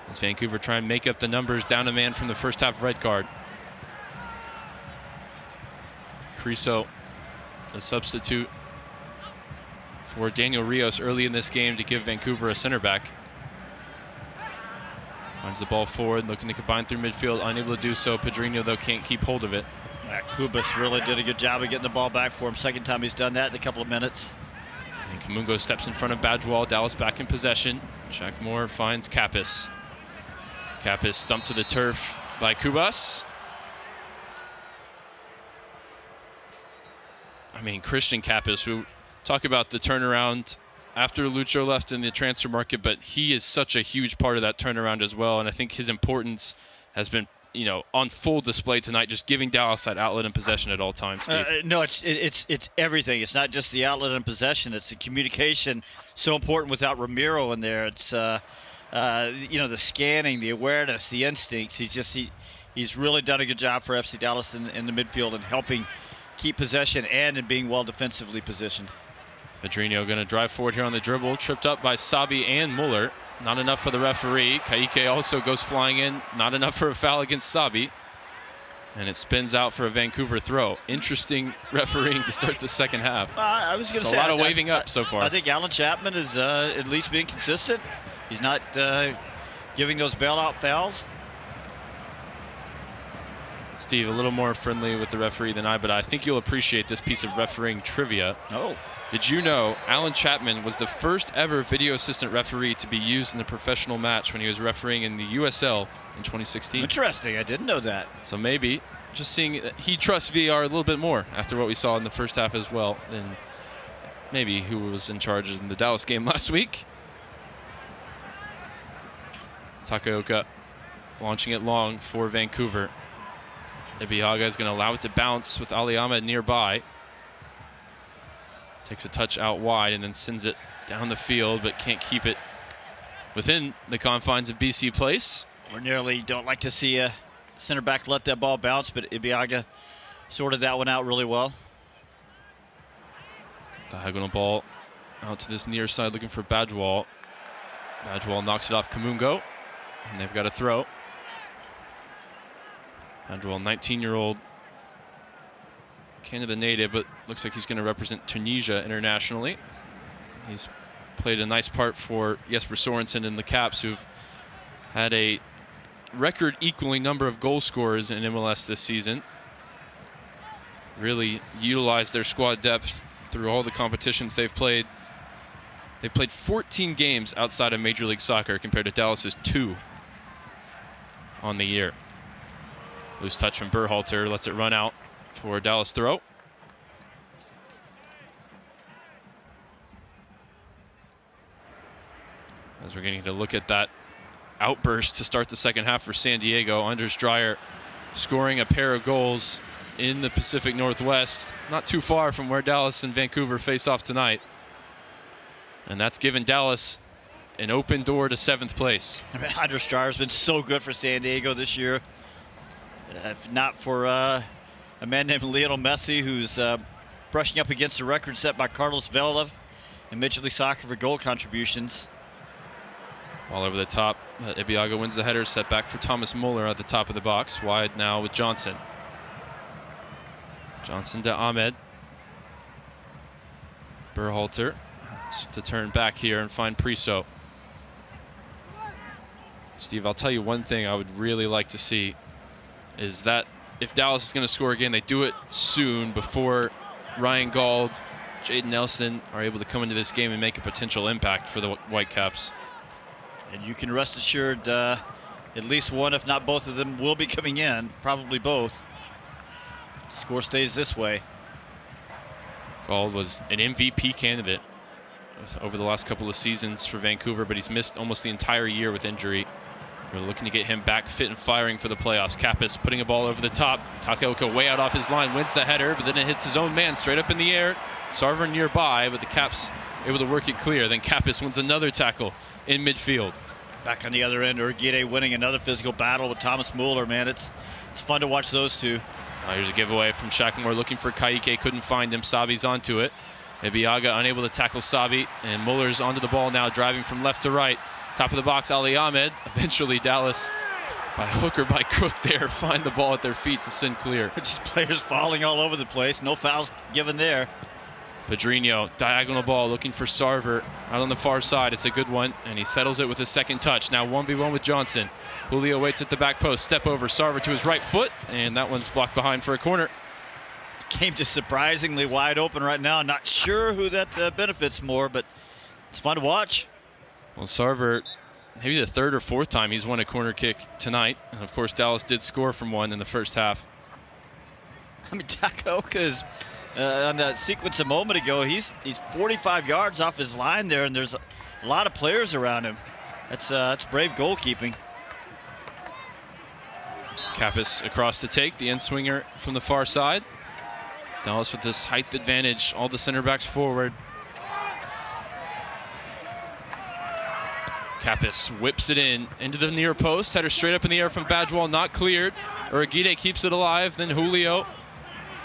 as Vancouver try and make up the numbers down a man from the first half right guard. Priso, the substitute for Daniel Rios early in this game to give Vancouver a center back. Finds the ball forward, looking to combine through midfield, unable to do so. Pedrinho, though, can't keep hold of it. Kubas really did a good job of getting the ball back for him. Second time he's done that in a couple of minutes. And Kamungo steps in front of Badgewall. Dallas back in possession. Shaq Moore finds Kappas. Kappas dumped to the turf by Kubas. I mean, Christian Kappas, who talk about the turnaround after Lucho left in the transfer market, but he is such a huge part of that turnaround as well. And I think his importance has been, you know, on full display tonight, just giving Dallas that outlet and possession at all times, Steve. No, it's everything. It's not just the outlet and possession. It's the communication. So important without Ramiro in there. It's you know, the scanning, the awareness, the instincts. He's really done a good job for FC Dallas in the midfield and helping keep possession and in being well defensively positioned. Pedrinho going to drive forward here on the dribble, tripped up by Sabi and Muller. Not enough for the referee. Ka'ike also goes flying in. Not enough for a foul against Sabi. And it spins out for a Vancouver throw. Interesting refereeing to start the second half. I was going to say a lot of waving up so far. I think Alan Chapman is at least being consistent. He's not giving those bailout fouls. Steve, a little more friendly with the referee than I, but I think you'll appreciate this piece of refereeing trivia. Oh. Did you know Alan Chapman was the first ever video assistant referee to be used in a professional match when he was refereeing in the USL in 2016? Interesting. I didn't know that. So maybe just seeing he trusts VAR a little bit more after what we saw in the first half as well than maybe who was in charge in the Dallas game last week. Takaoka launching it long for Vancouver. Ibiaga is going to allow it to bounce with Ali Ahmed nearby. Takes a touch out wide and then sends it down the field, but can't keep it within the confines of BC Place. Ordinarily, don't like to see a center back let that ball bounce, but Ibiaga sorted that one out really well. Diagonal ball out to this near side looking for Badgewall. Badgewall knocks it off Kamungo, and they've got a throw. Badgewall, 19-year-old Canada native, but looks like he's going to represent Tunisia internationally. He's played a nice part for Jesper Sorensen and the Caps, who've had a record-equaling number of goal scorers in MLS this season. Really utilized their squad depth through all the competitions they've played. They've played 14 games outside of Major League Soccer compared to Dallas's 2 on the year. Loose touch from Berhalter, lets it run out for a Dallas throw. As we're getting to look at that outburst to start the second half for San Diego. Anders Dreyer scoring a pair of goals in the Pacific Northwest, not too far from where Dallas and Vancouver face off tonight. And that's given Dallas an open door to 7th place. I mean, Anders Dreyer's been so good for San Diego this year. If not for a man named Lionel Messi, who's brushing up against the record set by Carlos Vela in Major League Soccer for goal contributions. Ball over the top. Ibiaga wins the header. Set back for Thomas Muller at the top of the box. Wide now with Johnson. Johnson to Ahmed. Berhalter to turn back here and find Priso. Steve, I'll tell you one thing I would really like to see is that if Dallas is going to score again, they do it soon before Ryan Gauld, Jaden Nelson are able to come into this game and make a potential impact for the Whitecaps. And you can rest assured at least one, if not both of them, will be coming in, probably both. The score stays this way. Gauld was an MVP candidate over the last couple of seasons for Vancouver, but he's missed almost the entire year with injury. We're looking to get him back fit and firing for the playoffs. Kappas putting a ball over the top. Takaoka way out off his line, wins the header, but then it hits his own man straight up in the air. Sarver nearby, but the Caps able to work it clear. Then Kappas wins another tackle in midfield. Back on the other end, Urguide winning another physical battle with Thomas Muller, man. It's fun to watch those two. Here's a giveaway from Shaq Moore looking for Ka'ike, couldn't find him. Sabi's onto it. Ibiaga unable to tackle Sabi, and Muller's onto the ball now, driving from left to right. Top of the box, Ali Ahmed. Eventually, Dallas, by hook or by crook there, find the ball at their feet to send clear. Just players falling all over the place. No fouls given there. Pedrinho, diagonal ball, looking for Sarver out on the far side. It's a good one, and he settles it with his second touch. Now 1v1 with Johnson. Julio waits at the back post. Step over, Sarver to his right foot, and that one's blocked behind for a corner. Game just surprisingly wide open right now. Not sure who that benefits more, but it's fun to watch. Well, Sarver, maybe the third or fourth time he's won a corner kick tonight. And, of course, Dallas did score from one in the first half. I mean, Takaoka's on that sequence a moment ago, he's 45 yards off his line there, and there's a lot of players around him. That's brave goalkeeping. Kappas across to take, the end swinger from the far side. Dallas with this height advantage, all the center backs forward. Kappas whips it into the near post. Header straight up in the air from Badgewall, not cleared. Uragide keeps it alive. Then Julio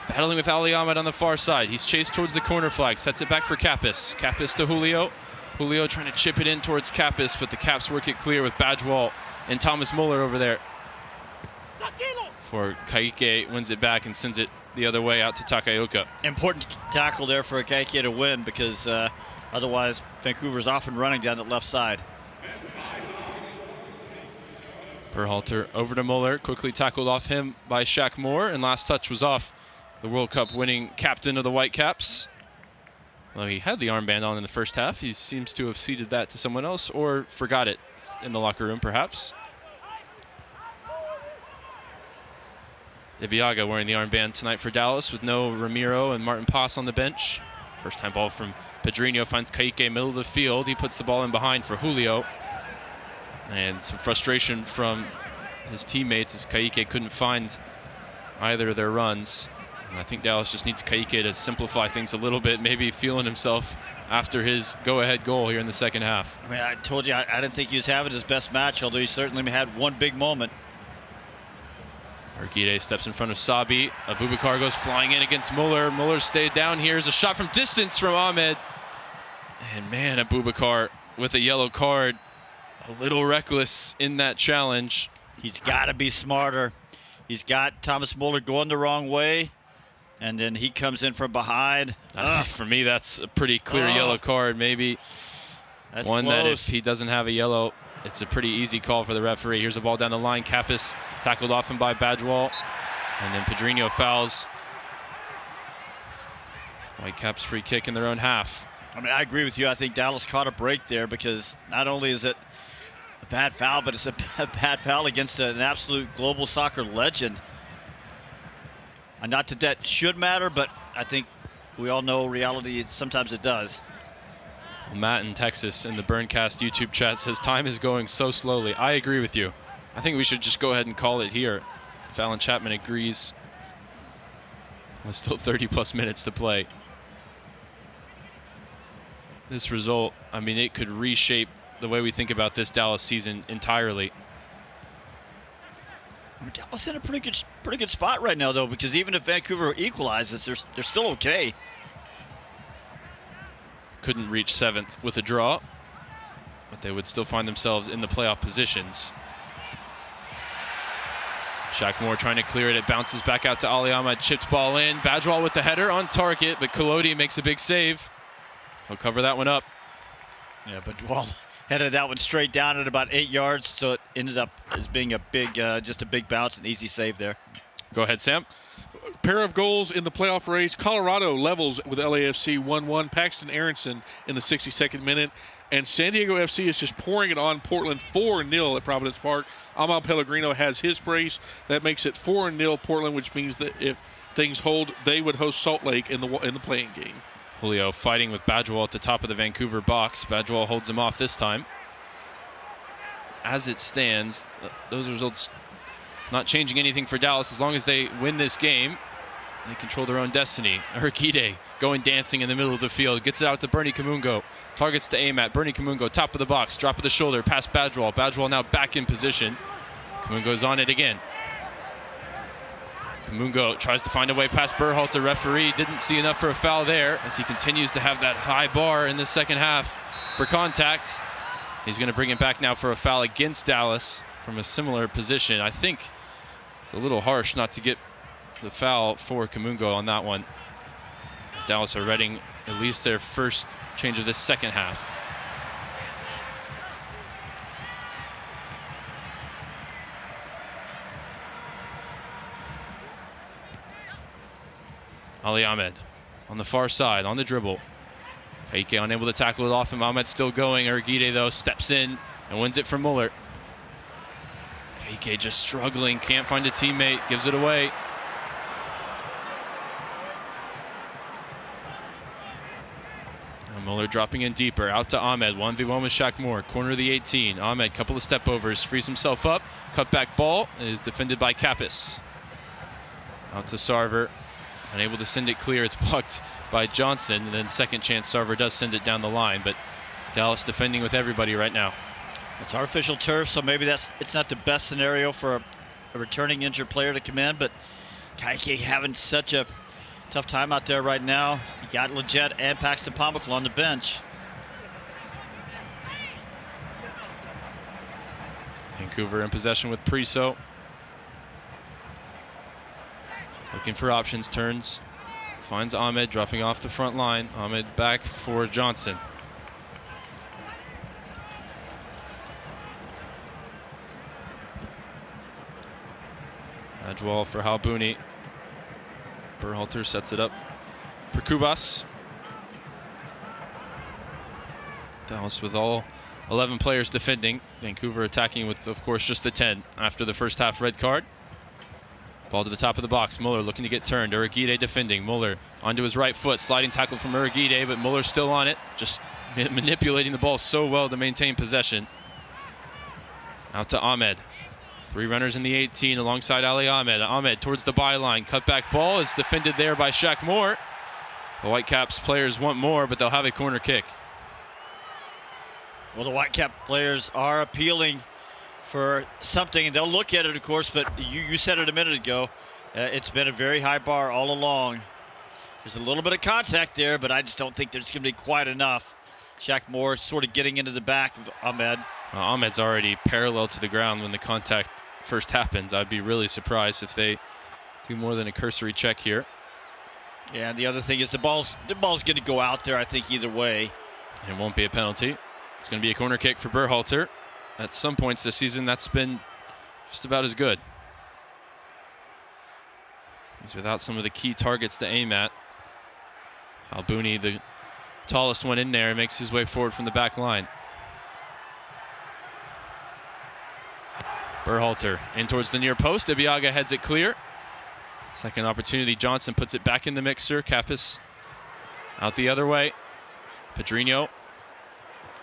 battling with Ali Ahmed on the far side. He's chased towards the corner flag. Sets it back for Kappas. Kappas to Julio. Julio trying to chip it in towards Kappas, but the Caps work it clear with Badgewall and Thomas Muller over there. For Kaike wins it back and sends it the other way out to Takaoka. Important tackle there for Kaike to win, because otherwise Vancouver's often running down the left side. Berhalter over to Muller, quickly tackled off him by Shaq Moore, and last touch was off the World Cup winning captain of the Whitecaps. Well, he had the armband on in the first half. He seems to have ceded that to someone else or forgot it in the locker room, perhaps. Ibiaga wearing the armband tonight for Dallas with no Ramiro and Martin Paz on the bench. First time ball from Pedrinho finds Kaike middle of the field. He puts the ball in behind for Julio. And some frustration from his teammates as Kaike couldn't find either of their runs. And I think Dallas just needs Kaike to simplify things a little bit, maybe feeling himself after his go-ahead goal here in the second half. I mean, I told you I didn't think he was having his best match, although he certainly had one big moment. Urquide steps in front of Sabi. Abubakar goes flying in against Muller. Muller stayed down here. Here's a shot from distance from Ahmed. And man, Abubakar with a yellow card. A little reckless in that challenge. He's got to be smarter. He's got Thomas Muller going the wrong way, and then he comes in from behind. For me, that's a pretty clear yellow card. Maybe that's one close. that if he doesn't have a yellow, it's a pretty easy call for the referee. Here's a ball down the line. Kappas tackled off him by Badgewall. And then Pedrinho fouls. Whitecaps free kick in their own half. I mean, I agree with you. I think Dallas caught a break there, because not only is it a bad foul, but it's a bad foul against an absolute global soccer legend. And not that should matter, but I think we all know reality, sometimes it does. Matt in Texas in the Burncast YouTube chat says time is going so slowly. I agree with you. I think we should just go ahead and call it here. Fallon Chapman agrees. There's still 30+ minutes to play. This result, I mean, it could reshape the way we think about this Dallas season entirely. Dallas in a pretty good spot right now, though, because even if Vancouver equalizes, they're still okay. Couldn't reach 7th with a draw, but they would still find themselves in the playoff positions. Shaq Moore trying to clear it. It bounces back out to Ali Ahmed. Chipped ball in. Badgewall with the header on target, but Collodi makes a big save. He'll cover that one up. Yeah, but Wall headed that one straight down at about 8 yards, so it ended up as being a big, just a big bounce, an easy save there. Go ahead, Sam. Pair of goals in the playoff race. Colorado levels with LAFC 1-1. Paxton Aronson in the 62nd minute. And San Diego FC is just pouring it on Portland 4-0 at Providence Park. Amal Pellegrino has his brace. That makes it 4-0 Portland, which means that if things hold, they would host Salt Lake in the playing game. Julio fighting with Badgewall at the top of the Vancouver box. Badgewall holds him off this time. As it stands, those results not changing anything for Dallas. As long as they win this game, they control their own destiny. Urquide going dancing in the middle of the field. Gets it out to Bernie Kamungo. Targets to aim at. Bernie Kamungo, top of the box. Drop of the shoulder. Past Badgewall. Badgewall now back in position. Kamungo's on it again. Kamungo tries to find a way past Berhalter. Referee didn't see enough for a foul there as he continues to have that high bar in the second half for contact. He's going to bring it back now for a foul against Dallas from a similar position. I think it's a little harsh not to get the foul for Kamungo on that one, as Dallas are readying at least their first change of this second half. Ali Ahmed on the far side, on the dribble. Kaike unable to tackle it off him. Ahmed still going. Urguide, though, steps in and wins it from Muller. Kaike just struggling, can't find a teammate, gives it away. And Muller dropping in deeper, out to Ahmed. 1v1 with Shaq Moore, corner of the 18. Ahmed, couple of step overs, frees himself up. Cutback ball is defended by Kappas. Out to Sarver. Unable to send it clear. It's blocked by Johnson. And then second chance, Sarver does send it down the line. But Dallas defending with everybody right now. It's artificial turf, so maybe it's not the best scenario for a returning injured player to come in. But Kaike having such a tough time out there right now. You got Leggett and Paxton Pomykal on the bench. Vancouver in possession with Priso. Looking for options, turns, finds Ahmed, dropping off the front line. Ahmed back for Johnson. Edge wall for Halbouni. Berhalter sets it up for Kubas. Dallas with all 11 players defending. Vancouver attacking with, of course, just the 10 after the first half red card. Ball to the top of the box. Muller looking to get turned. Urguide defending. Muller onto his right foot. Sliding tackle from Urguide, but Muller still on it. Just manipulating the ball so well to maintain possession. Out to Ahmed. Three runners in the 18 alongside Ali Ahmed. Ahmed towards the byline. Cutback ball is defended there by Shaq Moore. The Whitecaps players want more, but they'll have a corner kick. Well, the Whitecap players are appealing for something, and they'll look at it, of course, but you said it a minute ago. It's been a very high bar all along. There's a little bit of contact there, but I just don't think there's going to be quite enough. Shaq Moore sort of getting into the back of Ahmed. Well, Ahmed's already parallel to the ground when the contact first happens. I'd be really surprised if they do more than a cursory check here. Yeah, and the other thing is the ball's going to go out there, I think, either way. It won't be a penalty. It's going to be a corner kick for Berhalter. At some points this season, that's been just about as good. He's without some of the key targets to aim at. Halbouni, the tallest one in there, makes his way forward from the back line. Berhalter in towards the near post. Ibiaga heads it clear. Second opportunity, Johnson puts it back in the mixer. Kappas out the other way. Pedrinho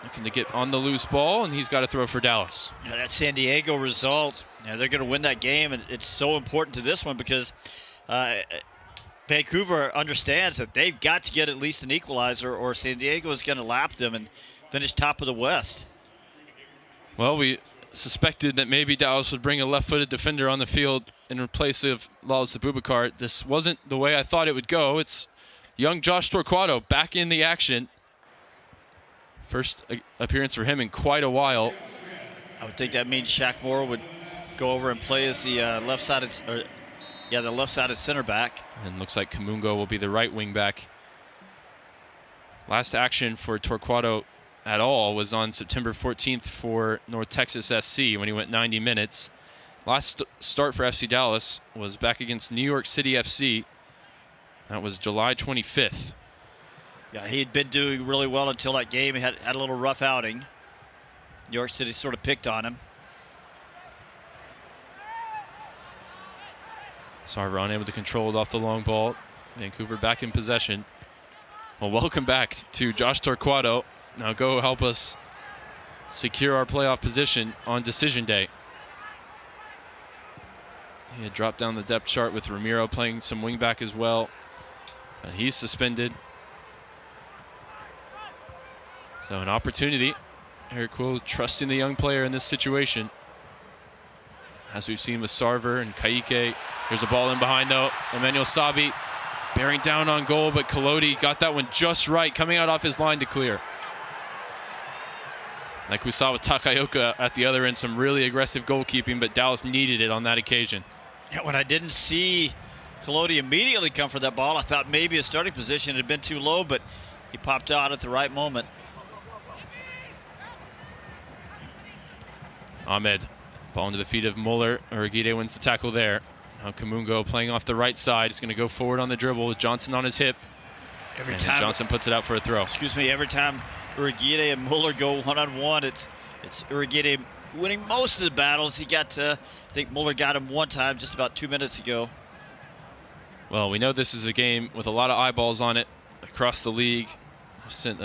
looking to get on the loose ball, and he's got to throw for Dallas. Yeah, that San Diego result, they're going to win that game, and it's so important to this one because Vancouver understands that they've got to get at least an equalizer, or San Diego is going to lap them and finish top of the West. Well, we suspected that maybe Dallas would bring a left-footed defender on the field in place of Lawless Abubakar. This wasn't the way I thought it would go. It's young Josh Torquato back in the action. First appearance for him in quite a while. I would think that means Shaq Moore would go over and play as the left-sided center back. And looks like Kamungo will be the right wing back. Last action for Torquato at all was on September 14th for North Texas SC when he went 90 minutes. Last start for FC Dallas was back against New York City FC. That was July 25th. Yeah, he had been doing really well until that game. He had a little rough outing. New York City sort of picked on him. Sarver unable to control it off the long ball. Vancouver back in possession. Well, welcome back to Josh Torquato. Now go help us secure our playoff position on decision day. He had dropped down the depth chart with Ramiro playing some wingback as well. And he's suspended. So an opportunity. Eric Quill trusting the young player in this situation. As we've seen with Sarver and Kaike Here's a ball in behind, though. Emmanuel Sabi bearing down on goal, but Kolodi got that one just right, coming out off his line to clear. Like we saw with Takaoka at the other end, some really aggressive goalkeeping, but Dallas needed it on that occasion. Yeah, when I didn't see Kolodi immediately come for that ball, I thought maybe his starting position had been too low, but he popped out at the right moment. Ahmed, ball into the feet of Muller. Uriguide wins the tackle there. Now Kamungo playing off the right side. He's going to go forward on the dribble with Johnson on his hip. Every and time Johnson puts it out for a throw. Excuse me, every time Uriguide and Muller go one-on-one, it's Uriguide winning most of the battles. He got I think Muller got him one time just about 2 minutes ago. Well, we know this is a game with a lot of eyeballs on it across the league. Sent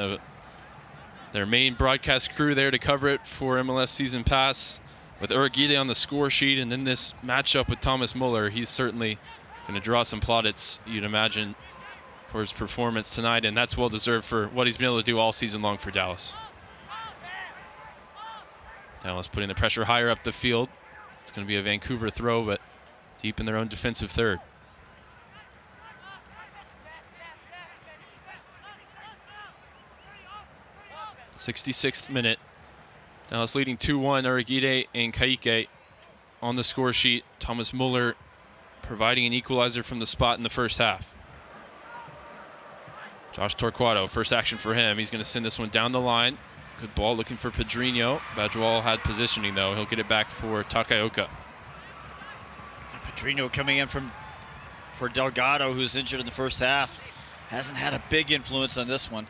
their main broadcast crew there to cover it for MLS Season Pass. With Uriguide on the score sheet and then this matchup with Thomas Muller, he's certainly going to draw some plaudits, you'd imagine, for his performance tonight, and that's well-deserved for what he's been able to do all season long for Dallas. Dallas putting the pressure higher up the field. It's going to be a Vancouver throw, but deep in their own defensive third. 66th minute. Dallas leading 2-1. Uriguide and Kaique on the score sheet. Thomas Muller providing an equalizer from the spot in the first half. Josh Torquato, first action for him. He's going to send this one down the line. Good ball looking for Pedrinho. Badwal had positioning, though. He'll get it back for Takaoka. Pedrinho coming in for Delgado, who's injured in the first half. Hasn't had a big influence on this one.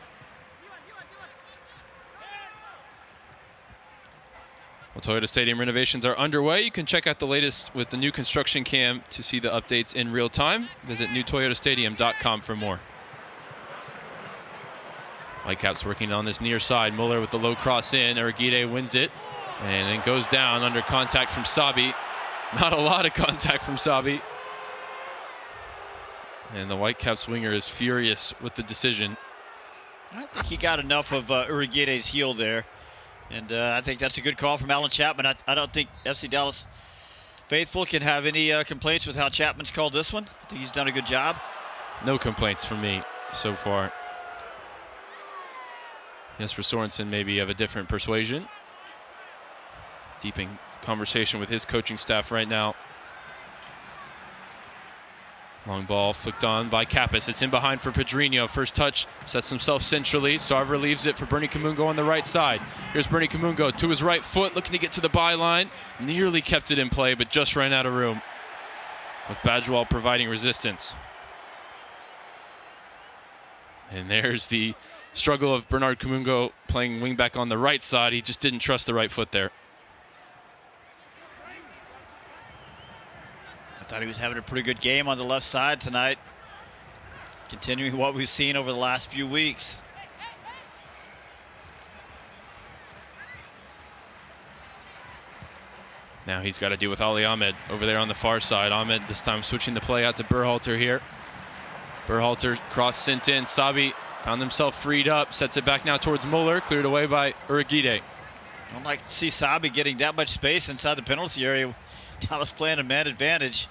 Well, Toyota Stadium renovations are underway. You can check out the latest with the new construction cam to see the updates in real time. Visit newtoyotastadium.com for more. Whitecaps working on this near side. Muller with the low cross in. Uriguide wins it and then goes down under contact from Sabi. Not a lot of contact from Sabi. And the Whitecaps winger is furious with the decision. I think he got enough of Uriguide's heel there. And I think that's a good call from Alan Chapman. I don't think FC Dallas faithful can have any complaints with how Chapman's called this one. I think he's done a good job. No complaints from me so far. Jesper Sorensen maybe of a different persuasion. Deep in conversation with his coaching staff right now. Long ball flicked on by Kappas. It's in behind for Pedrinho. First touch, sets himself centrally. Sarver leaves it for Bernie Kamungo on the right side. Here's Bernie Kamungo to his right foot, looking to get to the byline. Nearly kept it in play, but just ran out of room. With Badwal providing resistance. And there's the struggle of Bernard Kamungo playing wingback on the right side. He just didn't trust the right foot there. I thought he was having a pretty good game on the left side tonight, continuing what we've seen over the last few weeks. Now he's got to deal with Ali Ahmed over there on the far side. Ahmed this time switching the play out to Berhalter here. Berhalter cross sent in. Sabi found himself freed up, sets it back now towards Muller, cleared away by Uriguide. Don't like to see Sabi getting that much space inside the penalty area. Dallas playing a man advantage.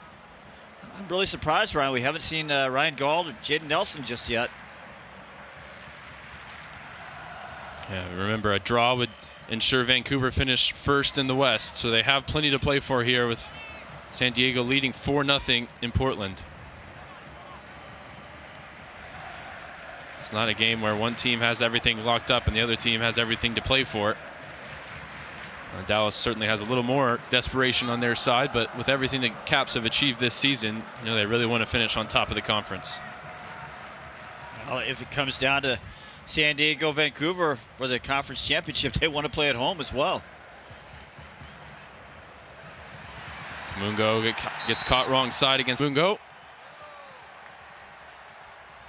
I'm really surprised, Ryan. We haven't seen Ryan Gauld or Jaden Nelson just yet. Yeah, remember a draw would ensure Vancouver finish first in the West, so they have plenty to play for here with San Diego leading 4-0 in Portland. It's not a game where one team has everything locked up and the other team has everything to play for. Dallas certainly has a little more desperation on their side, but with everything the Caps have achieved this season, you know, they really want to finish on top of the conference. Well, if it comes down to San Diego, Vancouver for the conference championship, they want to play at home as well. Kamungo gets caught wrong side against Kamungo.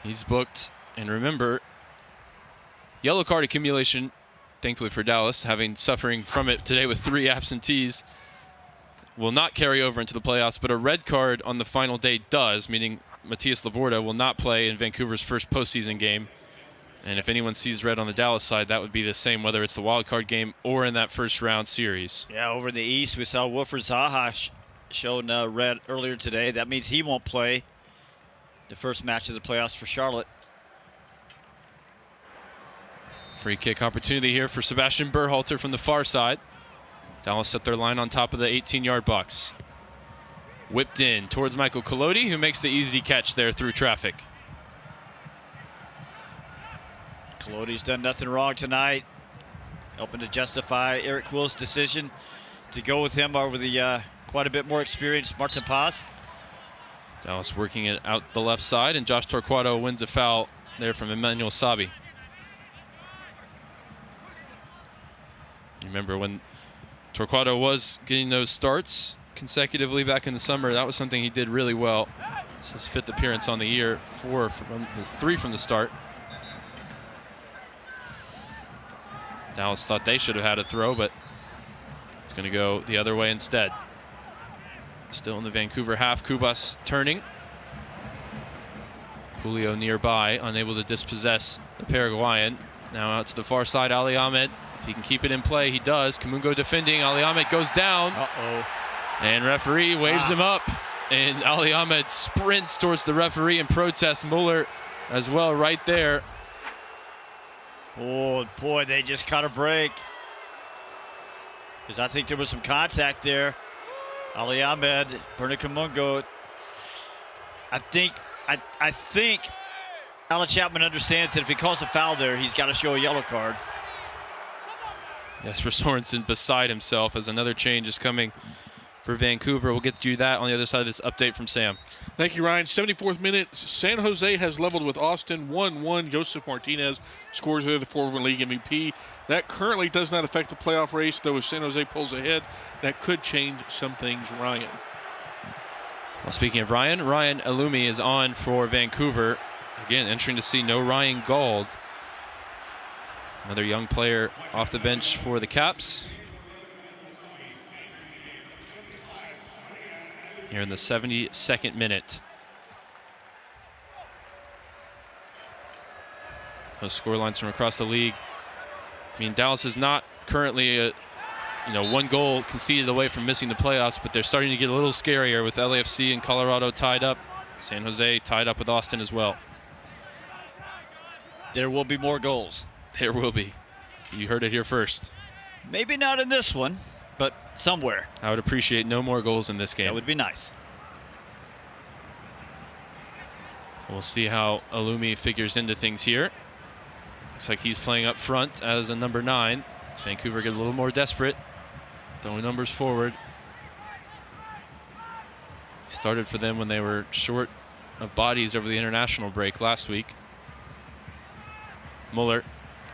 He's booked, and remember, yellow card accumulation. Thankfully for Dallas, suffering from it today with 3 absentees, will not carry over into the playoffs, but a red card on the final day does, meaning Matias Laborda will not play in Vancouver's first postseason game. And if anyone sees red on the Dallas side, that would be the same whether it's the wild card game or in that first round series. Yeah, over in the East, we saw Wilfred Zaha shown red earlier today. That means he won't play the first match of the playoffs for Charlotte. Free kick opportunity here for Sebastian Berhalter from the far side. Dallas set their line on top of the 18-yard box. Whipped in towards Michael Collodi, who makes the easy catch there through traffic. Collodi's done nothing wrong tonight. Helping to justify Eric Quill's decision to go with him over the quite a bit more experienced Martin Paz. Dallas working it out the left side, and Josh Torquato wins a foul there from Emmanuel Sabi. You remember when Torquato was getting those starts consecutively back in the summer? That was something he did really well. This is his 5th appearance on the year, 3 from the start. Dallas thought they should have had a throw, but it's going to go the other way instead. Still in the Vancouver half, Kubas turning. Julio nearby, unable to dispossess the Paraguayan. Now out to the far side, Ali Ahmed. If he can keep it in play, he does. Kamungo defending. Ali Ahmed goes down. And referee waves him up. And Ali Ahmed sprints towards the referee and protests. Muller as well right there. Oh, boy, they just caught a break. Because I think there was some contact there. Ali Ahmed, Bernie Kamungo. I think Alan Chapman understands that if he calls a foul there, he's got to show a yellow card. Jesper Sorensen beside himself as another change is coming for Vancouver. We'll get to that on the other side of this update from Sam. Thank you, Ryan. 74th minute, San Jose has leveled with Austin 1-1. Joseph Martinez scores there, the former league MVP. That currently does not affect the playoff race, though if San Jose pulls ahead, that could change some things, Ryan. Well, speaking of Ryan Alumi is on for Vancouver. Again, entering to see no Ryan Gauld. Another young player off the bench for the Caps. Here in the 72nd minute. Those score lines from across the league. I mean, Dallas is not currently one goal conceded away from missing the playoffs, but they're starting to get a little scarier with LAFC and Colorado tied up. San Jose tied up with Austin as well. There will be more goals. There will be. You heard it here first. Maybe not in this one, but somewhere. I would appreciate no more goals in this game. That would be nice. We'll see how Alumi figures into things here. Looks like he's playing up front as a number 9. As Vancouver get a little more desperate, throwing numbers forward. He started for them when they were short of bodies over the international break last week. Muller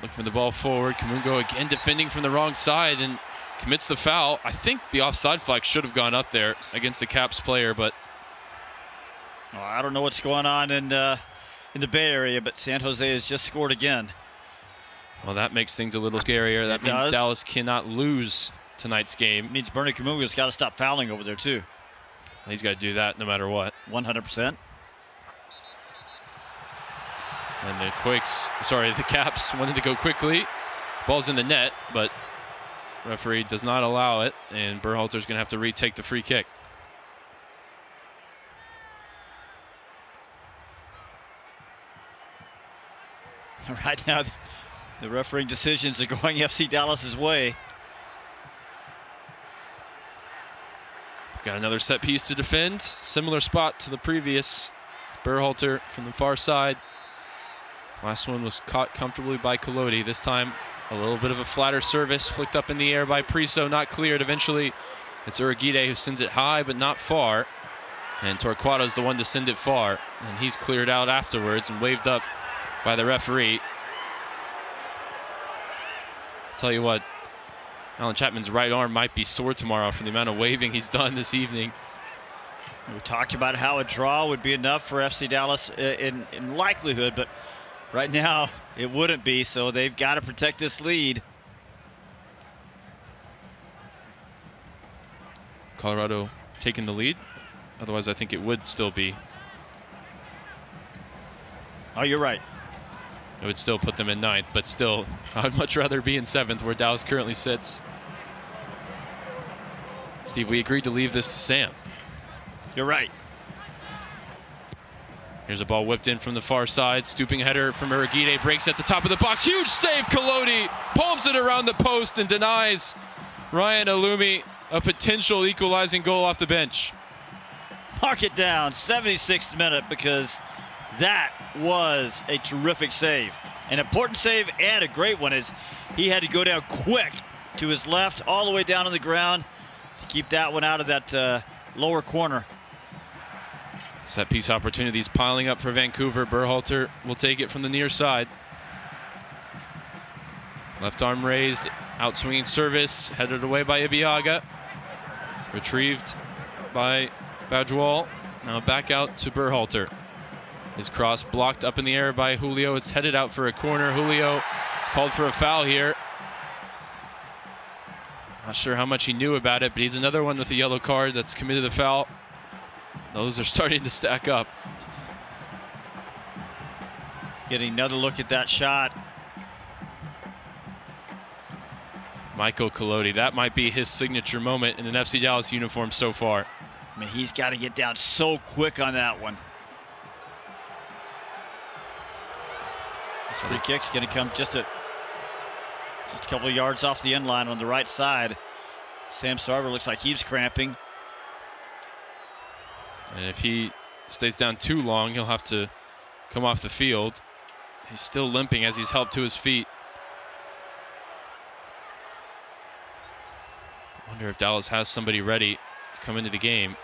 looking for the ball forward. Kamungo again defending from the wrong side and commits the foul. I think the offside flag should have gone up there against the Caps player, but I don't know what's going on in the Bay Area, but San Jose has just scored again. Well, that makes things a little scarier. That means Dallas cannot lose tonight's game. It means Bernie Kamungo's got to stop fouling over there too. He's got to do that no matter what. 100%. And the Caps wanted to go quickly. Ball's in the net, but referee does not allow it, and Berhalter's going to have to retake the free kick. Right now, the refereeing decisions are going FC Dallas's way. Got another set piece to defend. Similar spot to the previous. It's Berhalter from the far side. Last one was caught comfortably by Collodi. This time, a little bit of a flatter service flicked up in the air by Priso, not cleared. Eventually, it's Urguide who sends it high, but not far. And Torquato's the one to send it far. And he's cleared out afterwards and waved up by the referee. Tell you what, Alan Chapman's right arm might be sore tomorrow for the amount of waving he's done this evening. We talked about how a draw would be enough for FC Dallas in likelihood, but right now it wouldn't be, so they've got to protect this lead. Colorado taking the lead. Otherwise, I think it would still be. Oh, you're right. It would still put them in 9th, but still, I'd much rather be in 7th where Dallas currently sits. Steve, we agreed to leave this to Sam. You're right. Here's a ball whipped in from the far side. Stooping header from Uragide. Breaks at the top of the box. Huge save, Collodi. Palms it around the post and denies Ryan Alumi a potential equalizing goal off the bench. Mark it down, 76th minute, because that was a terrific save. An important save and a great one, as he had to go down quick to his left, all the way down on the ground to keep that one out of that lower corner. Set piece opportunities piling up for Vancouver. Berhalter will take it from the near side. Left arm raised, outswinging service, headed away by Ibiaga. Retrieved by Badjwal. Now back out to Berhalter. His cross blocked up in the air by Julio. It's headed out for a corner. Julio is called for a foul here. Not sure how much he knew about it, but he's another one with a yellow card that's committed the foul. Those are starting to stack up. Getting another look at that shot. Michael Collodi, that might be his signature moment in an FC Dallas uniform so far. I mean, he's got to get down so quick on that one. This free kick's going to come just a couple of yards off the end line on the right side. Sam Sarver looks like he's cramping. And if he stays down too long, he'll have to come off the field. He's still limping as he's helped to his feet. I wonder if Dallas has somebody ready to come into the game.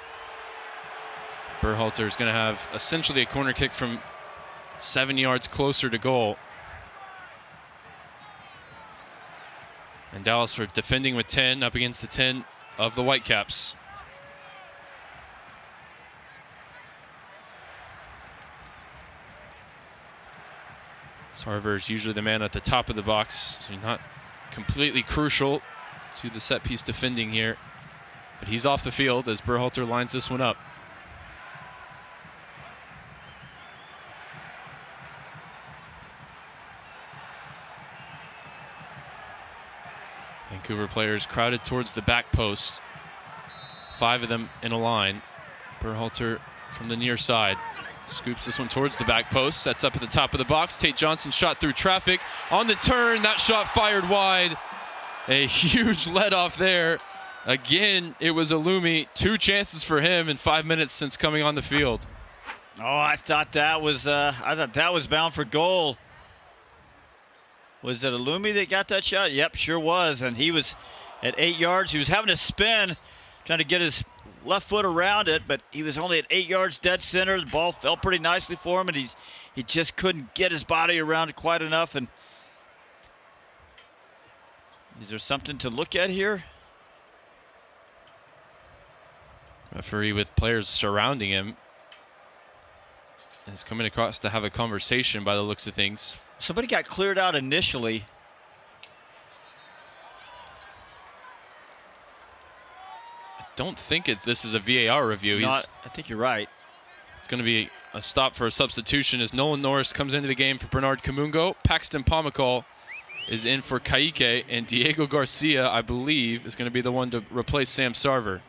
Berhalter is going to have essentially a corner kick from 7 yards closer to goal. And Dallas are defending with 10 up against the 10 of the Whitecaps. Sarver is usually the man at the top of the box, so not completely crucial to the set piece defending here. But he's off the field as Berhalter lines this one up. Vancouver players crowded towards the back post. 5 of them in a line. Berhalter from the near side. Scoops this one towards the back post. Sets up at the top of the box. Tate Johnson shot through traffic. On the turn, that shot fired wide. A huge let off there. Again, it was Alumi. 2 chances for him in 5 minutes since coming on the field. Oh, I thought that was bound for goal. Was it Alumi that got that shot? Yep, sure was. And he was at 8 yards. He was having to spin, trying to get his left foot around it, but he was only at 8 yards dead center. The ball fell pretty nicely for him, and he just couldn't get his body around it quite enough. And is there something to look at here? Referee with players surrounding him is coming across to have a conversation by the looks of things. Somebody got cleared out initially. I don't think this is a VAR review. I think you're right. It's going to be a stop for a substitution as Nolan Norris comes into the game for Bernard Kamungo. Paxton Pomykal is in for Kaique, and Diego Garcia, I believe, is going to be the one to replace Sam Sarver.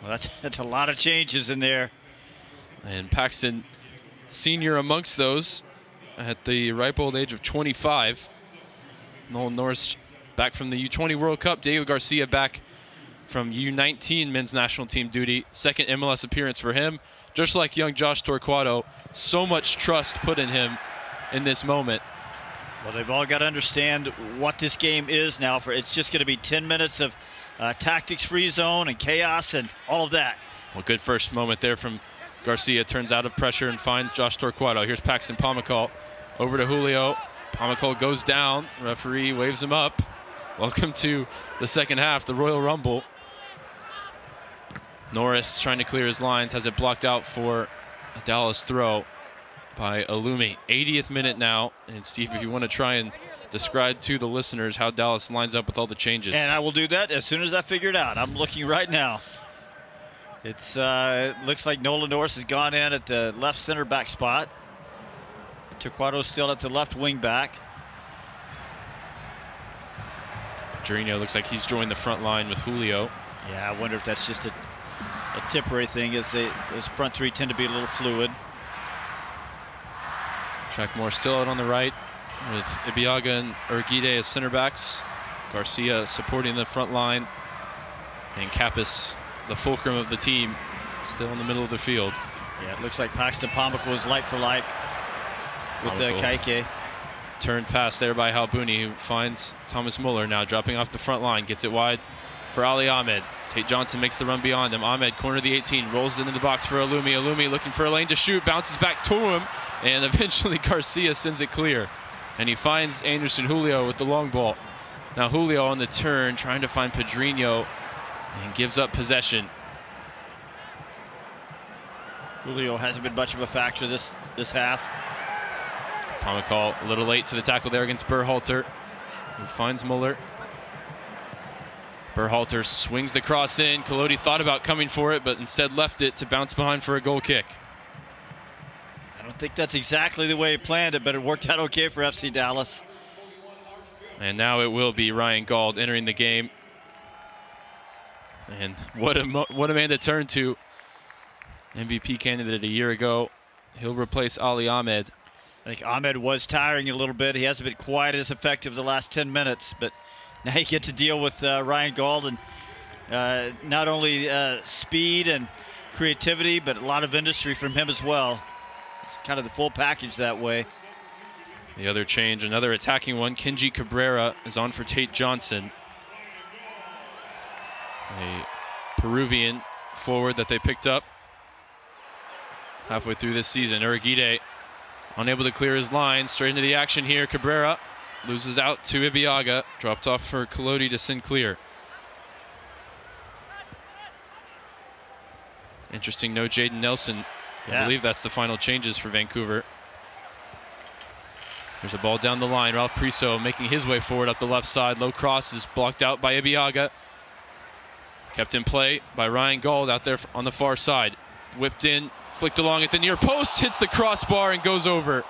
Well, that's a lot of changes in there. And Paxton, senior amongst those, at the ripe old age of 25. Nolan Norris back from the U20 World Cup. Diego Garcia back from U19 men's national team duty. Second MLS appearance for him. Just like young Josh Torquato, so much trust put in him in this moment. Well, they've all got to understand what this game is now. It's just going to be 10 minutes of tactics-free zone and chaos and all of that. Well, good first moment there from Garcia. Turns out of pressure and finds Josh Torquato. Here's Paxton Pomykal over to Julio. Pomykal goes down. Referee waves him up. Welcome to the second half, the Royal Rumble. Norris trying to clear his lines, has it blocked out for a Dallas throw by Alumi. 80th minute now. And Steve, if you want to try and describe to the listeners how Dallas lines up with all the changes. And I will do that as soon as I figure it out. I'm looking right now. It looks like Nolan Norris has gone in at the left center back spot. Torquato still at the left wing back. Pedrinho looks like he's joined the front line with Julio. Yeah, I wonder if that's just a temporary thing, as those front three tend to be a little fluid. Shackmore still out on the right with Ibiaga and Urguide as center backs. Garcia supporting the front line. And Kappas, the fulcrum of the team, still in the middle of the field. Yeah, it looks like Paxton Pomykal was like for like with Kaike. Turned pass there by Halbuni, who finds Thomas Muller now dropping off the front line. Gets it wide for Ali Ahmed. Tate Johnson makes the run beyond him. Ahmed, corner of the 18, rolls into the box for Alumi. Alumi looking for a lane to shoot, bounces back to him, and eventually Garcia sends it clear. And he finds Anderson Julio with the long ball. Now Julio on the turn, trying to find Pedrinho, and gives up possession. Julio hasn't been much of a factor this half. Pomykal a little late to the tackle there against Berhalter, who finds Muller. Berhalter swings the cross in. Collodi thought about coming for it, but instead left it to bounce behind for a goal kick. I don't think that's exactly the way he planned it, but it worked out okay for FC Dallas. And now it will be Ryan Gauld entering the game. And what a man to turn to. MVP candidate a year ago. He'll replace Ali Ahmed. I think Ahmed was tiring a little bit. He hasn't been quite as effective the last 10 minutes, but now you get to deal with Ryan Gauld, and not only speed and creativity, but a lot of industry from him as well. It's kind of the full package that way. The other change, another attacking one. Kenji Cabrera is on for Tate Johnson. A Peruvian forward that they picked up halfway through this season. Urguide unable to clear his line. Straight into the action here. Cabrera loses out to Ibiaga. Dropped off for Collodi to Sinclair. Interesting, no Jaden Nelson. I believe that's the final changes for Vancouver. There's a ball down the line. Ralph Priso making his way forward up the left side. Low cross is blocked out by Ibiaga. Kept in play by Ryan Gauld out there on the far side. Whipped in, flicked along at the near post, hits the crossbar and goes over.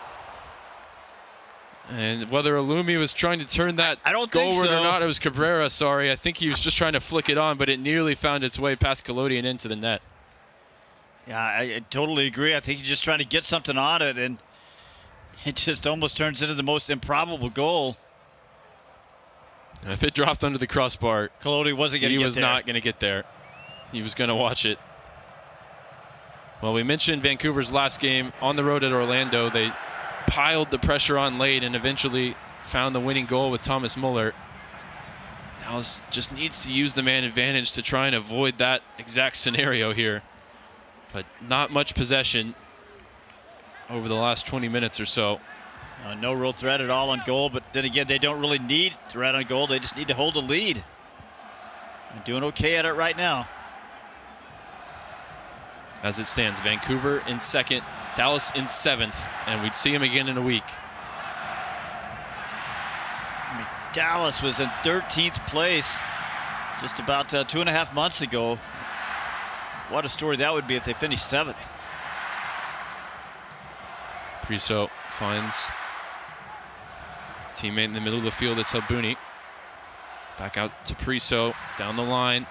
And whether Alumi was trying to turn that goalward or not, it was Cabrera, sorry. I think he was just trying to flick it on, but it nearly found its way past Collodi and into the net. Yeah, I totally agree. I think he's just trying to get something on it, and it just almost turns into the most improbable goal. And if it dropped under the crossbar, Collodi wasn't going to get there. He was not going to get there. He was going to watch it. Well, we mentioned Vancouver's last game on the road at Orlando. They piled the pressure on late and eventually found the winning goal with Thomas Muller. Dallas just needs to use the man advantage to try and avoid that exact scenario here. But not much possession over the last 20 minutes or so. No real threat at all on goal, but then again, they don't really need threat on goal. They just need to hold the lead. They're doing okay at it right now. As it stands, Vancouver in second, Dallas in seventh, and we'd see him again in a week. I mean, Dallas was in 13th place just about 2.5 months ago. What a story that would be if they finished 7th. Priso finds a teammate in the middle of the field. It's Halbuni. Back out to Priso, down the line,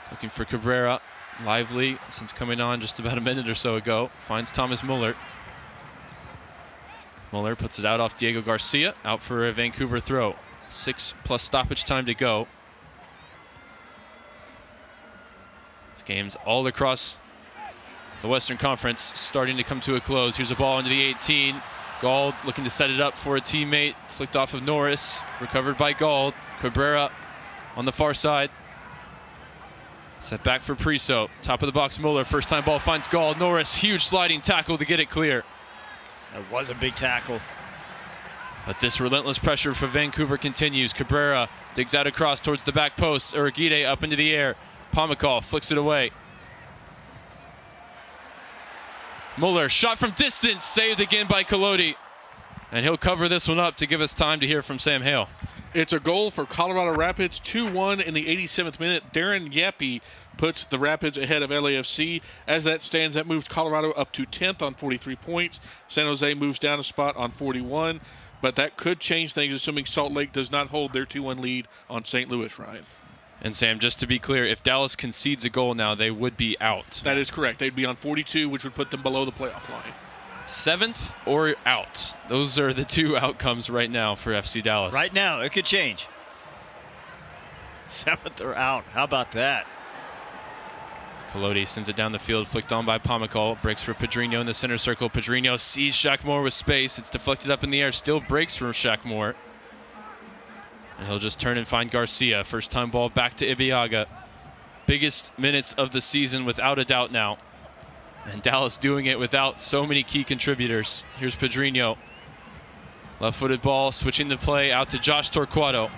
looking for Cabrera. Lively since coming on just about a minute or so ago. Finds Thomas Muller. Muller puts it out off Diego Garcia. Out for a Vancouver throw. 6+ stoppage time to go. This game's all across the Western Conference starting to come to a close. Here's a ball into the 18. Gauld looking to set it up for a teammate. Flicked off of Norris. Recovered by Gauld. Cabrera on the far side. Set back for Priso. Top of the box, Muller. First time ball finds Gauld. Norris, huge sliding tackle to get it clear. That was a big tackle. But this relentless pressure for Vancouver continues. Cabrera digs out across towards the back post. Urguide up into the air. Pomykal flicks it away. Muller, shot from distance, saved again by Collodi. And he'll cover this one up to give us time to hear from Sam Hale. It's a goal for Colorado Rapids, 2-1 in the 87th minute. Darren Yappy puts the Rapids ahead of LAFC. As that stands, that moves Colorado up to 10th on 43 points. San Jose moves down a spot on 41. but that could change things, assuming Salt Lake does not hold their 2-1 lead on St. Louis, Ryan. And Sam, just to be clear, if Dallas concedes a goal now, they would be out. That is correct. They'd be on 42, which would put them below the playoff line. 7th or out. Those are the 2 outcomes right now for FC Dallas. Right now, it could change. 7th or out. How about that? Collodi sends it down the field, flicked on by Pomykal. Breaks for Pedrinho in the center circle. Pedrinho sees Shaq Moore with space. It's deflected up in the air. Still breaks for Shaq Moore. And he'll just turn and find Garcia. First time ball back to Ibeagha. Biggest minutes of the season without a doubt now. And Dallas doing it without so many key contributors. Here's Pedrinho. Left-footed ball, switching the play out to Josh Torquato.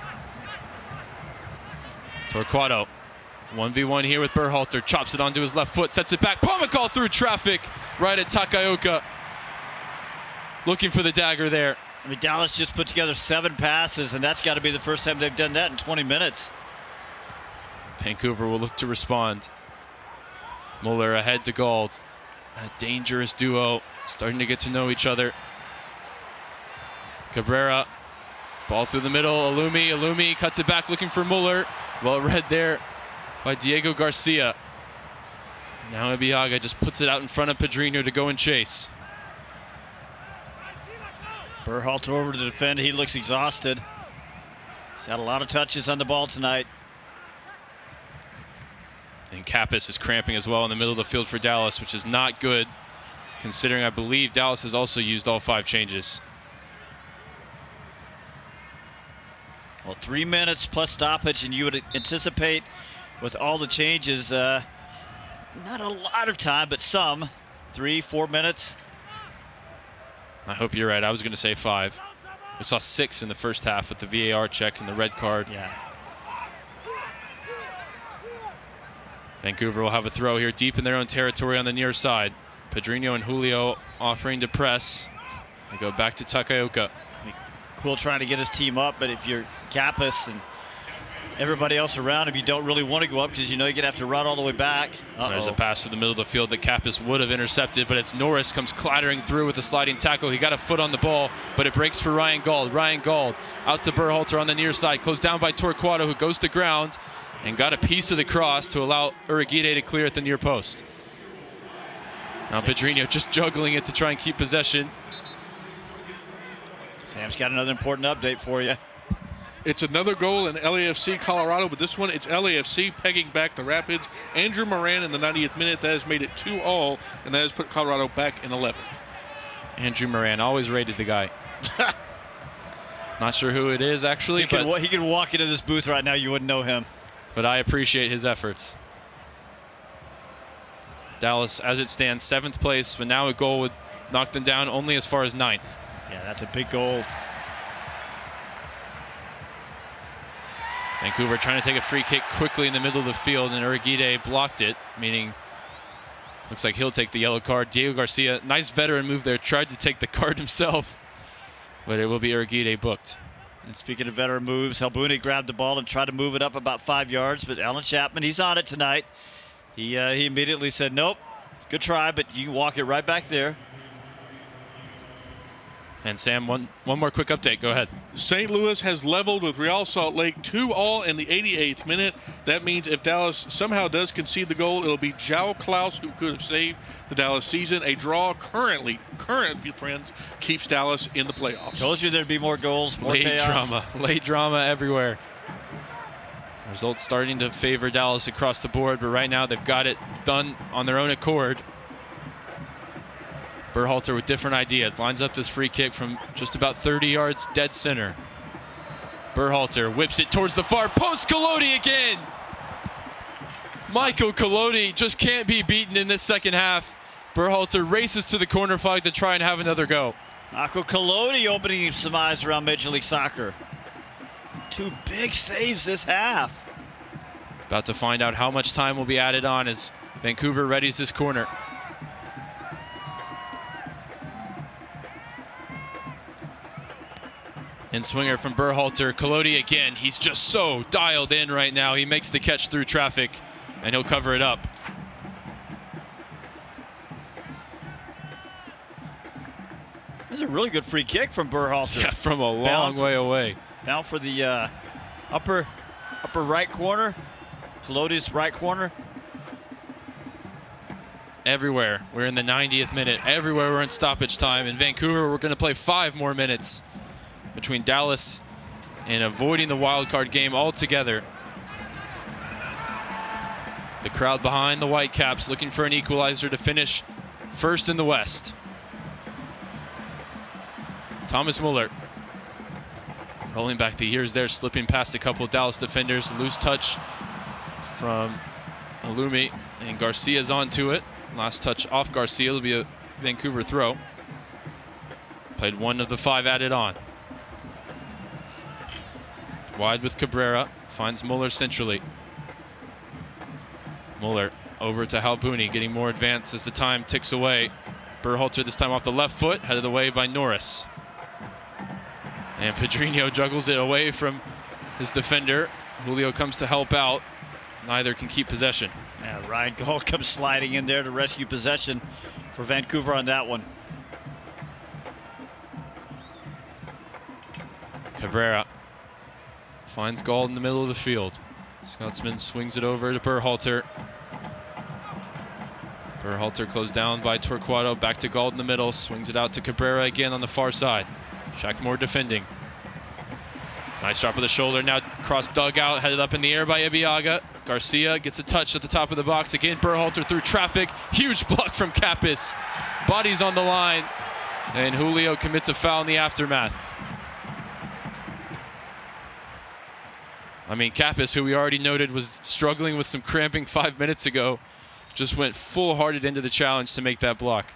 Torquato, 1v1 here with Berhalter. Chops it onto his left foot, sets it back. Pomykal through traffic right at Takaoka. Looking for the dagger there. I mean, Dallas just put together 7 passes, and that's got to be the first time they've done that in 20 minutes. Vancouver will look to respond. Muller ahead to Gauld. A dangerous duo, starting to get to know each other. Cabrera, ball through the middle. Alumi cuts it back, looking for Muller. Well read there by Diego Garcia. Now Ibeagha just puts it out in front of Pedrinho to go and chase. Berhalter over to defend. He looks exhausted. He's had a lot of touches on the ball tonight. And Kappas is cramping as well in the middle of the field for Dallas, which is not good, considering I believe Dallas has also used all 5 changes. Well, 3 minutes plus stoppage, and you would anticipate with all the changes, not a lot of time, but some. 3-4 minutes. I hope you're right. I was going to say 5. We saw 6 in the first half with the VAR check and the red card. Yeah. Vancouver will have a throw here deep in their own territory on the near side. Pedrinho and Julio offering to press. They go back to Takaoka. Cool trying to get his team up, but if you're Kappas and everybody else around him, you don't really want to go up because you know you're going to have to run all the way back. There's a pass to the middle of the field that Kappas would have intercepted, but it's Norris comes clattering through with a sliding tackle. He got a foot on the ball, but it breaks for Ryan Gauld. Ryan Gauld out to Berhalter on the near side, closed down by Torquato, who goes to ground and got a piece of the cross to allow Uriguide to clear at the near post. Now Pedrinho just juggling it to try and keep possession. Sam's got another important update for you. It's another goal in LAFC Colorado, but this one it's LAFC pegging back the Rapids. Andrew Moran in the 90th minute. That has made it 2-2, and that has put Colorado back in 11th. Andrew Moran, always rated the guy. Not sure who it is, actually. He could walk into this booth right now. You wouldn't know him. But I appreciate his efforts. Dallas, as it stands, 7th place, but now a goal would knock them down only as far as 9th. Yeah, that's a big goal. Vancouver trying to take a free kick quickly in the middle of the field, and Uriguide blocked it, meaning looks like he'll take the yellow card. Diego Garcia, nice veteran move there, tried to take the card himself, but it will be Uriguide booked. And speaking of veteran moves, Halbuni grabbed the ball and tried to move it up about 5 yards, but Alan Chapman, he's on it tonight. He immediately said, nope, good try, but you can walk it right back there. And Sam, one more quick update. Go ahead. St. Louis has leveled with Real Salt Lake 2-2 in the 88th minute. That means if Dallas somehow does concede the goal, it'll be João Klaus who could have saved the Dallas season. A draw current friends, keeps Dallas in the playoffs. Told you there'd be more goals, more chaos. Late drama everywhere. Results starting to favor Dallas across the board, but right now they've got it done on their own accord. Berhalter with different ideas. Lines up this free kick from just about 30 yards dead center. Berhalter whips it towards the far post. Collodi again. Michael Collodi just can't be beaten in this second half. Berhalter races to the corner flag to try and have another go. Michael Collodi opening some eyes around Major League Soccer. 2 big saves this half. About to find out how much time will be added on as Vancouver readies this corner. And swinger from Berhalter. Collodi again. He's just so dialed in right now. He makes the catch through traffic, and he'll cover it up. There's a really good free kick from Berhalter. Yeah, from a long way away. Down for the upper right corner. Colodi's right corner. Everywhere. We're in the 90th minute. Everywhere we're in stoppage time. In Vancouver, we're going to play 5 more minutes between Dallas and avoiding the wild card game altogether. The crowd behind the Whitecaps looking for an equalizer to finish first in the West. Thomas Muller rolling back the years there, slipping past a couple of Dallas defenders. Loose touch from Alumi, and Garcia's onto it. Last touch off Garcia. It'll be a Vancouver throw. Played 1 of the 5 added on. Wide with Cabrera. Finds Muller centrally. Muller over to Halbuni, getting more advanced as the time ticks away. Berhalter this time off the left foot, headed away by Norris. And Pedrinho juggles it away from his defender. Julio comes to help out. Neither can keep possession. Yeah, Ryan Gault comes sliding in there to rescue possession for Vancouver on that one. Cabrera finds Gault in the middle of the field. Scotsman swings it over to Berhalter. Berhalter closed down by Torquato. Back to Gault in the middle. Swings it out to Cabrera again on the far side. Shackmore defending. Nice drop of the shoulder. Now cross dugout, headed up in the air by Ibeagha. Garcia gets a touch at the top of the box. Again, Berhalter through traffic. Huge block from Kapis. Bodies on the line. And Julio commits a foul in the aftermath. I mean, Kapis, who we already noted was struggling with some cramping 5 minutes ago, just went full-hearted into the challenge to make that block.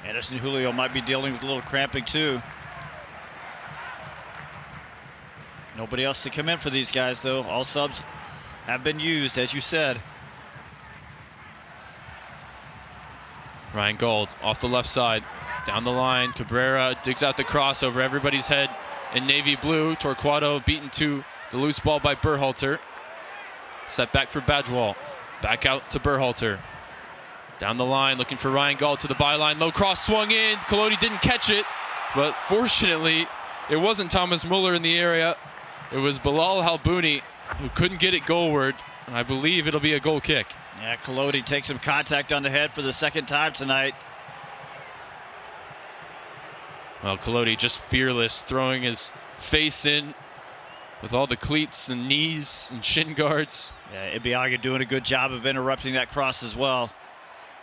Anderson Julio might be dealing with a little cramping too. Nobody else to come in for these guys, though. All subs have been used, as you said. Ryan Gault off the left side. Down the line, Cabrera digs out the cross over everybody's head in navy blue. Torquato beaten to the loose ball by Berhalter. Set back for Badwal. Back out to Berhalter. Down the line, looking for Ryan Gault to the byline. Low cross swung in. Colodi didn't catch it, but fortunately, it wasn't Thomas Muller in the area. It was Bilal Halbuni who couldn't get it goalward, and I believe it'll be a goal kick. Yeah, Colodi takes some contact on the head for the second time tonight. Well, Colodi just fearless, throwing his face in with all the cleats and knees and shin guards. Yeah, Ibeagha doing a good job of interrupting that cross as well,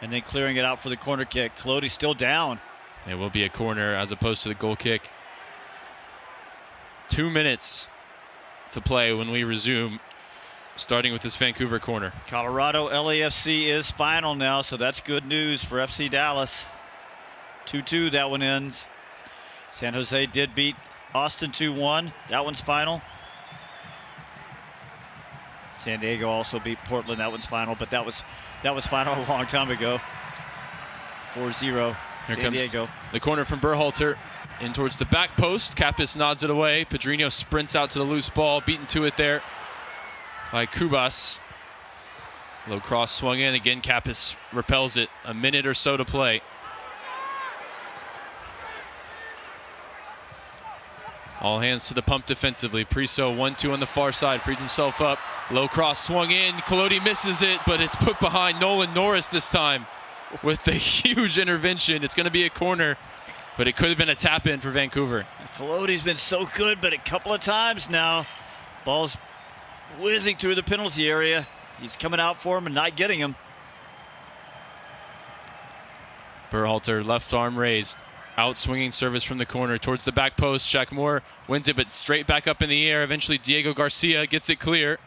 and then clearing it out for the corner kick. Colodi's still down. It will be a corner as opposed to the goal kick. 2 minutes to play when we resume, starting with this Vancouver corner. Colorado LAFC is final now, so that's good news for FC Dallas. 2-2, that one ends. San Jose did beat Austin 2-1. That one's final. San Diego also beat Portland. That one's final, but that was final a long time ago. 4-0, San Diego. The corner from Berhalter. In towards the back post. Kapis nods it away. Pedrinho sprints out to the loose ball. Beaten to it there by Kubas. Low cross swung in. Again, Kapis repels it. A minute or so to play. All hands to the pump defensively. Priso 1-2 on the far side. Frees himself up. Low cross swung in. Colodi misses it, but it's put behind Nolan Norris this time with the huge intervention. It's going to be a corner, but it could have been a tap-in for Vancouver. Colodi's been so good, but a couple of times now, ball's whizzing through the penalty area. He's coming out for him and not getting him. Berhalter, left arm raised. Out swinging service from the corner towards the back post. Shackmore wins it, but straight back up in the air. Eventually, Diego Garcia gets it clear.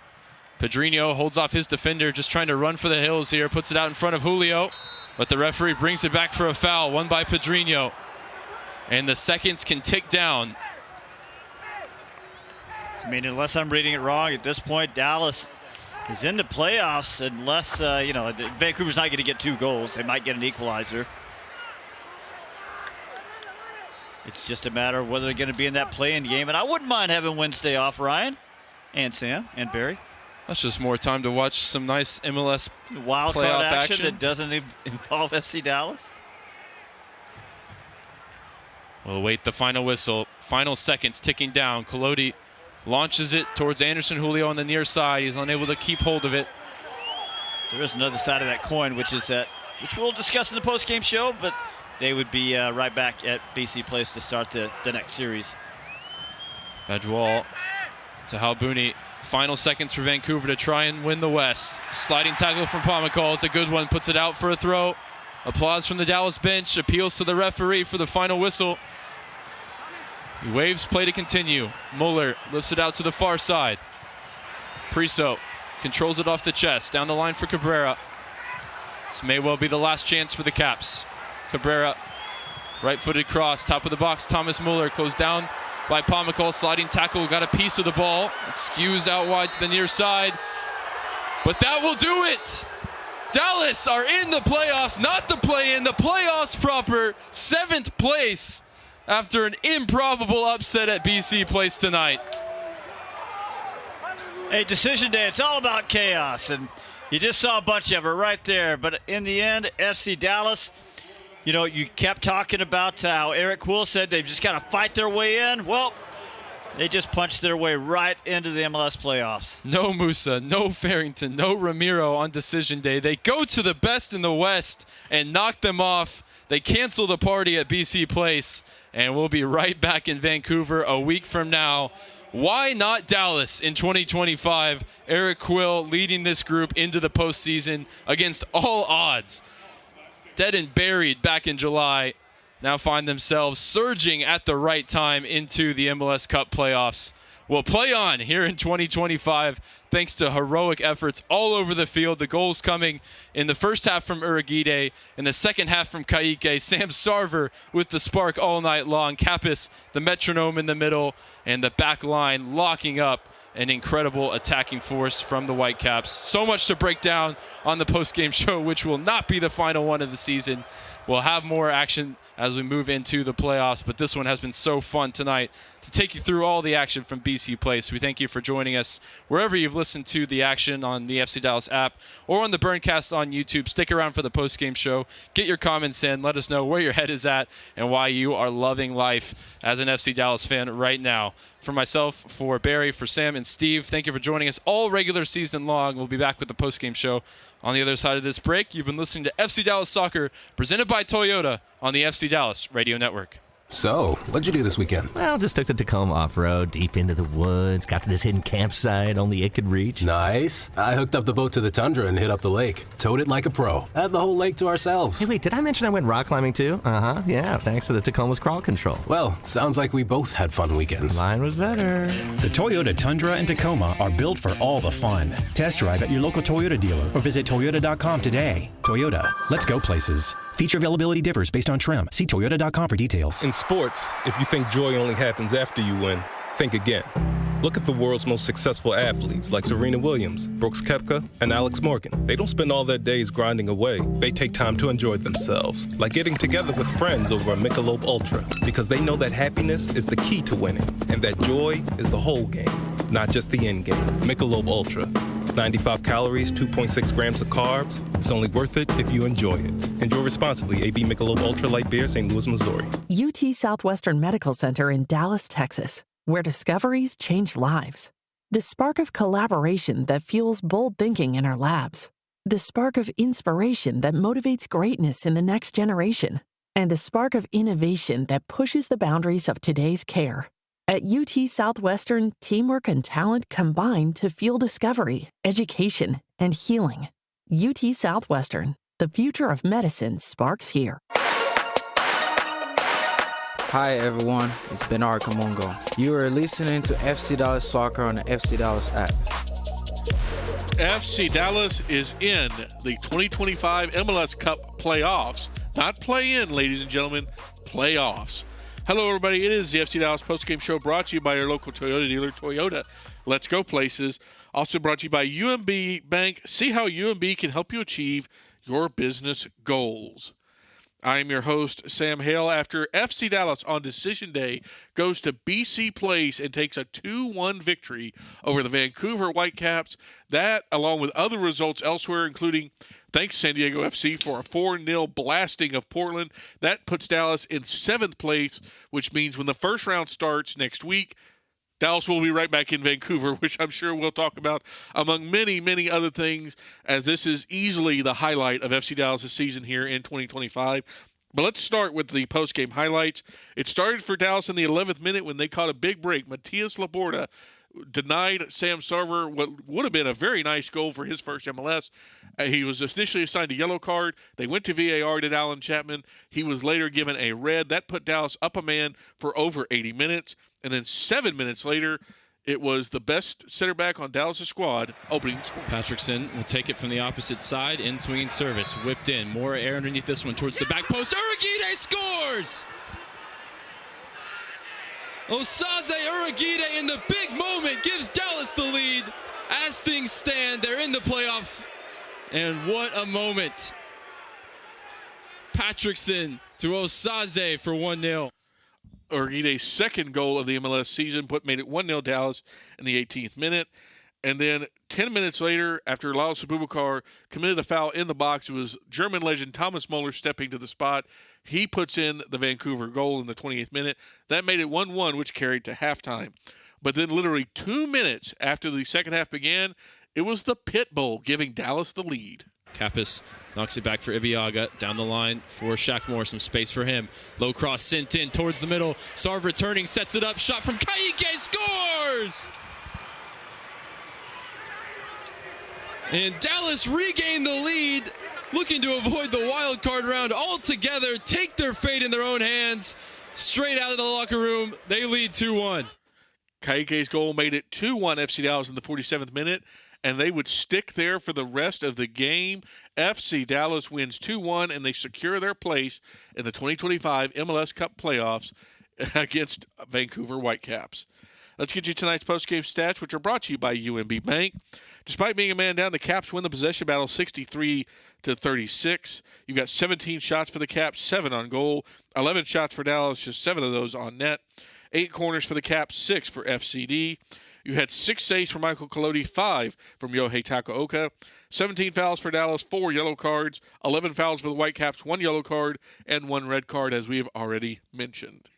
Pedrinho holds off his defender, just trying to run for the hills here. Puts it out in front of Julio, but the referee brings it back for a foul. Won by Pedrinho. And the seconds can tick down. I mean, unless I'm reading it wrong, at this point, Dallas is in the playoffs unless, Vancouver's not going to get 2 goals. They might get an equalizer. It's just a matter of whether they're going to be in that play-in game. And I wouldn't mind having Wednesday off, Ryan, and Sam, and Barry. That's just more time to watch some nice MLS wild playoff card action action that doesn't involve FC Dallas. We'll await the final whistle. Final seconds ticking down. Collodi launches it towards Anderson Julio on the near side. He's unable to keep hold of it. There is another side of that coin, which we'll discuss in the post-game show, but they would be right back at BC Place to start the next series. Badwal to Halbouni. Final seconds for Vancouver to try and win the West. Sliding tackle from Pomykal. It's a good one. Puts it out for a throw. Applause from the Dallas bench. Appeals to the referee for the final whistle. He waves play to continue. Muller lifts it out to the far side. Priso controls it off the chest. Down the line for Cabrera. This may well be the last chance for the Caps. Cabrera, right-footed cross. Top of the box, Thomas Muller closed down by Pomykal. Sliding tackle, got a piece of the ball. It skews out wide to the near side. But that will do it. Dallas are in the playoffs, not the play-in, the playoffs proper. 7th place after an improbable upset at BC Place tonight. Hey, decision day, it's all about chaos, and you just saw a bunch of it right there. But in the end, FC Dallas, you know, you kept talking about how Eric Quill said they've just got to fight their way in. Well, they just punched their way right into the MLS playoffs. No Musa, no Farrington, no Ramiro on decision day. They go to the best in the West and knock them off. They cancel the party at BC Place, and we'll be right back in Vancouver a week from now. Why not Dallas in 2025? Eric Quill leading this group into the postseason against all odds. Dead and buried back in July, now find themselves surging at the right time into the MLS Cup playoffs. Will play on here in 2025 thanks to heroic efforts all over the field. The goals coming in the first half from Uragide, in the second half from Kaique. Sam Sarver with the spark all night long. Kappas, the metronome in the middle, and the back line locking up an incredible attacking force from the Whitecaps. So much to break down on the post-game show, which will not be the final one of the season. We'll have more action as we move into the playoffs, but this one has been so fun tonight to take you through all the action from BC Place. We thank you for joining us wherever you've listened to the action on the FC Dallas app or on the Burncast on YouTube. Stick around for the post-game show. Get your comments in. Let us know where your head is at and why you are loving life as an FC Dallas fan right now. For myself, for Barry, for Sam, and Steve, thank you for joining us all regular season long. We'll be back with the post-game show on the other side of this break. You've been listening to FC Dallas Soccer, presented by Toyota on the FC Dallas Radio Network. So, what'd you do this weekend? Well, just took the Tacoma off-road, deep into the woods, got to this hidden campsite only it could reach. Nice. I hooked up the boat to the Tundra and hit up the lake. Towed it like a pro. Had the whole lake to ourselves. Hey, wait, did I mention I went rock climbing too? Uh-huh, yeah, thanks to the Tacoma's crawl control. Well, sounds like we both had fun weekends. Mine was better. The Toyota Tundra and Tacoma are built for all the fun. Test drive at your local Toyota dealer or visit Toyota.com today. Toyota, let's go places. Feature availability differs based on trim. See Toyota.com for details. In sports, if you think joy only happens after you win, think again. Look at the world's most successful athletes like Serena Williams, Brooks Koepka, and Alex Morgan. They don't spend all their days grinding away. They take time to enjoy themselves, like getting together with friends over a Michelob Ultra, because they know that happiness is the key to winning, and that joy is the whole game, not just the end game. Michelob Ultra. 95 calories, 2.6 grams of carbs. It's only worth it if you enjoy it. Enjoy responsibly. AB Michelob Ultra Light Beer, St. Louis, Missouri. UT Southwestern Medical Center in Dallas, Texas, where discoveries change lives. The spark of collaboration that fuels bold thinking in our labs. The spark of inspiration that motivates greatness in the next generation. And the spark of innovation that pushes the boundaries of today's care. At UT Southwestern, teamwork and talent combine to fuel discovery, education, and healing. UT Southwestern, the future of medicine sparks here. Hi everyone, it's Bernard Kamungo. You are listening to FC Dallas Soccer on the FC Dallas app. FC Dallas is in the 2025 MLS Cup playoffs. Not play-in, ladies and gentlemen, playoffs. Hello, everybody. It is the FC Dallas postgame show brought to you by your local Toyota dealer, Toyota. Let's go places. Also brought to you by UMB Bank. See how UMB can help you achieve your business goals. I am your host, Sam Hale. After FC Dallas on Decision Day goes to BC Place and takes a 2-1 victory over the Vancouver Whitecaps, that, along with other results elsewhere, including thanks San Diego FC for a 4-0 blasting of Portland, that puts Dallas in 7th place, which means when the first round starts next week, Dallas will be right back in Vancouver, which I'm sure we'll talk about among many, many other things, as this is easily the highlight of FC Dallas' season here in 2025. But let's start with the post-game highlights. It started for Dallas in the 11th minute when they caught a big break. Matias Laborda denied Sam Sarver what would have been a very nice goal for his first MLS. He was initially assigned a yellow card. They went to VAR, did Alan Chapman. He was later given a red. That put Dallas up a man for over 80 minutes. And then 7 minutes later, it was the best center back on Dallas' squad opening the score. Patrickson will take it from the opposite side. In swinging service. Whipped in. More air underneath this one towards the back post. Urugide scores! Osaze Urugide in the big moment gives Dallas the lead. As things stand, they're in the playoffs. And what a moment. Patrickson to Osaze for 1-0. Urguide's second goal of the MLS season made it 1-0 Dallas in the 18th minute. And then 10 minutes later, after Lalo Abubakar committed a foul in the box, it was German legend Thomas Muller stepping to the spot. He puts in the Vancouver goal in the 28th minute. That made it 1-1, which carried to halftime. But then literally 2 minutes after the second half began, it was the pit bull giving Dallas the lead. Kappas knocks it back for Ibiaga. Down the line for Shaq Moore. Some space for him. Low cross sent in towards the middle. Sarv returning, sets it up. Shot from Kaique, scores! And Dallas regained the lead, looking to avoid the wild card round altogether, take their fate in their own hands. Straight out of the locker room, they lead 2-1. Kaique's goal made it 2-1 FC Dallas in the 47th minute, and they would stick there for the rest of the game. FC Dallas wins 2-1, and they secure their place in the 2025 MLS Cup playoffs against Vancouver Whitecaps. Let's get you tonight's post-game stats, which are brought to you by UMB Bank. Despite being a man down, the Caps win the possession battle 63-36. You've got 17 shots for the Caps, 7 on goal. 11 shots for Dallas, just 7 of those on net. 8 corners for the Caps, 6 for FCD. You had 6 saves from Michael Colodi, 5 from Yohei Takaoka. 17 fouls for Dallas, 4 yellow cards. 11 fouls for the Whitecaps, 1 yellow card, and 1 red card, as we have already mentioned.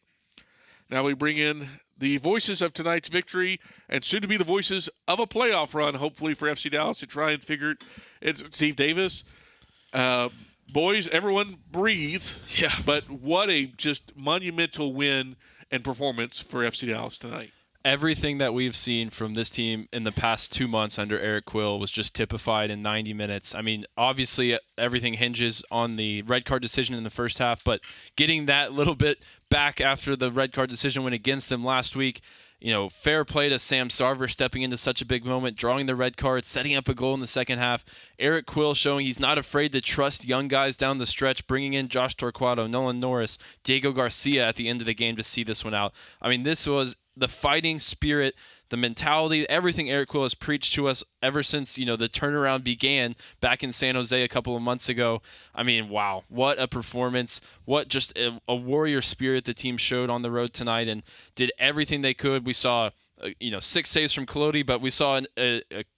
Now we bring in the voices of tonight's victory, and soon to be the voices of a playoff run, hopefully for FC Dallas, to try and figure it. It's Steve Davis. Boys, everyone breathe. Yeah. But what a just monumental win and performance for FC Dallas tonight. Everything that we've seen from this team in the past 2 months under Eric Quill was just typified in 90 minutes. I mean, obviously everything hinges on the red card decision in the first half, but getting that little bit back after the red card decision went against them last week, you know, fair play to Sam Sarver stepping into such a big moment, drawing the red card, setting up a goal in the second half. Eric Quill showing he's not afraid to trust young guys down the stretch, bringing in Josh Torquato, Nolan Norris, Diego Garcia at the end of the game to see this one out. I mean, this was the fighting spirit, the mentality, everything Eric Quill has preached to us ever since, you know, the turnaround began back in San Jose a couple of months ago. I mean, wow, what a performance. What just a warrior spirit the team showed on the road tonight and did everything they could. We saw, 6 saves from Colodi, but we saw an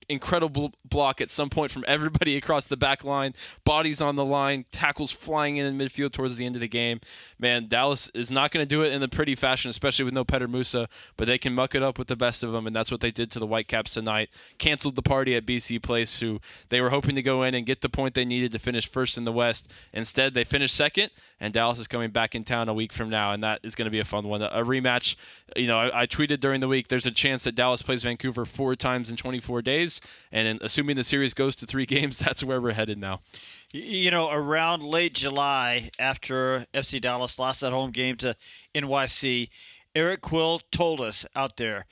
incredible block at some point from everybody across the back line, bodies on the line, tackles flying in midfield towards the end of the game. Man, Dallas is not going to do it in the pretty fashion, especially with no Petar Musa, but they can muck it up with the best of them, and that's what they did to the Whitecaps tonight. Canceled the party at BC Place, who they were hoping to go in and get the point they needed to finish first in the West. Instead, they finished second, and Dallas is coming back in town a week from now, and that is going to be a fun one. A rematch. I tweeted during the week, there's a chance that Dallas plays Vancouver 4 times in 24 days. And assuming the series goes to 3 games, that's where we're headed now. Around late July, after FC Dallas lost that home game to NYC, Eric Quill told us out there,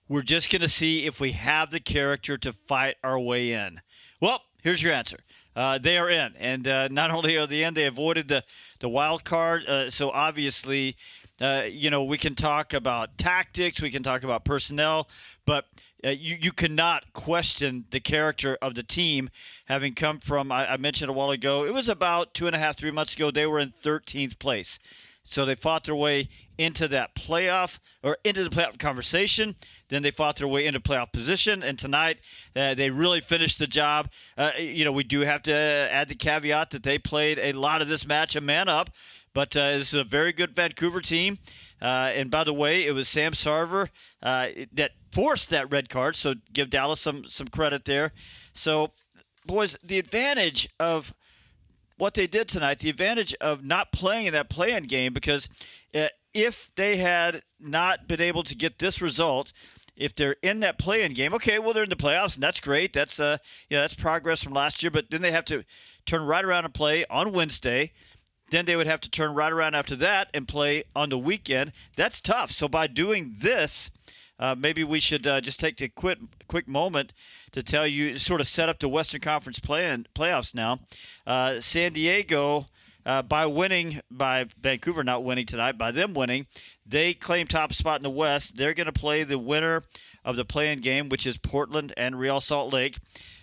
we're just going to see if we have the character to fight our way in. Well, here's your answer. They are in. And not only are they in, they avoided the wild card. So obviously We can talk about tactics, we can talk about personnel, but you cannot question the character of the team, having come from, I mentioned a while ago, it was about 3 months ago, they were in 13th place. So they fought their way into that playoff, or into the playoff conversation. Then they fought their way into playoff position. And tonight, they really finished the job. We do have to add the caveat that they played a lot of this match a man up. But it's a very good Vancouver team. And by the way, it was Sam Sarver that forced that red card. So give Dallas some credit there. So, boys, the advantage of what they did tonight, the advantage of not playing in that play-in game, because if they had not been able to get this result, if they're in that play-in game, okay, well, they're in the playoffs, and that's great. That's that's progress from last year. But then they have to turn right around and play on Wednesday. Then they would have to turn right around after that and play on the weekend. That's tough. So by doing this, maybe we should just take a quick moment to tell you, sort of set up the Western Conference playoffs now. San Diego, by Vancouver not winning tonight, by them winning, they claim top spot in the West. They're going to play the winner of the play-in game, which is Portland and Real Salt Lake.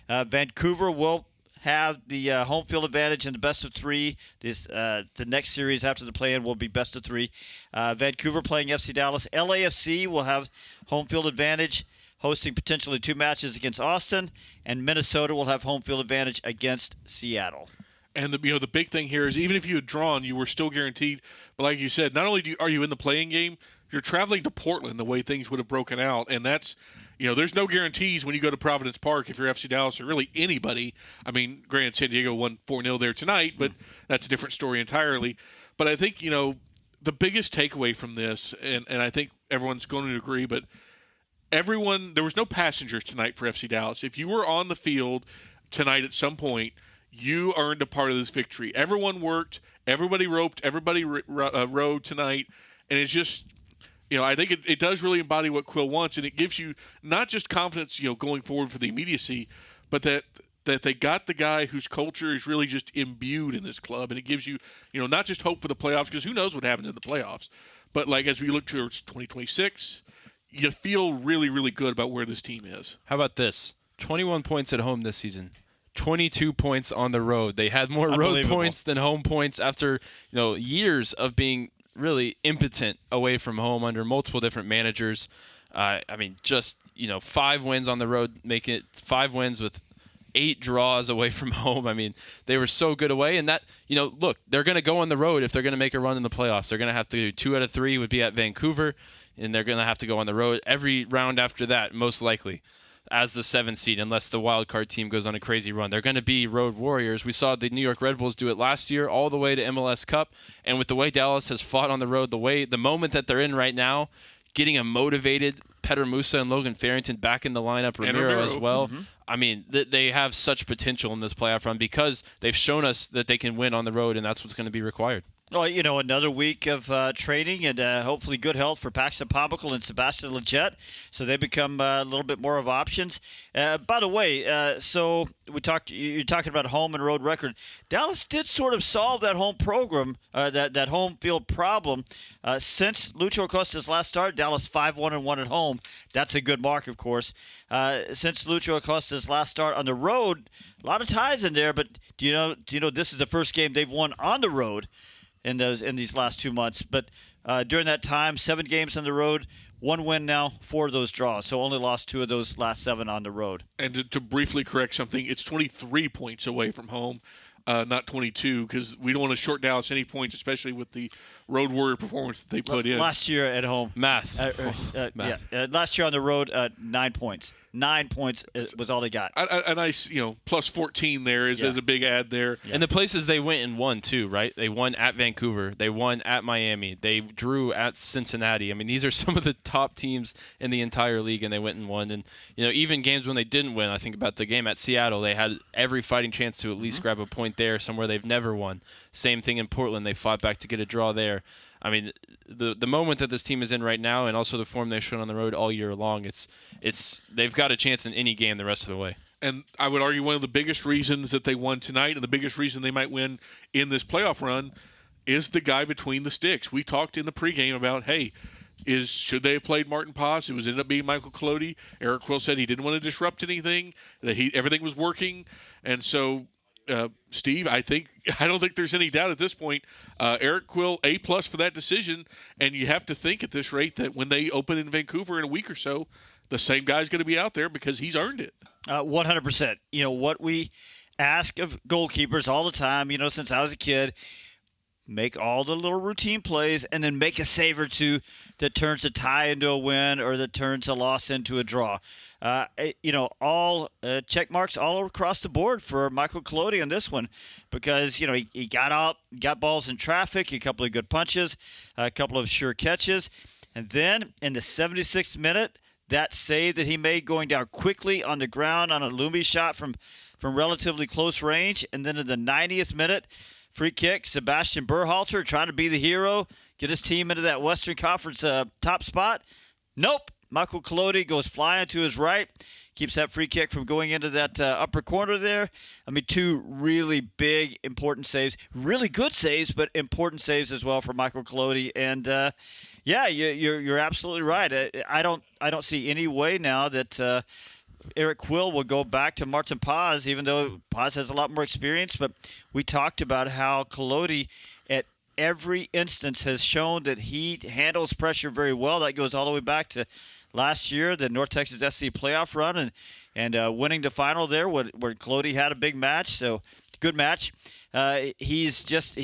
Vancouver will have the home field advantage in the best of three. The next series after the play-in will be best of three. Vancouver playing FC Dallas. LAFC will have home field advantage, hosting potentially 2 matches against Austin, and Minnesota will have home field advantage against Seattle. And the big thing here is, even if you had drawn, you were still guaranteed. But like you said, not only are you in the play-in game, you're traveling to Portland the way things would have broken out, and that's. There's no guarantees when you go to Providence Park if you're FC Dallas or really anybody. I mean, granted, San Diego won 4-0 there tonight, but that's a different story entirely. But I think, the biggest takeaway from this, and I think everyone's going to agree, but there was no passengers tonight for FC Dallas. If you were on the field tonight at some point, you earned a part of this victory. Everyone worked, everybody roped, everybody rode tonight, and it's just – I think it does really embody what Quill wants, and it gives you not just confidence, going forward for the immediacy, but that they got the guy whose culture is really just imbued in this club, and it gives you, not just hope for the playoffs, because who knows what happens in the playoffs, but like as we look towards 2026, you feel really, really good about where this team is. How about this? 21 points at home this season. 22 points on the road. They had more road points than home points after, years of being really impotent away from home under multiple different managers. 5 wins on the road, making it 5 wins with 8 draws away from home. I mean, they were so good away. And that, look, they're going to go on the road if they're going to make a run in the playoffs. They're going to have to do 2 out of 3 would be at Vancouver, and they're going to have to go on the road every round after that, most likely, as the 7th seed, unless the wild card team goes on a crazy run. They're going to be road warriors. We saw the New York Red Bulls do it last year, all the way to MLS Cup. And with the way Dallas has fought on the road, the moment that they're in right now, getting a motivated Petter Musa and Logan Farrington back in the lineup, Ramiro as well. Mm-hmm. I mean, they have such potential in this playoff run because they've shown us that they can win on the road, and that's what's going to be required. Well, another week of training and hopefully good health for Paxton Pomykal and Sebastian Lletget, so they become a little bit more of options. By the way, so you're talking about home and road record. Dallas did sort of solve that home program, that home field problem. Since Lucho Acosta's last start, Dallas 5-1-1 at home. That's a good mark, of course. Since Lucho Acosta's last start on the road, a lot of ties in there. But do you know this is the first game they've won on the road in these last 2 months. But during that time, 7 games on the road, 1 win now, 4 of those draws. So only lost 2 of those last 7 on the road. And to briefly correct something, it's 23 points away from home, not 22, because we don't want to short Dallas any points, especially with the road warrior performance that they put in. Last year at home. Math. Math. Yeah. Last year on the road, 9 points. 9 points was all they got. A nice, plus 14 there is a big add there. Yeah. And the places they went and won, too, right? They won at Vancouver. They won at Miami. They drew at Cincinnati. I mean, these are some of the top teams in the entire league, and they went and won. And, even games when they didn't win, I think about the game at Seattle, they had every fighting chance to at least grab a point there, somewhere they've never won. Same thing in Portland. They fought back to get a draw there. I mean, the moment that this team is in right now, and also the form they've shown on the road all year long, it's they've got a chance in any game the rest of the way. And I would argue one of the biggest reasons that they won tonight, and the biggest reason they might win in this playoff run, is the guy between the sticks. We talked in the pregame about, hey, should they have played Martin Paz? It ended up being Michael Colodi. Eric Quill said he didn't want to disrupt anything, that everything was working. And so, Steve, I don't think there's any doubt at this point. Eric Quill, A+ for that decision. And you have to think at this rate that when they open in Vancouver in a week or so, the same guy's going to be out there because he's earned it. 100%. What we ask of goalkeepers all the time, since I was a kid, make all the little routine plays and then make a save or two that turns a tie into a win or that turns a loss into a draw. All check marks all across the board for Michael Colodi on this one because, he got out, got balls in traffic, a couple of good punches, a couple of sure catches. And then in the 76th minute, that save that he made going down quickly on the ground on a Lumi shot from relatively close range. And then in the 90th minute, free kick, Sebastian Berhalter trying to be the hero, get his team into that Western Conference top spot. Nope. Michael Colodi goes flying to his right, keeps that free kick from going into that upper corner there. I mean, two really big, important saves. Really good saves, but important saves as well for Michael Colodi. And, you're absolutely right. I don't see any way now that Eric Quill will go back to Martin Paz, even though Paz has a lot more experience. But we talked about how Colodi at every instance has shown that he handles pressure very well. That goes all the way back to last year, the North Texas SC playoff run, and winning the final there where Colodi had a big match. So good match. He's just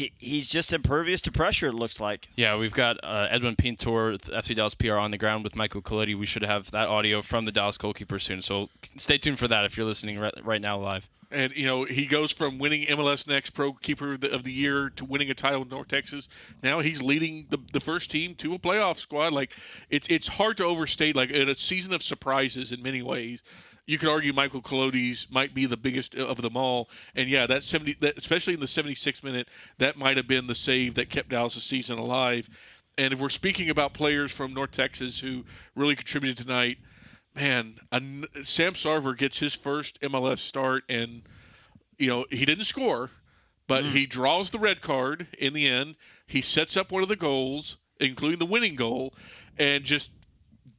impervious to pressure, it looks like. Yeah, we've got Edwin Pintor, FC Dallas PR, on the ground with Michael Colodi. We should have that audio from the Dallas goalkeeper soon. So stay tuned for that if you're listening right now live. And, he goes from winning MLS Next Pro Keeper of the Year to winning a title in North Texas. Now he's leading the first team to a playoff squad. Like, it's hard to overstate, like, in a season of surprises in many ways. You could argue Michael Colodi's might be the biggest of them all. And, yeah, that especially in the 76th minute, that might have been the save that kept Dallas' season alive. And if we're speaking about players from North Texas who really contributed tonight, man, Sam Sarver gets his first MLS start, and, he didn't score, but he draws the red card in the end. He sets up one of the goals, including the winning goal, and just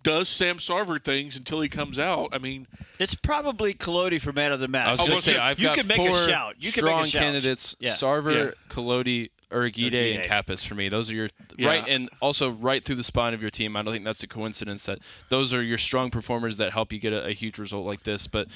does Sam Sarver things until he comes out. I mean, it's probably Colodi for man of the match. I was going to say, I've got four strong candidates, Yeah. Sarver, Colodi, Uriguide, and Kappas for me. Those are your right, and also right through the spine of your team. I don't think that's a coincidence that those are your strong performers that help you get a huge result like this. But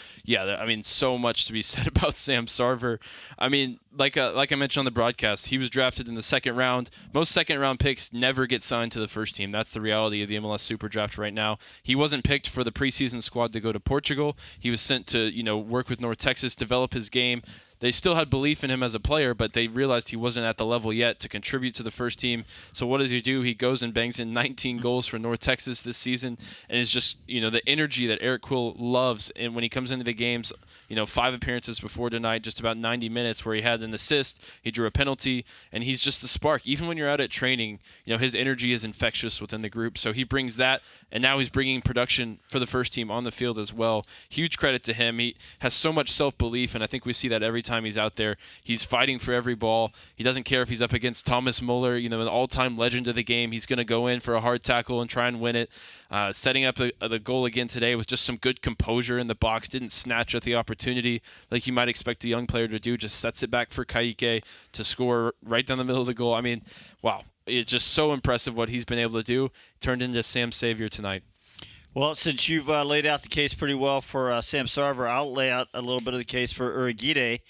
so much to be said about Sam Sarver. I mean, like I mentioned on the broadcast, he was drafted in the second round. Most second-round picks never get signed to the first team. That's the reality of the MLS Super Draft right now. He wasn't picked for the preseason squad to go to Portugal. He was sent to work with North Texas, develop his game. They still had belief in him as a player, but they realized he wasn't at the level yet to contribute to the first team. So what does he do? He goes and bangs in 19 goals for North Texas this season, and it's just the energy that Eric Quill loves. And when he comes into the games, 5 appearances before tonight, just about 90 minutes, where he had an assist, he drew a penalty, and he's just the spark. Even when you're out at training, his energy is infectious within the group. So he brings that, and now he's bringing production for the first team on the field as well. Huge credit to him. He has so much self-belief, and I think we see that every time he's out there. He's fighting for every ball. He doesn't care if he's up against Thomas Muller, an all-time legend of the game. He's going to go in for a hard tackle and try and win it. Setting up the goal again today with just some good composure in the box. Didn't snatch at the opportunity like you might expect a young player to do. Just sets it back for Kaique to score right down the middle of the goal. I mean, wow. It's just so impressive what he's been able to do. Turned into Sam's savior tonight. Well, since you've laid out the case pretty well for Sam Sarver, I'll lay out a little bit of the case for Uriguide.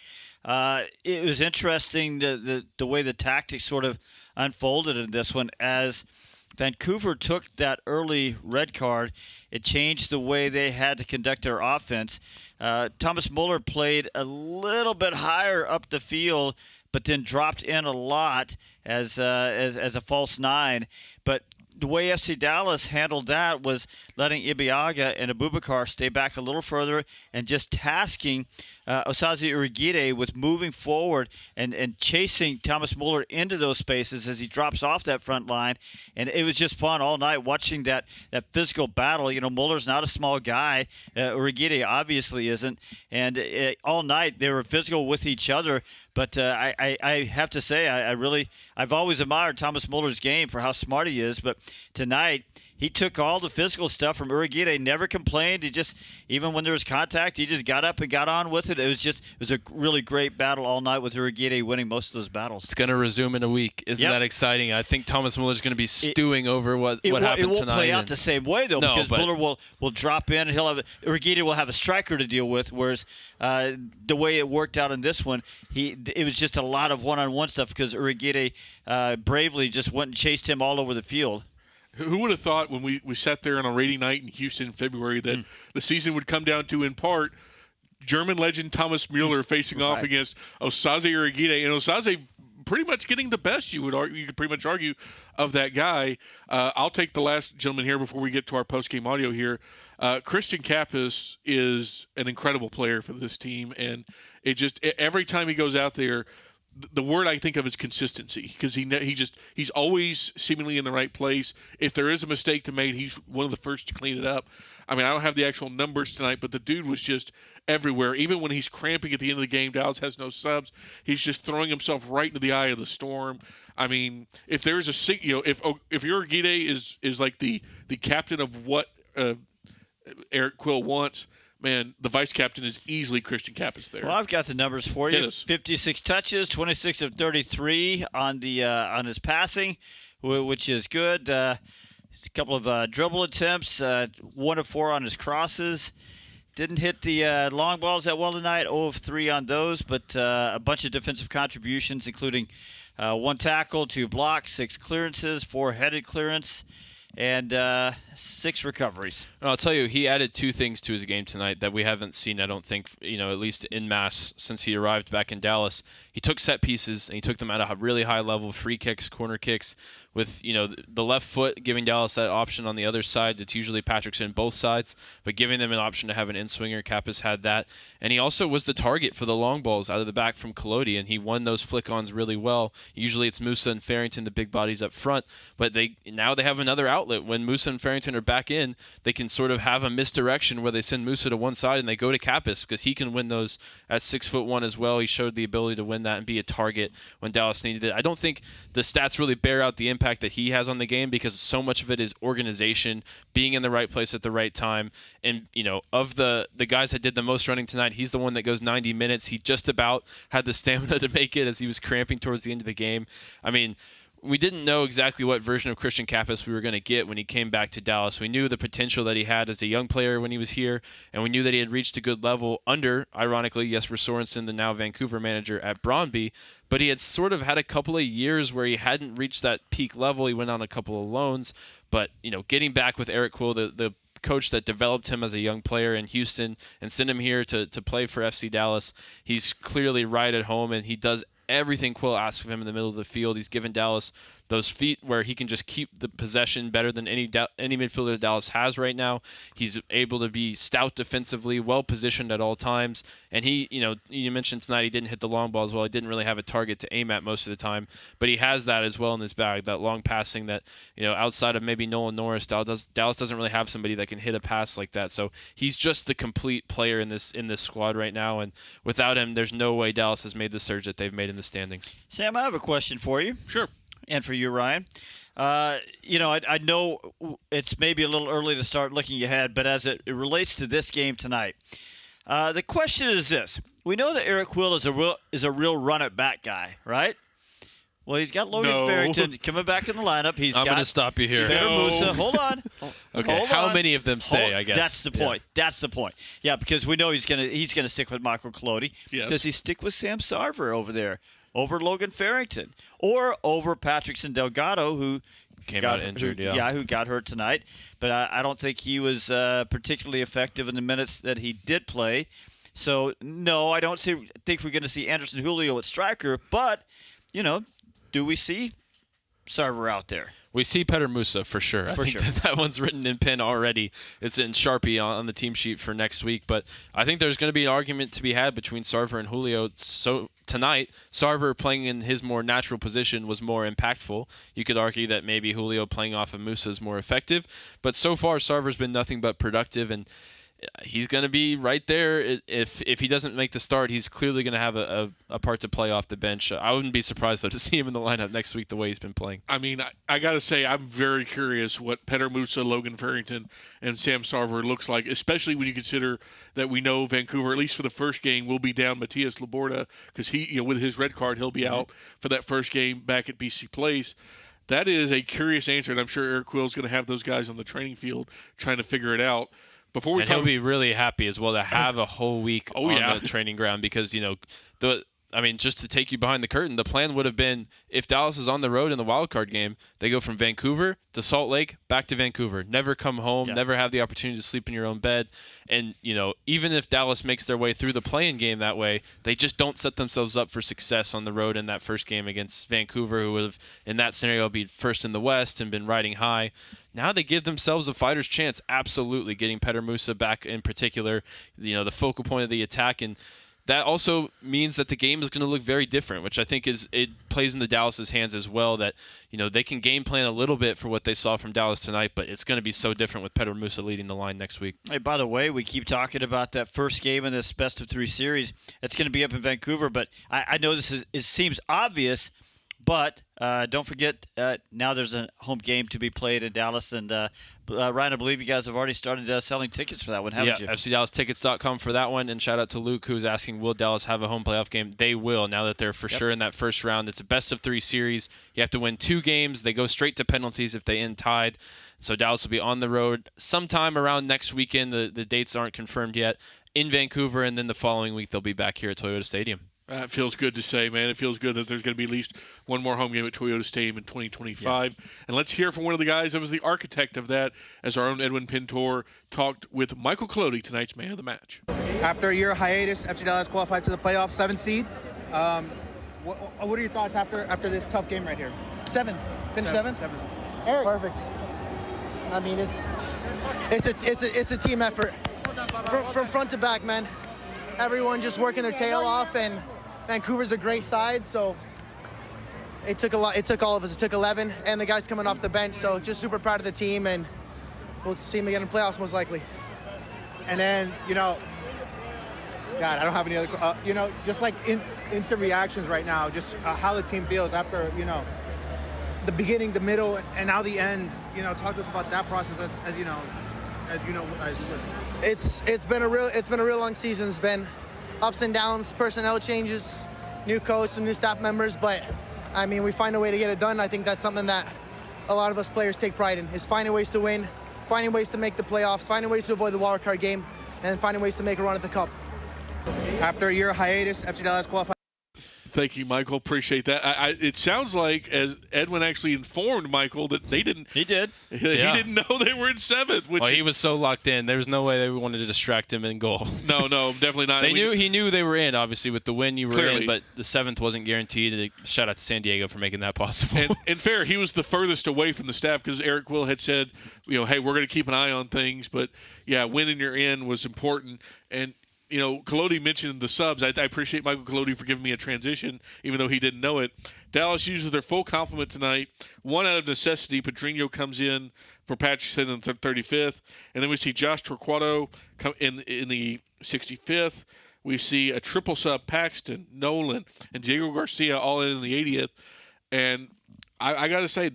It was interesting the way the tactics sort of unfolded in this one. As Vancouver took that early red card, it changed the way they had to conduct their offense. Thomas Muller played a little bit higher up the field, but then dropped in a lot as a false nine. But the way FC Dallas handled that was letting Ibeagha and Abubakar stay back a little further and just tasking Osaze Uriguide with moving forward and chasing Thomas Muller into those spaces as he drops off that front line. And it was just fun all night watching that physical battle. Muller's not a small guy. Uriguide obviously isn't. And all night they were physical with each other. But I have to say, I've always admired Thomas Muller's game for how smart he is. But tonight, he took all the physical stuff from Uriguite, never complained. He just, even when there was contact, he just got up and got on with it. It was a really great battle all night with Uriguite winning most of those battles. It's going to resume in a week. Isn't that exciting? I think Thomas Muller's going to be stewing over what happened tonight. It won't play out the same way, though, because Muller will drop in, and Uriguite will have a striker to deal with, whereas the way it worked out in this one, it was just a lot of one-on-one stuff because Uriguite bravely just went and chased him all over the field. Who would have thought when we sat there on a rainy night in Houston in February that the season would come down to, in part, German legend Thomas Muller facing off against Osaze Uriguite, and Osaze pretty much getting the best, you could pretty much argue, of that guy. I'll take the last gentleman here before we get to our post-game audio here. Christian Kappas is an incredible player for this team, and every time he goes out there, the word I think of is consistency, because he's always seemingly in the right place. If there is a mistake to make, he's one of the first to clean it up. I mean, I don't have the actual numbers tonight, but the dude was just everywhere. Even when he's cramping at the end of the game, Dallas has no subs. He's just throwing himself right into the eye of the storm. I mean, if there's if Uriguite is like the captain of what Eric Quill wants, man, the vice captain is easily Christian Kappas there. Well, I've got the numbers for you. 56 touches, 26 of 33 on his passing, which is good. A couple of dribble attempts, 1 of 4 on his crosses. Didn't hit the long balls that well tonight, 0 of 3 on those, but a bunch of defensive contributions, including 1 tackle, 2 blocks, 6 clearances, 4 headed clearance, and 6 recoveries. I'll tell you, he added 2 things to his game tonight that we haven't seen, I don't think, at least en masse since he arrived back in Dallas. He took set pieces, and he took them at a really high level, free kicks, corner kicks, with the left foot giving Dallas that option on the oton side. It's usually Patrickson both sides, but giving them an option to have an in-swinger. Kappas had that. And he also was the target for the long balls out of the back from Collodi, and he won those flick-ons really well. Usually it's Musa and Farrington, the big bodies up front, but now they have another outlet. When Musa and Farrington are back in, they can sort of have a misdirection where they send Musa to one side and they go to Kappas, because he can win those at 6'1" as well. He showed the ability to win that and be a target when Dallas needed it. I don't think the stats really bear out the impact that he has on the game, because so much of it is organization, being in the right place at the right time. And of the guys that did the most running tonight, he's the one that goes 90 minutes. He just about had the stamina to make it as he was cramping towards the end of the game. I mean, we didn't know exactly what version of Christian Kappas we were going to get when he came back to Dallas. We knew the potential that he had as a young player when he was here, and we knew that he had reached a good level under, ironically, Jesper Sorensen, the now Vancouver manager at Brøndby. But he had sort of had a couple of years where he hadn't reached that peak level. He went on a couple of loans. But, getting back with Eric Quill, the coach that developed him as a young player in Houston and sent him here to play for FC Dallas, he's clearly right at home, and he does everything Quill asks of him in the middle of the field. He's given Dallas those feet where he can just keep the possession better than any midfielder Dallas has right now. He's able to be stout defensively, well positioned at all times. And he, you mentioned tonight he didn't hit the long ball as well. He didn't really have a target to aim at most of the time, but he has that as well in his bag, that long passing that, outside of maybe Nolan Norris, Dallas doesn't really have somebody that can hit a pass like that. So he's just the complete player in this squad right now. And without him, there's no way Dallas has made the surge that they've made in the standings. Sam, I have a question for you. Sure. And for you, Ryan. I know it's maybe a little early to start looking ahead, but as it relates to this game tonight, the question is this. We know that Eric Quill is a real run-it-back guy, right? Well, he's got Logan Farrington coming back in the lineup. I'm going to stop you here. Musa. Hold on. Okay, Hold how on. many of them stay, I guess? That's the point. Yeah. That's the point. Yeah, because we know he's gonna stick with Michael Collodi. Yes. Does he stick with Sam Sarver over there? Over Logan Farrington, or over Patrickson Delgado, who came out injured, who got hurt tonight. But I don't think he was particularly effective in the minutes that he did play. So, no, I don't think we're going to see Anderson Julio at striker. But, do we see Sarver out there? We see Petar Musa for sure. I think that one's written in pen already. It's in Sharpie on the team sheet for next week. But I think there's going to be an argument to be had between Sarver and Julio. So tonight, Sarver playing in his more natural position was more impactful. You could argue that maybe Julio playing off of Musa is more effective. But so far, Sarver's been nothing but productive. And he's going to be right there. If he doesn't make the start, he's clearly going to have a part to play off the bench. I wouldn't be surprised, though, to see him in the lineup next week the way he's been playing. I mean, I got to say, I'm very curious what Petter Musa, Logan Farrington, and Sam Sarver looks like, especially when you consider that we know Vancouver, at least for the first game, will be down Matias Laborda because he, with his red card, he'll be out for that first game back at BC Place. That is a curious answer, and I'm sure Eric Quill's going to have those guys on the training field trying to figure it out. He'll be really happy as well to have a whole week on the training ground because, just to take you behind the curtain, the plan would have been if Dallas is on the road in the wild card game, they go from Vancouver to Salt Lake, back to Vancouver. Never come home, never have the opportunity to sleep in your own bed. And, even if Dallas makes their way through the play-in game that way, they just don't set themselves up for success on the road in that first game against Vancouver, who would have, in that scenario, be first in the West and been riding high. Now they give themselves a fighter's chance, absolutely, getting Petter Musa back in particular, the focal point of the attack. And that also means that the game is going to look very different, which I think it plays in the Dallas's hands as well, that they can game plan a little bit for what they saw from Dallas tonight, but it's going to be so different with Petter Musa leading the line next week. Hey, by the way, we keep talking about that first game in this best-of-3 series. It's going to be up in Vancouver, but I know it seems obvious, but don't forget, now there's a home game to be played in Dallas. And, Ryan, I believe you guys have already started selling tickets for that one, haven't you? Yeah, FCDallasTickets.com for that one. And shout out to Luke, who's asking, will Dallas have a home playoff game? They will, now that they're for sure in that first round. It's a best-of-3 series. You have to win 2 games. They go straight to penalties if they end tied. So Dallas will be on the road sometime around next weekend. The dates aren't confirmed yet in Vancouver. And then the following week, they'll be back here at Toyota Stadium. It feels good to say, man. It feels good that there's going to be at least one more home game at Toyota Stadium in 2025. Yeah. And let's hear from one of the guys that was the architect of that, as our own Edwin Pintor talked with Michael Colodi, tonight's man of the match. After a year hiatus, FC Dallas qualified to the playoffs, 7th seed. What are your thoughts after this tough game right here? 7th. Finish 7th? 7th. Eric. Perfect. I mean, it's a team effort from front to back, man. Everyone just working their tail off, and Vancouver's a great side, so it took a lot. It took all of us. It took 11, and the guys coming off the bench. So just super proud of the team, and we'll see them again in playoffs most likely. And then, God, I don't have any other. Just like instant reactions right now, just how the team feels after the beginning, the middle, and now the end. Talk to us about that process as you know. It's been a real long season. It's been ups and downs, personnel changes, new coach, some new staff members, but I mean, we find a way to get it done. I think that's something that a lot of us players take pride in, is finding ways to win, finding ways to make the playoffs, finding ways to avoid the wild card game, and finding ways to make a run at the cup. After a year hiatus, FC Dallas qualified. Thank you, Michael. Appreciate that. It sounds like, as Edwin actually informed Michael, that they didn't. He did. He didn't know they were in 7th. Which he was so locked in. There was no way they wanted to distract him in goal. No, definitely not. He knew they were in. Obviously, with the win, you were clearly in, but the 7th wasn't guaranteed. Shout out to San Diego for making that possible. And fair, he was the furthest away from the staff because Eric Quill had said, hey, we're going to keep an eye on things, but yeah, winning your in was important. And Colodi mentioned the subs. I appreciate Michael Colodi for giving me a transition, even though he didn't know it. Dallas uses their full complement tonight. One out of necessity, Pedrinho comes in for Patterson in the 35th. And then we see Josh Torquato come in the 65th. We see a triple sub, Paxton, Nolan, and Diego Garcia all in the 80th. And I got to say,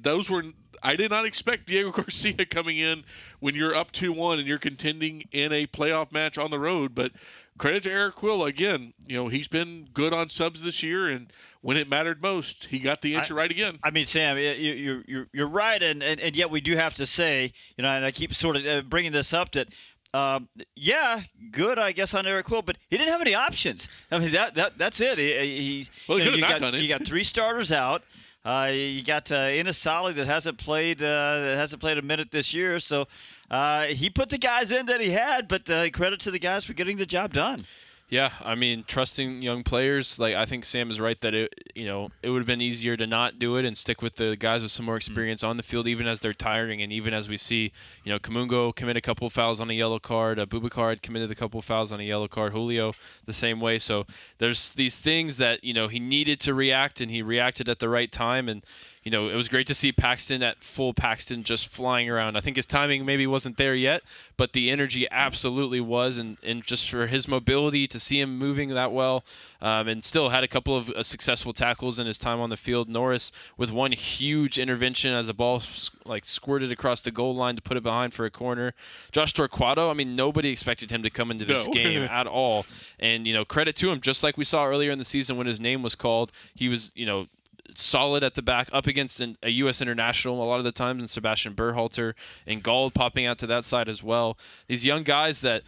I did not expect Diego Garcia coming in when you're up 2-1 and you're contending in a playoff match on the road. But credit to Eric Quill again. He's been good on subs this year, and when it mattered most, he got the answer right again. I mean, Sam, you're right, and yet we do have to say, and I keep sort of bringing this up that. Good, I guess, on Eric Quill, but he didn't have any options. I mean, that's it. You got 3 starters out. You got Inasali that hasn't played a minute this year, so he put the guys in that he had. But credit to the guys for getting the job done. Yeah, I mean, trusting young players. Like, I think Sam is right that it would have been easier to not do it and stick with the guys with some more experience on the field, even as they're tiring, and even as we see, Kamungo commit a couple of fouls on a yellow card. Boubacar had committed a couple of fouls on a yellow card. Julio the same way. So there's these things that he needed to react, and he reacted at the right time. And it was great to see Paxton at full Paxton just flying around. I think his timing maybe wasn't there yet, but the energy absolutely was, and just for his mobility to see him moving that well, and still had a couple of successful tackles in his time on the field. Norris with one huge intervention as the ball squirted across the goal line to put it behind for a corner. Josh Torquato, I mean, nobody expected him to come into this game at all, and credit to him. Just like we saw earlier in the season when his name was called, he was solid at the back, up against a U.S. international a lot of the times, and Sebastian Berhalter and Gauld popping out to that side as well. These young guys that,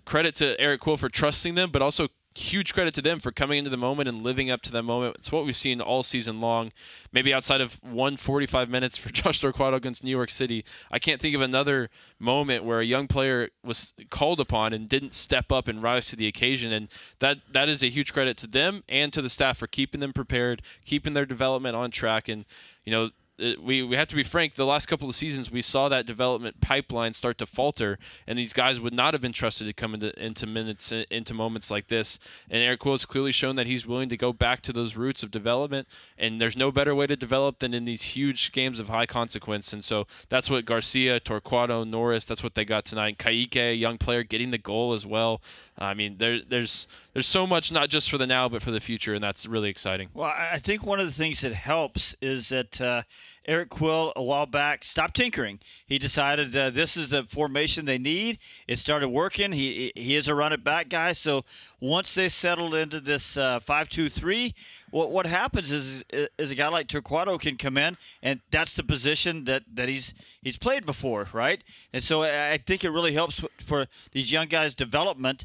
credit to Eric Quill for trusting them, but also huge credit to them for coming into the moment and living up to that moment. It's what we've seen all season long, maybe outside of 145 minutes for Josh Torquato against New York City. I can't think of another moment where a young player was called upon and didn't step up and rise to the occasion, and that is a huge credit to them and to the staff for keeping them prepared, keeping their development on track. And we have to be frank, the last couple of seasons we saw that development pipeline start to falter, and these guys would not have been trusted to come into moments like this. And Eric Quill has clearly shown that he's willing to go back to those roots of development, and there's no better way to develop than in these huge games of high consequence. And so that's what Garcia, Torquato, Norris, that's what they got tonight. Kaique, a young player, getting the goal as well. I mean, there's so much, not just for the now, but for the future, and that's really exciting. Well, I think one of the things that helps is that Eric Quill, a while back, stopped tinkering. He decided this is the formation they need. It started working. He is a run-it-back guy, so once they settled into this 5-2-3, what happens is a guy like Torquato can come in, and that's the position that he's played before, right? And so I think it really helps for these young guys' development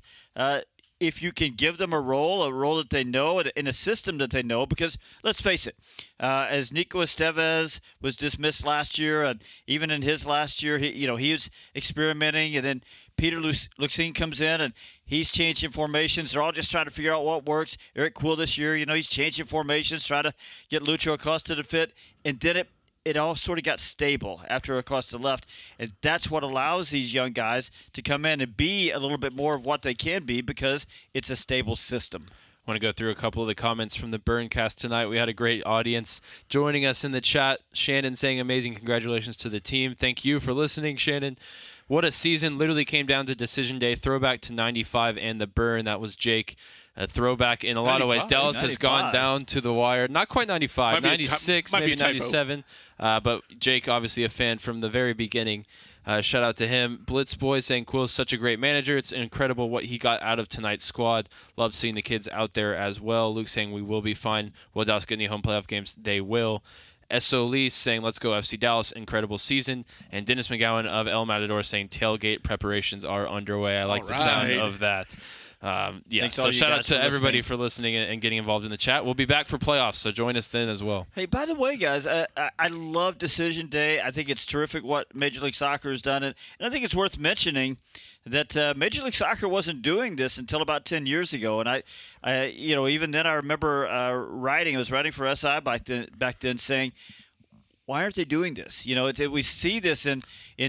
if you can give them a role that they know, in a system that they know. Because let's face it, as Nico Estevez was dismissed last year, and even in his last year, he was experimenting, and then Peter Luxine comes in and he's changing formations. They're all just trying to figure out what works. Eric Quill this year, he's changing formations, trying to get Lucho Acosta to fit, and then it all sort of got stable after Acosta left. And that's what allows these young guys to come in and be a little bit more of what they can be, because it's a stable system. I want to go through a couple of the comments from the Burncast tonight. We had a great audience joining us in the chat. Shannon saying amazing congratulations to the team. Thank you for listening, Shannon. What a season. Literally came down to decision day. Throwback to 95 and the Burn. That was Jake. A throwback in a lot of ways. Dallas 95. Has gone down to the wire. Not quite 95, 96, maybe 97. But Jake, obviously a fan from the very beginning. Shout out to him. Blitz Boy saying Quill's such a great manager. It's incredible what he got out of tonight's squad. Love seeing the kids out there as well. Luke saying we will be fine. Will Dallas get any home playoff games? They will. S.O. Lee saying, let's go FC Dallas, incredible season. And Dennis McGowan of El Matador saying tailgate preparations are underway. I like the sound of that. So shout out to everybody for listening and getting involved in the chat. We'll be back for playoffs, so join us then as well. Hey, by the way, guys, I love Decision Day. I think it's terrific what Major League Soccer has done. And I think it's worth mentioning that Major League Soccer wasn't doing this until about 10 years ago. And I even then I remember I was writing for SI back then saying, why aren't they doing this? We see this in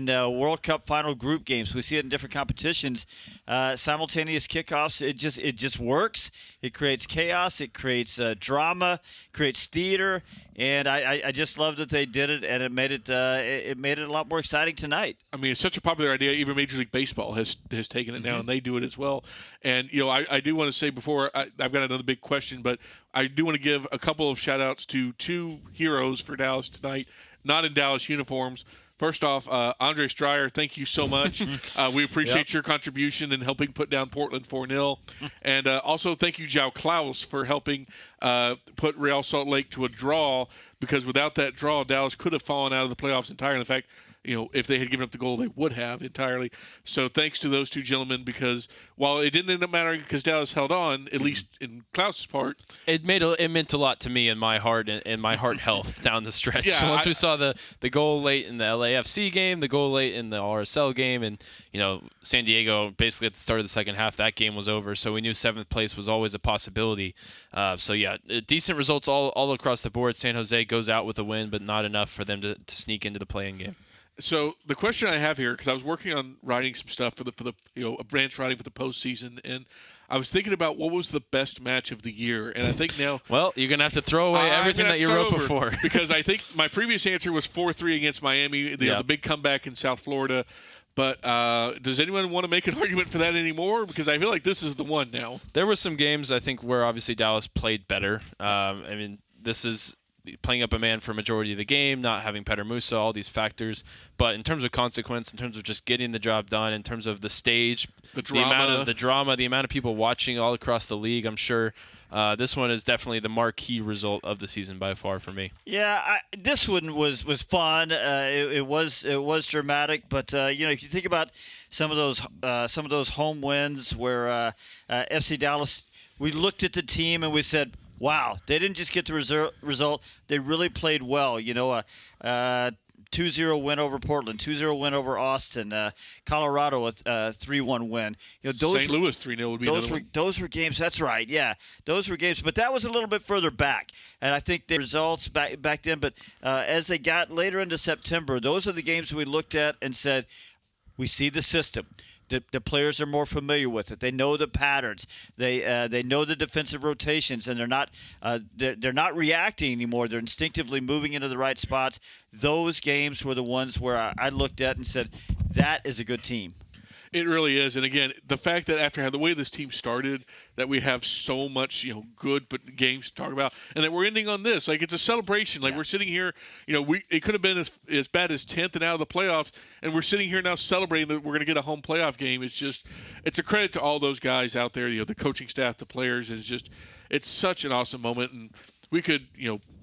World Cup final group games. We see it in different competitions. Simultaneous kickoffs. It just works. It creates chaos. It creates drama. Creates theater. And I just love that they did it, and it made it a lot more exciting tonight. I mean, it's such a popular idea. Even Major League Baseball has taken it now, and they do it as well. And I do want to say before I've got another big question, but I do want to give a couple of shout outs to two heroes for Dallas tonight, not in Dallas uniforms. First off, Andre Stryer, thank you so much. We appreciate your contribution in helping put down Portland 4-0. And also thank you, João Klaus, for helping put Real Salt Lake to a draw, because without that draw, Dallas could have fallen out of the playoffs entirely. In fact, if they had given up the goal, they would have entirely. So thanks to those two gentlemen, because while it didn't end up mattering because Dallas held on, at least in Klaus's part, it meant a lot to me in my heart and my heart health down the stretch. Once we saw the goal late in the LAFC game, the goal late in the RSL game, and San Diego basically at the start of the second half, that game was over. So we knew seventh place was always a possibility. Decent results all across the board. San Jose goes out with a win, but not enough for them to sneak into the play-in game. So the question I have here, because I was working on writing some stuff for the a branch writing for the postseason, and I was thinking about what was the best match of the year, and I think now. Well, you're gonna have to throw away everything that you wrote before, because I think my previous answer was 4-3 against Miami, the big comeback in South Florida. But does anyone want to make an argument for that anymore? Because I feel like this is the one now. There were some games I think where obviously Dallas played better. This is playing up a man for a majority of the game, not having Petter Musa, all these factors. But in terms of consequence, in terms of just getting the job done, in terms of the stage, the drama, the amount of people watching all across the league, I'm sure this one is definitely the marquee result of the season by far for me. Yeah, this one was fun. It was dramatic, but if you think about some of those home wins where FC Dallas, we looked at the team and we said, wow, they didn't just get the result. They really played well. 2-0 win over Portland, 2-0 win over Austin, Colorado a 3-1 win. St. Louis 3-0 would be another one. Those were games. That's right. Yeah, those were games. But that was a little bit further back, and I think the results back then. But as they got later into September, those are the games we looked at and said, we see the system. The players are more familiar with it. They know the patterns. They know the defensive rotations, and they're not reacting anymore. They're instinctively moving into the right spots. Those games were the ones where I looked at and said, that is a good team. It really is, and again, the fact that after the way this team started, that we have so much, good games to talk about, and that we're ending on this, like it's a celebration. Like we're sitting here, it could have been as bad as 10th and out of the playoffs, and we're sitting here now celebrating that we're going to get a home playoff game. It's a credit to all those guys out there, the coaching staff, the players, and it's such an awesome moment. And we could,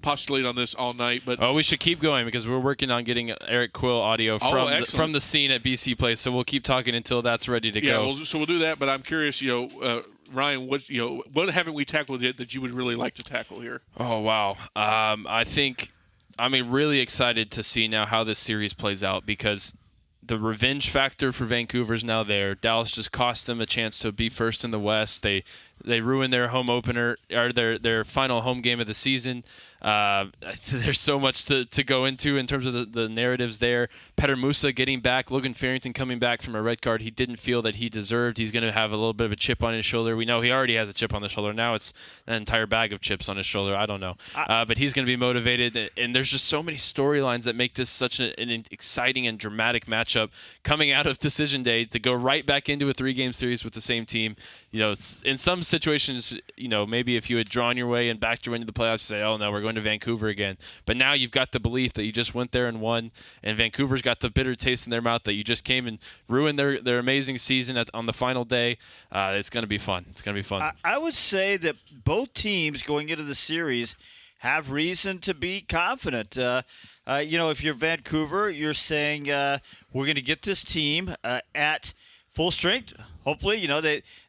postulate on this all night, but we should keep going because we're working on getting Eric Quill audio from the scene at BC Place. So we'll keep talking until that's ready to go. So we'll do that. But I'm curious, Ryan, what haven't we tackled yet that you would really like to tackle here? Oh wow, I'm really excited to see now how this series plays out because the revenge factor for Vancouver is now there. Dallas just cost them a chance to be first in the West. They ruined their home opener or their final home game of the season. There's so much to go into in terms of the narratives there. Petter Musa getting back, Logan Farrington coming back from a red card he didn't feel that he deserved. He's going to have a little bit of a chip on his shoulder. We know he already has a chip on the shoulder. Now it's an entire bag of chips on his shoulder. I don't know. But he's going to be motivated. And there's just so many storylines that make this such an exciting and dramatic matchup coming out of Decision Day to go right back into a 3-game series with the same team. In some situations, maybe if you had drawn your way and backed your way into the playoffs, you say, oh, no, we're going to Vancouver again. But now you've got the belief that you just went there and won, and Vancouver's got the bitter taste in their mouth that you just came and ruined their amazing season on the final day. It's going to be fun. It's going to be fun. I would say that both teams going into the series have reason to be confident. If you're Vancouver, you're saying we're going to get this team at full strength. Hopefully,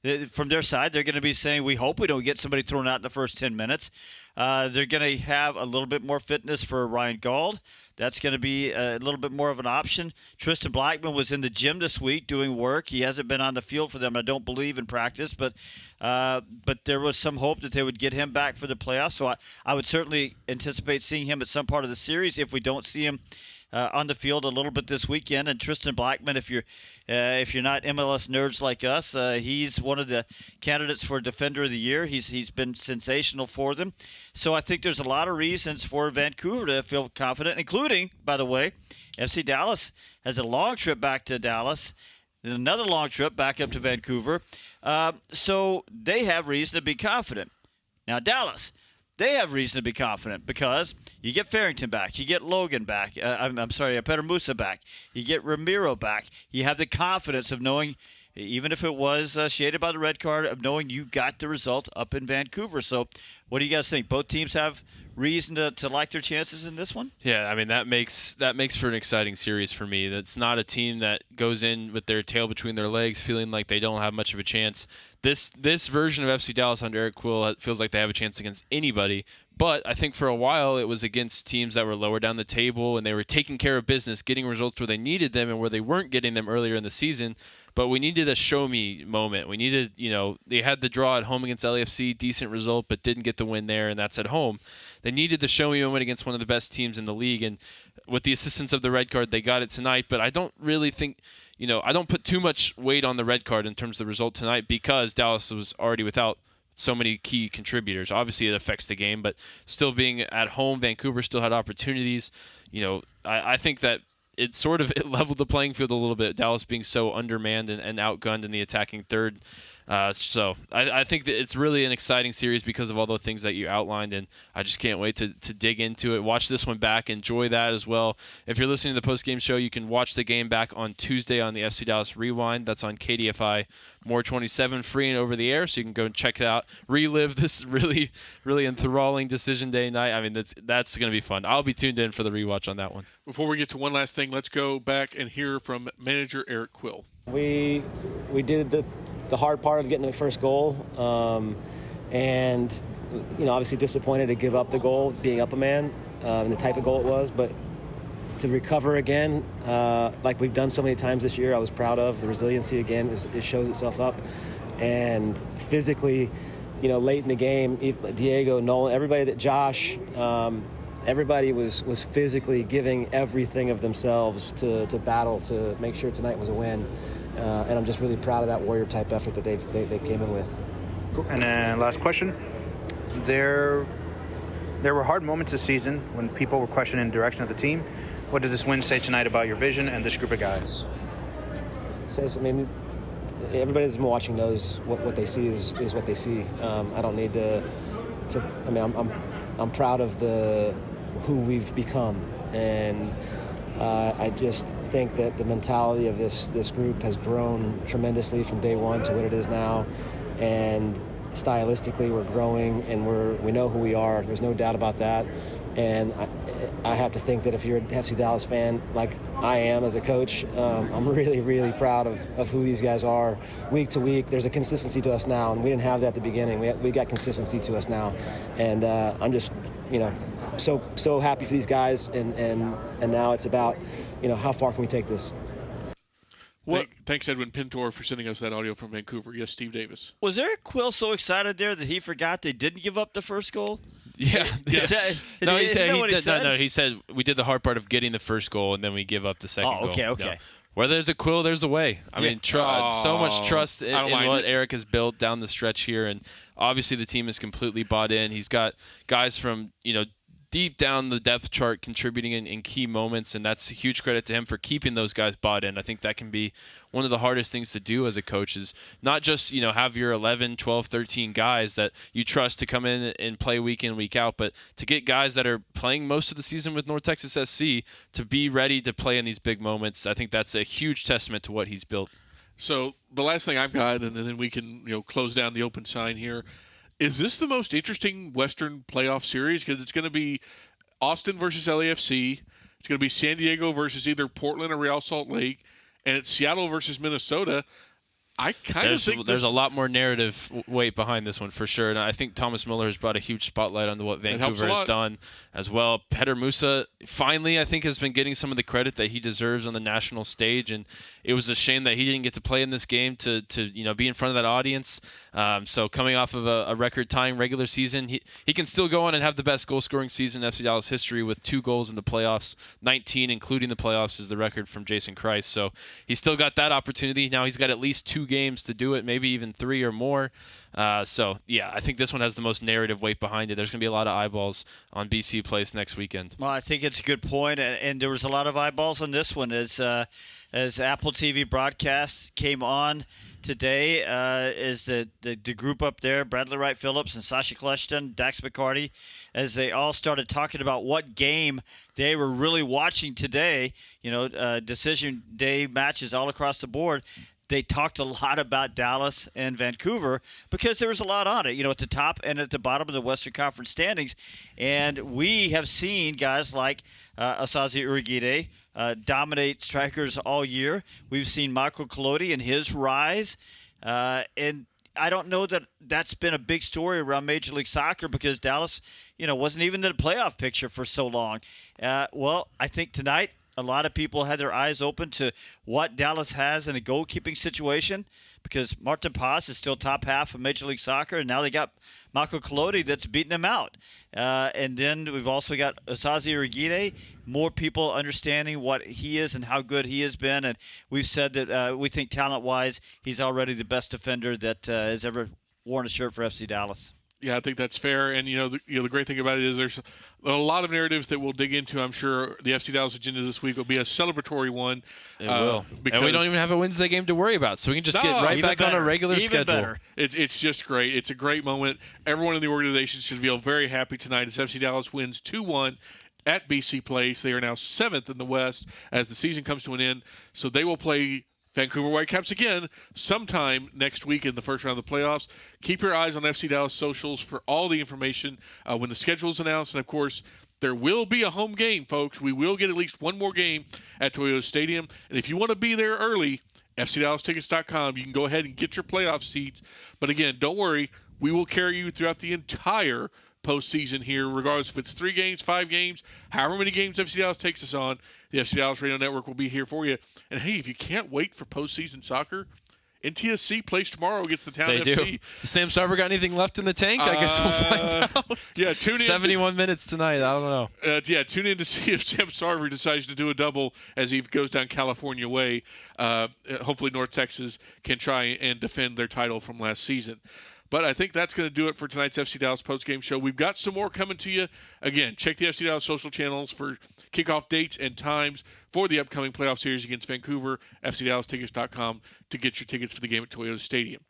they from their side, they're going to be saying, we hope we don't get somebody thrown out in the first 10 minutes. They're going to have a little bit more fitness for Ryan Gauld. That's going to be a little bit more of an option. Tristan Blackman was in the gym this week doing work. He hasn't been on the field for them, I don't believe, in practice. But there was some hope that they would get him back for the playoffs. So I would certainly anticipate seeing him at some part of the series if we don't see him on the field a little bit this weekend. And Tristan Blackman, if you're not MLS nerds like us, he's one of the candidates for Defender of the Year. He's been sensational for them. So I think there's a lot of reasons for Vancouver to feel confident, including, by the way, FC Dallas has a long trip back to Dallas, and another long trip back up to Vancouver. So they have reason to be confident. Now Dallas, they have reason to be confident because you get Farrington back, you get Logan back. Petter Musa back. You get Ramiro back. You have the confidence of knowing, even if it was shaded by the red card, of knowing you got the result up in Vancouver. So what do you guys think? Both teams have reason to like their chances in this one? Yeah, that makes for an exciting series for me. That's not a team that goes in with their tail between their legs feeling like they don't have much of a chance. This version of FC Dallas under Eric Quill feels like they have a chance against anybody. But I think for a while it was against teams that were lower down the table and they were taking care of business, getting results where they needed them and where they weren't getting them earlier in the season. But we needed a show-me moment. We needed, they had the draw at home against LAFC, decent result, but didn't get the win there, and that's at home. They needed the show-me moment against one of the best teams in the league, and with the assistance of the red card, they got it tonight. But I don't really think, I don't put too much weight on the red card in terms of the result tonight because Dallas was already without so many key contributors. Obviously, it affects the game, but still being at home, Vancouver still had opportunities. I think that it leveled the playing field a little bit, Dallas being so undermanned and outgunned in the attacking third. So I think that it's really an exciting series because of all the things that you outlined, and I just can't wait to dig into it. Watch this one back. Enjoy that as well. If you're listening to the postgame show, you can watch the game back on Tuesday on the FC Dallas Rewind. That's on KDFI More 27, free and over the air, so you can go and check it out. Relive this really, really enthralling decision day night. I mean, that's going to be fun. I'll be tuned in for the rewatch on that one. Before we get to one last thing, let's go back and hear from manager Eric Quill. We did the hard part of getting the first goal, and obviously disappointed to give up the goal, being up a man, and the type of goal it was, but to recover again, like we've done so many times this year, I was proud of the resiliency again. It shows itself up, and physically, late in the game, Diego, Nolan, everybody that Josh, everybody was physically giving everything of themselves to battle to make sure tonight was a win. And I'm just really proud of that warrior type effort that they came in with. Cool. And then last question. There were hard moments this season when people were questioning the direction of the team. What does this win say tonight about your vision and this group of guys? It says, everybody that's been watching knows what they see is what they see. I don't need to I'm proud of who we've become, and I just think that the mentality of this group has grown tremendously from day one to what it is now, and stylistically we're growing, and we know who we are. There's no doubt about that, and I have to think that if you're an FC Dallas fan like I am as a coach, I'm really, really proud of who these guys are week to week. There's a consistency to us now, and we didn't have that at the beginning. We got consistency to us now, and I'm just so happy for these guys, and now it's about how far can we take this. Thanks, Edwin Pintor, for sending us that audio from Vancouver. Yes, Steve Davis. Was Eric Quill so excited there that he forgot they didn't give up the first goal? Yeah. Yes. He said we did the hard part of getting the first goal, and then we give up the second goal. Okay. No. Where there's a Quill, there's a way. I mean, so much trust in what Eric has built down the stretch here, and obviously the team is completely bought in. He's got guys from deep down the depth chart contributing in key moments, and that's a huge credit to him for keeping those guys bought in. I think that can be one of the hardest things to do as a coach, is not just have your 11, 12, 13 guys that you trust to come in and play week in, week out, but to get guys that are playing most of the season with North Texas SC to be ready to play in these big moments. I think that's a huge testament to what he's built. So the last thing I've got, and then we can close down the open sign here. Is this the most interesting Western playoff series? Because it's going to be Austin versus LAFC. It's going to be San Diego versus either Portland or Real Salt Lake. And it's Seattle versus Minnesota. I kind of think there's a lot more narrative weight behind this one for sure, and I think Thomas Miller has brought a huge spotlight onto what Vancouver has done as well. Petar Musa finally, I think, has been getting some of the credit that he deserves on the national stage, and it was a shame that he didn't get to play in this game to be in front of that audience. So coming off of a record-tying regular season, he can still go on and have the best goal-scoring season in FC Dallas history with 2 goals in the playoffs. 19, including the playoffs, is the record from Jason Christ. So he's still got that opportunity. Now he's got at least 2 games to do it, maybe even 3 or more. So, I think this one has the most narrative weight behind it. There's going to be a lot of eyeballs on BC Place next weekend. Well, I think it's a good point, and there was a lot of eyeballs on this one as Apple TV broadcast came on today. Is the group up there, Bradley Wright Phillips and Sasha Kleshton, Dax McCarty, as they all started talking about what game they were really watching today. Decision day matches all across the board. They talked a lot about Dallas and Vancouver because there was a lot on it, at the top and at the bottom of the Western Conference standings. And we have seen guys like Asazi Urigide dominate strikers all year. We've seen Michael Collodi and his rise. And I don't know that that's been a big story around Major League Soccer because Dallas, wasn't even in the playoff picture for so long. Well, I think tonight a lot of people had their eyes open to what Dallas has in a goalkeeping situation, because Martin Paz is still top half of Major League Soccer, and now they got Marco Collodi that's beating him out. And then we've also got Osazi Uriguide, more people understanding what he is and how good he has been. And we've said that we think talent-wise he's already the best defender that has ever worn a shirt for FC Dallas. Yeah, I think that's fair. And, the great thing about it is there's a lot of narratives that we'll dig into. I'm sure the FC Dallas agenda this week will be a celebratory one. It will. And we don't even have a Wednesday game to worry about, so we can just get right back on a regular schedule. Better. It's just great. It's a great moment. Everyone in the organization should feel very happy tonight as FC Dallas wins 2-1 at BC Place. They are now 7th in the West as the season comes to an end. So they will play Vancouver Whitecaps again sometime next week in the first round of the playoffs. Keep your eyes on FC Dallas socials for all the information when the schedule is announced. And, of course, there will be a home game, folks. We will get at least one more game at Toyota Stadium. And if you want to be there early, FCDallasTickets.com, you can go ahead and get your playoff seats. But, again, don't worry. We will carry you throughout the entire postseason here, regardless if it's 3 games, 5 games, however many games FC Dallas takes us on. The FC Dallas Radio Network will be here for you. And, hey, if you can't wait for postseason soccer, NTSC plays tomorrow against the Town they FC. Do. Does Sam Sarver got anything left in the tank? I guess we'll find out. Yeah, tune in. 71 minutes tonight. I don't know. Tune in to see if Sam Sarver decides to do a double as he goes down California way. Hopefully North Texas can try and defend their title from last season. But I think that's going to do it for tonight's FC Dallas postgame show. We've got some more coming to you. Again, check the FC Dallas social channels for kickoff dates and times for the upcoming playoff series against Vancouver. FCDallasTickets.com to get your tickets for the game at Toyota Stadium.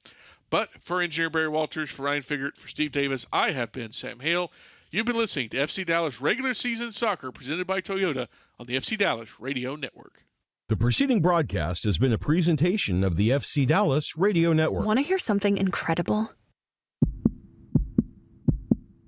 But for Engineer Barry Walters, for Ryan Figert, for Steve Davis, I have been Sam Hale. You've been listening to FC Dallas regular season soccer presented by Toyota on the FC Dallas Radio Network. The preceding broadcast has been a presentation of the FC Dallas Radio Network. Want to hear something incredible?